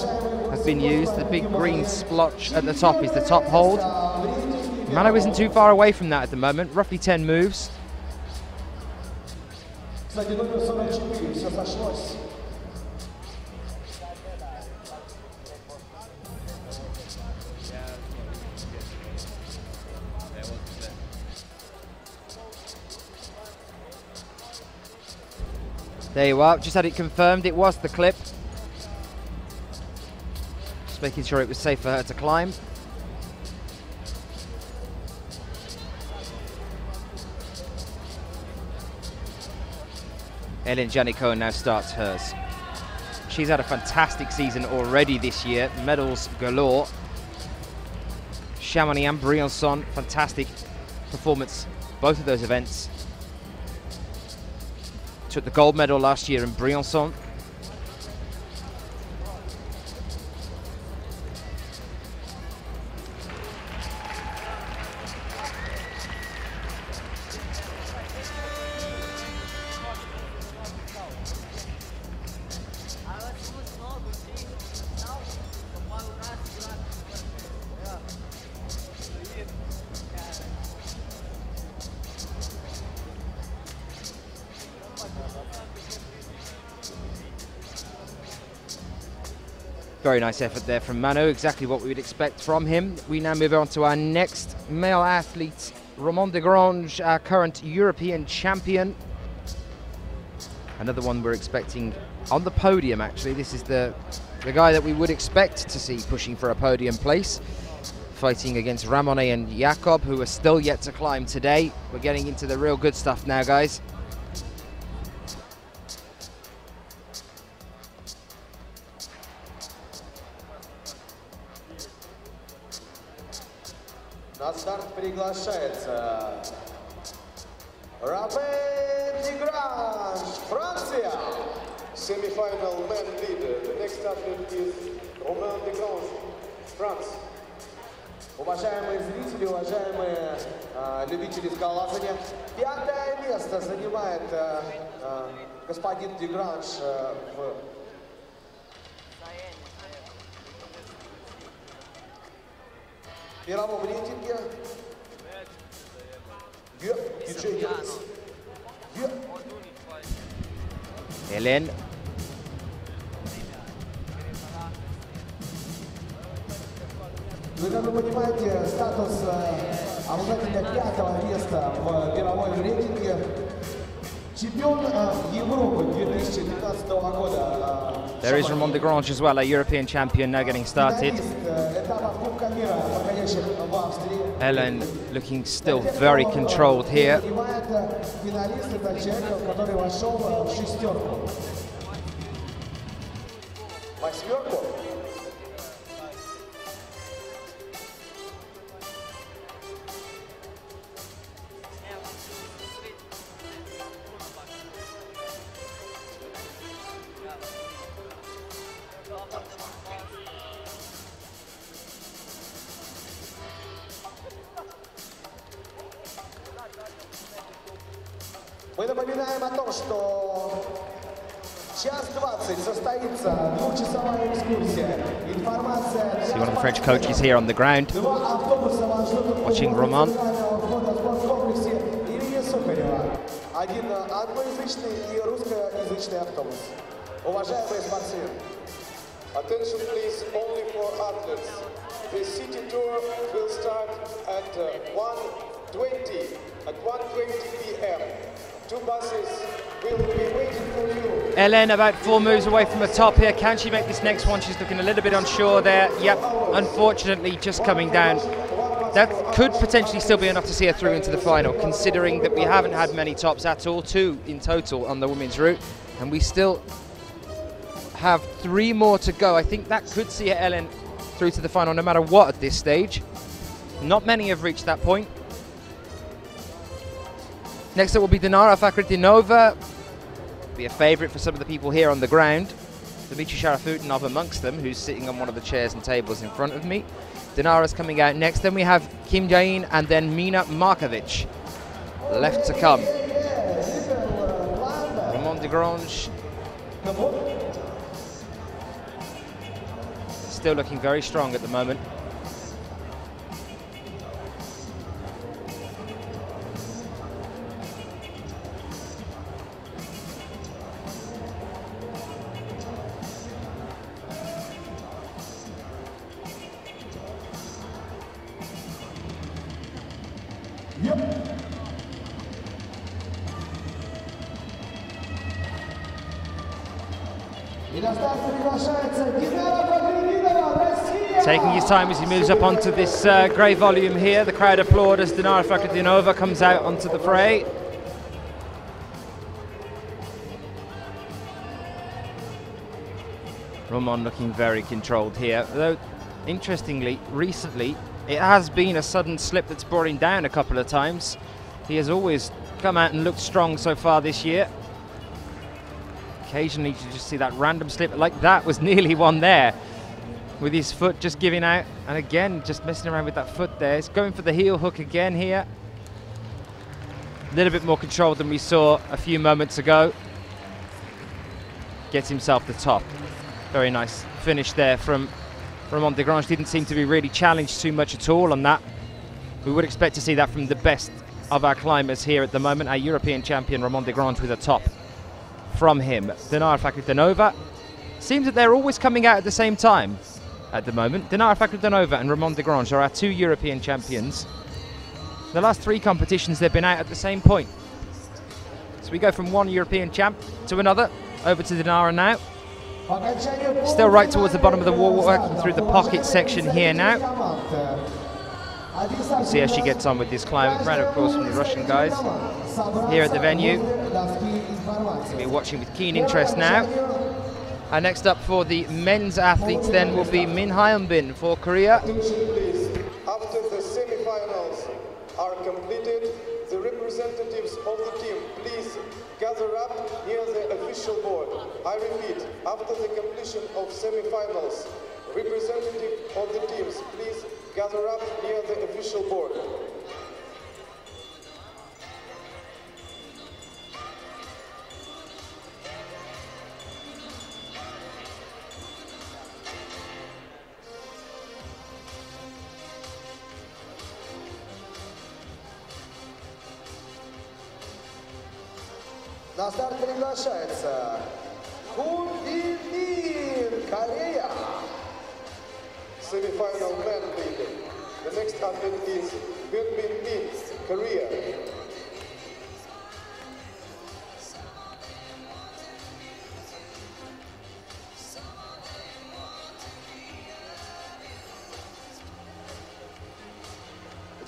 has been used. The big green splotch at the top is the top hold. Manu isn't too far away from that at the moment, roughly 10 moves. There you are, just had it confirmed, it was the clip. Just making sure it was safe for her to climb. Ellen Janicot now starts hers. She's had a fantastic season already this year, medals galore. Chamonix and Briançon, fantastic performance, both of those events. Took the gold medal last year in Briançon. Very nice effort there from Manu, exactly what we would expect from him. We now move on to our next male athlete, Romain Desgranges, our current European champion. Another one we're expecting on the podium, actually. This is the guy that we would expect to see pushing for a podium place, fighting against Ramone and Jakob, who are still yet to climb today. We're getting into the real good stuff now, guys. На старт приглашается Romain Desgranges, Франция. Semi-final man leader. The next athlete is Romain Desgranges, France. Уважаемые зрители, уважаемые любители скалолазания, 5-е место занимает господин Desgranges в мировом рейтинге. Hélène. Вы, как вы понимаете, статус обладателя 5-го места в мировом рейтинге. Чемпион Европы 2019 года. There is Romain Desgranges as well, a European champion, now getting started. Ellen looking still very controlled here. Мы напоминаем о том, что час 20 состоится двухчасовая экскурсия. Информация. See one of the French coaches here on the ground, watching Romain. Один англоязычный и русскоязычный автобус. Уважаемые спортсмены. Attention please, only for athletes. The city tour will start at 1:20 p.m. 2 buses will be waiting for you. Ellen about 4 moves away from the top here. Can she make this next one? She's looking a little bit unsure there. Yep, unfortunately just coming down. That could potentially still be enough to see her through into the final, considering that we haven't had many tops at all, 2 in total on the women's route, and we still have 3 more to go. I think that could see Ellen through to the final no matter what at this stage. Not many have reached that point. Next up will be Dinara Fakhretdinova, be a favourite for some of the people here on the ground. Dimitri Sharafutinov amongst them, who's sitting on one of the chairs and tables in front of me. Dinara's coming out next. Then we have Kim Jae-in and then Mina Markovic left to come. Romain Desgranges still looking very strong at the moment. Taking his time as he moves up onto this grey volume here. The crowd applaud as Dinara Fakhretdinova comes out onto the fray. Roman looking very controlled here, though interestingly, recently, it has been a sudden slip that's brought him down a couple of times. He has always come out and looked strong so far this year. Occasionally you just see that random slip, like that was nearly one there, with his foot just giving out, and again, just messing around with that foot there. He's going for the heel hook again here. A little bit more control than we saw a few moments ago. Gets himself the top. Very nice finish there from Roman de Grange. Didn't seem to be really challenged too much at all on that. We would expect to see that from the best of our climbers here at the moment. Our European champion Roman de Grange with a top from him. Dinara Fakhretdinova. Seems that they're always coming out at the same time at the moment. Dinara Fakhretdinova and Roman de Grange are our 2 European champions. The last 3 competitions they've been out at the same point. So we go from one European champ to another. Over to Dinara now. Still right towards the bottom of the wall, working through the pocket section here now. You see how she gets on with this climb. Round of applause from the Russian guys here at the venue. We'll be watching with keen interest now. And next up for the men's athletes then will be Min Hyunbin for Korea. After the semi-finals are completed, the representatives of the team, please gather up near the official board. I repeat, after the completion of semi-finals, representatives of the teams, please gather up near the official board. На старт приглашается contender, Korea. Semi-final men leader. The next athlete is Min, Korea.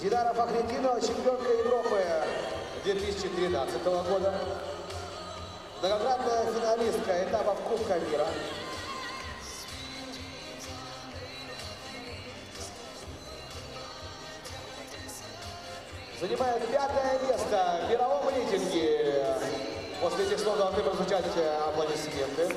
Dinara Fakhretdinova, чемпионка Европы 2013 года. Многократная финалистка этапов Кубка мира. Занимает 5-е место в мировом рейтинге. После этих слов должны прозвучать аплодисменты.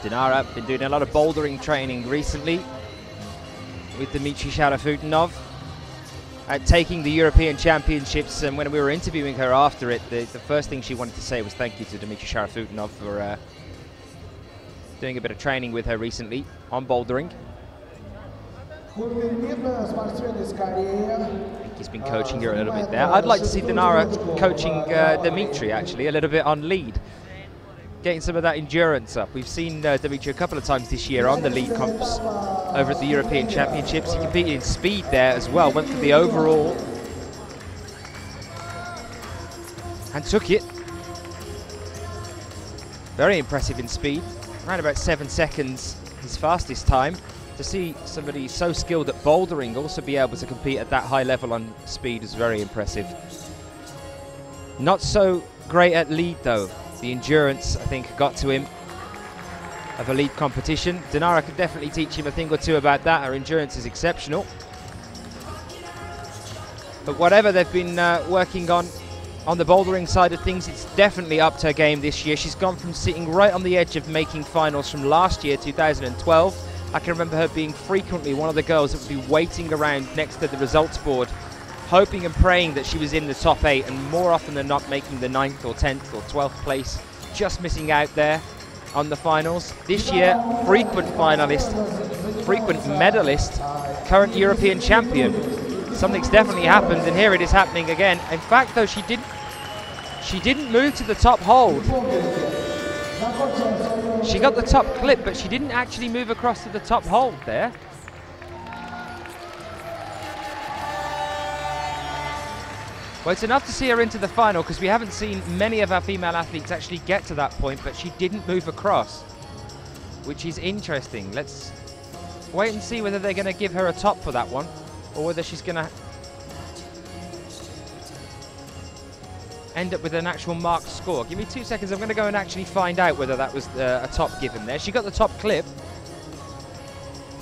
Dinara been doing a lot of bouldering training recently with Dmitry Sharafutinov. Taking the European Championships, and when we were interviewing her after it, the first thing she wanted to say was thank you to Dmitry Sharafutinov for doing a bit of training with her recently on bouldering. I think he's been coaching her a little bit there. I'd like to see Dinara coaching Dmitry actually a little bit on lead, getting some of that endurance up. We've seen Dmitry a couple of times this year on the lead comps over at the European Championships. He competed in speed there as well, went for the overall and took it. Very impressive in speed, around about 7 seconds his fastest time. To see somebody so skilled at bouldering also be able to compete at that high level on speed is very impressive. Not so great at lead though. The endurance, I think, got to him of a lead competition. Dinara could definitely teach him a thing or two about that. Her endurance is exceptional. But whatever they've been working on the bouldering side of things, it's definitely upped her game this year. She's gone from sitting right on the edge of making finals from last year, 2012. I can remember her being frequently one of the girls that would be waiting around next to the results board, hoping and praying that she was in the top 8, and more often than not making the 9th or 10th or 12th place, just missing out there on the finals. This year, frequent finalist, frequent medalist, current European champion. Something's definitely happened, and here it is happening again. In fact, though, she didn't move to the top hold. She got the top clip, but she didn't actually move across to the top hold there. Well, it's enough to see her into the final, because we haven't seen many of our female athletes actually get to that point, but she didn't move across. which is interesting. Let's wait and see whether they're going to give her a top for that one, or whether she's going to end up with an actual marked score. Give me 2 seconds. I'm going to go and actually find out whether that was a top given there. She got the top clip,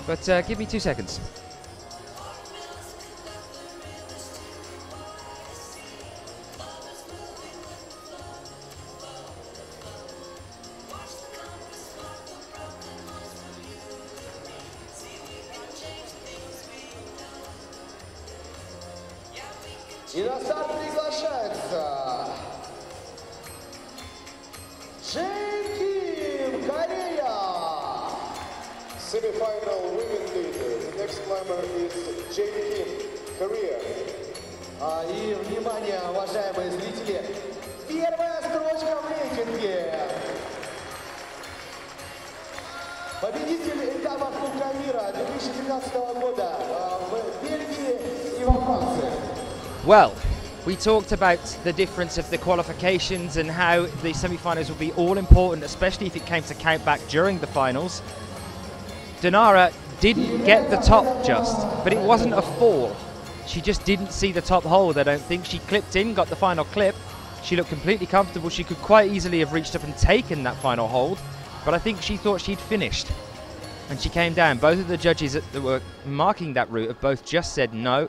but give me 2 seconds. И на старт приглашается Ким, Корея. Semi-final women leader. The next climber is Kim, Korea. И, внимание, уважаемые зрители, первая строчка в рейтинге. Победитель этапа Кубка мира 2013 года в Бельгии и во Франции. Well, we talked about the difference of the qualifications and how the semi-finals will be all important, especially if it came to count back during the finals. Dinara didn't get the top just, but it wasn't a fall. She just didn't see the top hold, I don't think. She clipped in, got the final clip. She looked completely comfortable. She could quite easily have reached up and taken that final hold, but I think she thought she'd finished. And she came down. Both of the judges that were marking that route have both just said no.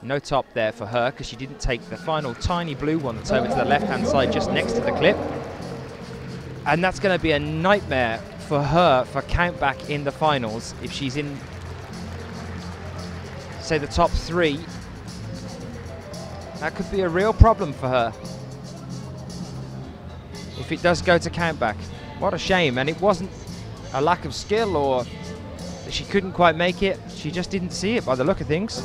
No top there for her because she didn't take the final tiny blue one that's over to the left-hand side just next to the clip. And that's going to be a nightmare for her for count back in the finals if she's in, say, the top 3. That could be a real problem for her if it does go to count back. What a shame. And it wasn't a lack of skill or that she couldn't quite make it. She just didn't see it by the look of things.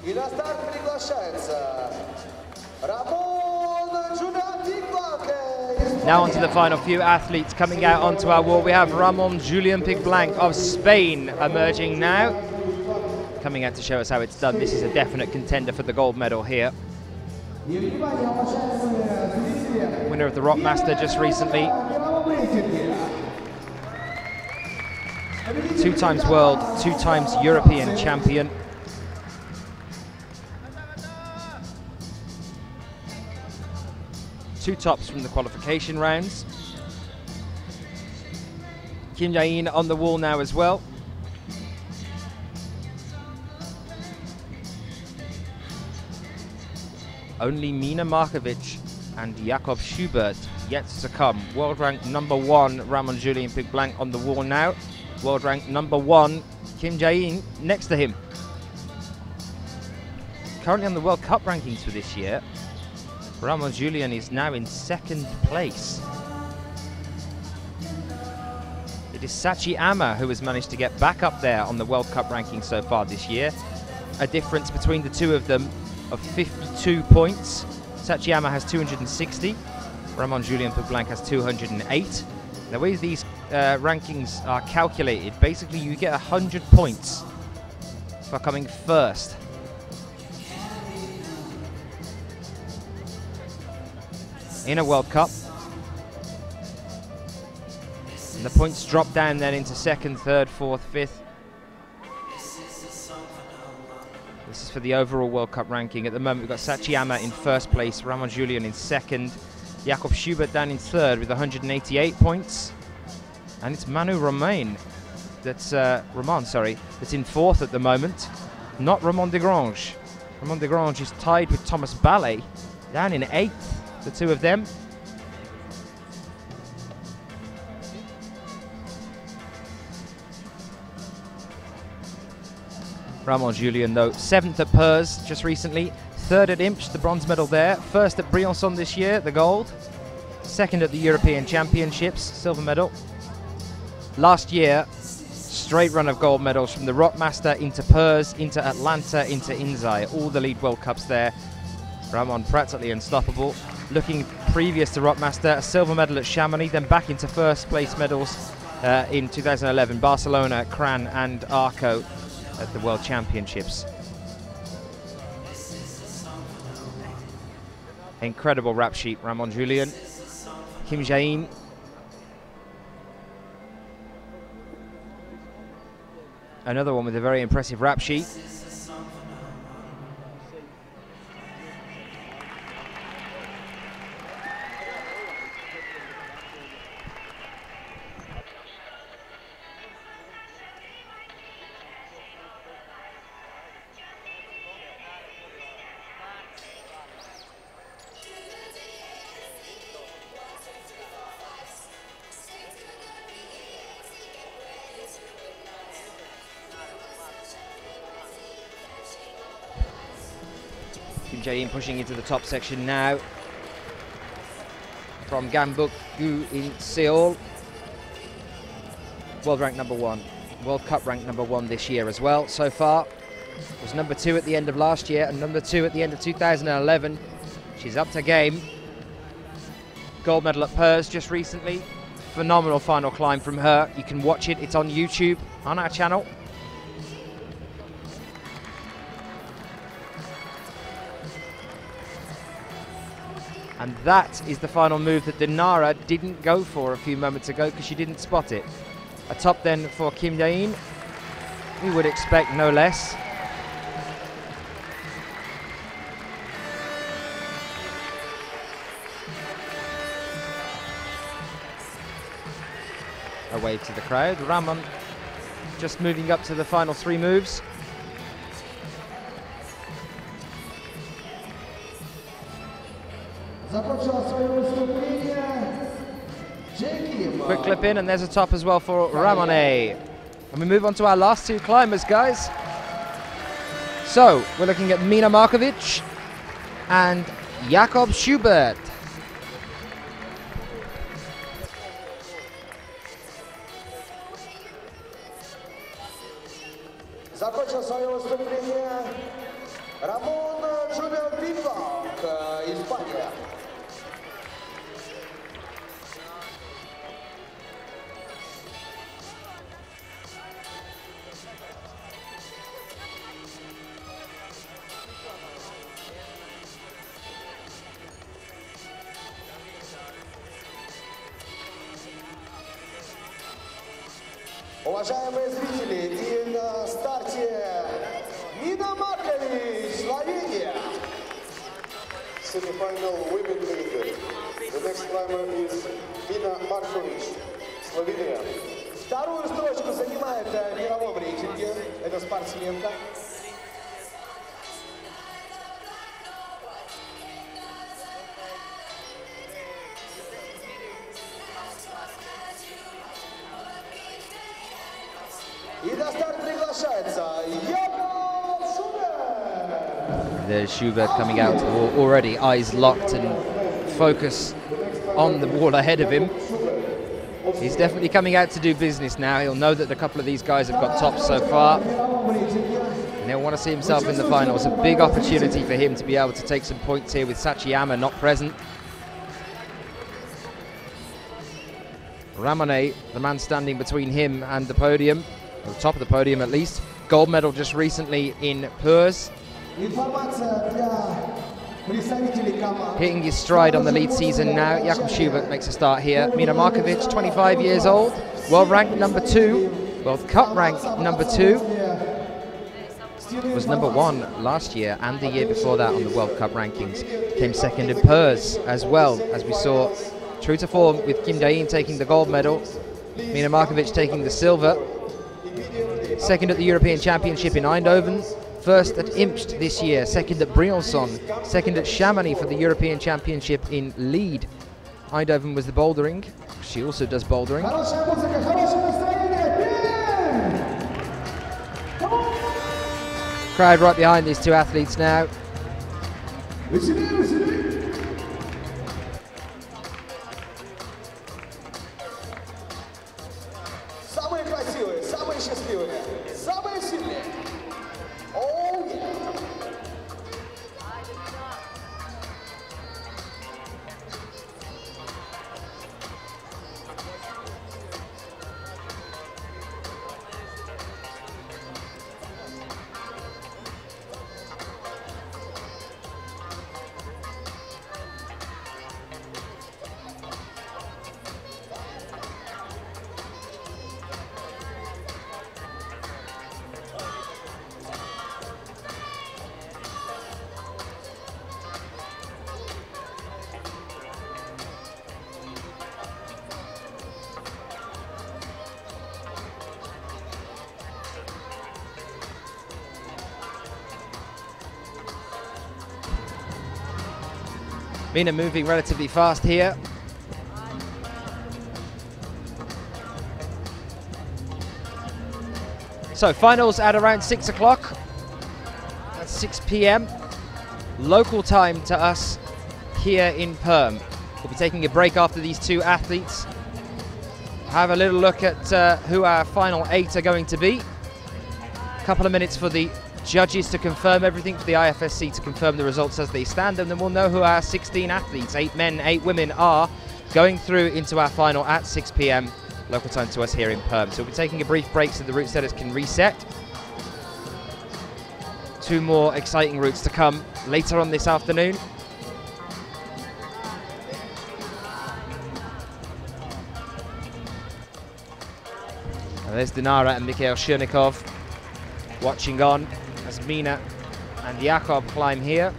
И на старт приглашается Ramon Julian Piglanque. Now on to the final few athletes coming out onto our wall. We have Ramon Julian Piglanque of Spain emerging now. Coming out to show us how it's done. This is a definite contender for the gold medal here. Winner of the Rock Master just recently. 2 times world, 2 times European champion. Two tops from the qualification rounds. Kim Jae-in on the wall now as well. Only Mina Markovic and Jakob Schubert yet to come. World rank #1 Ramon Julian Piglanque on the wall now. World rank #1 Kim Jae-in next to him. Currently on the World Cup rankings for this year, Ramon Julian is now in 2nd place. It is Sachiyama who has managed to get back up there on the World Cup ranking so far this year. A difference between the two of them of 52 points. Sachiyama has 260. Ramon Julian Piglanque has 208. The way these rankings are calculated, basically you get 100 points for coming first. In a World Cup. And the points drop down then into 2nd, 3rd, 4th, 5th. This is for the overall World Cup ranking. At the moment we've got Sachiyama in 1st place, Ramon Julian in 2nd, Jakob Schubert down in 3rd with 188 points. And it's Manu Romain, that's Ramon, sorry, that's in 4th at the moment. Not Ramon Desgranges. Ramon Desgranges is tied with Thomas Ballet, down in 8th. The two of them. Ramon Julian, though, 7th at Purs just recently, 3rd at Imps, the bronze medal there, 1st at Briançon this year, the gold. second at the European Championships, silver medal. Last year, straight run of gold medals from the Rockmaster into Purs, into Atlanta, into Inzai. All the lead World Cups there. Ramon practically unstoppable. Looking previous to Rockmaster, a silver medal at Chamonix, then back into first place medals in 2011, Barcelona, Cran and Arco at the World Championships. Incredible rap sheet, Ramon Julian. Kim Jae-in. Another one with a very impressive rap sheet. Kim Jae-in pushing into the top section now from Gambuk-gu in Seoul. World rank number 1, World Cup rank number 1 this year as well so far. Was number 2 at the end of last year and number 2 at the end of 2011. She's up to game. Gold medal at Purs just recently. Phenomenal final climb from her. You can watch it, it's on YouTube on our channel. And that is the final move that Dinara didn't go for a few moments ago because she didn't spot it. A top then for Kim Jae-in. We would expect no less. A wave to the crowd. Ramon just moving up to the final 3 moves. Quick clip in, and there's a top as well for Ramon. And we move on to our last 2 climbers, guys. So we're looking at Mina Markovic and Jakob Schubert. Закончил свое выступление Рамон Шуберт, Испания. Уважаемые зрители, и на старте Mina Markovic, Slovenia. Semi-final women league. The next climber is Mina Markovic, Slovenia. Вторую строчку занимает в мировом рейтинге эта спортсменка. И на старт приглашается Jakob Schubert. There's Schubert coming out to the wall already, eyes locked and focus on the wall ahead of him. He's definitely coming out to do business now. He'll know that a couple of these guys have got tops so far. And he'll want to see himself in the final. It's a big opportunity for him to be able to take some points here with Sachiyama not present. Ramone, the man standing between him and the podium, or the top of the podium at least. Gold medal just recently in Purs. Hitting his stride on the lead season now. Jakob Schubert makes a start here. Mina Markovic, 25 years old, world ranked number 2, World Cup ranked number 2. Was number 1 last year and the year before that on the World Cup rankings. Came second in Purs as well, as we saw. True to form with Kim Jae-in taking the gold medal, Mina Markovic taking the silver. Second at the European Championship in Eindhoven, first at Imst this year, second at Briançon, second at Chamonix for the European Championship in lead. Eindhoven was the bouldering. She also does bouldering. Crowd right behind these 2 athletes now. Mina moving relatively fast here. So finals at around 6 o'clock. That's 6 p.m. local time to us here in Perm. We'll be taking a break after these two athletes. Have a little look at who our final 8 are going to be. A couple of minutes for the judges to confirm everything, for the IFSC to confirm the results as they stand, and then we'll know who our 16 athletes, 8 men, 8 women, are going through into our final at 6 p.m. local time to us here in Perm. So we'll be taking a brief break so the route setters can reset. 2 more exciting routes to come later on this afternoon. And there's Dinara and Mikhail Chernikov watching on as Mina and Jakub climb here.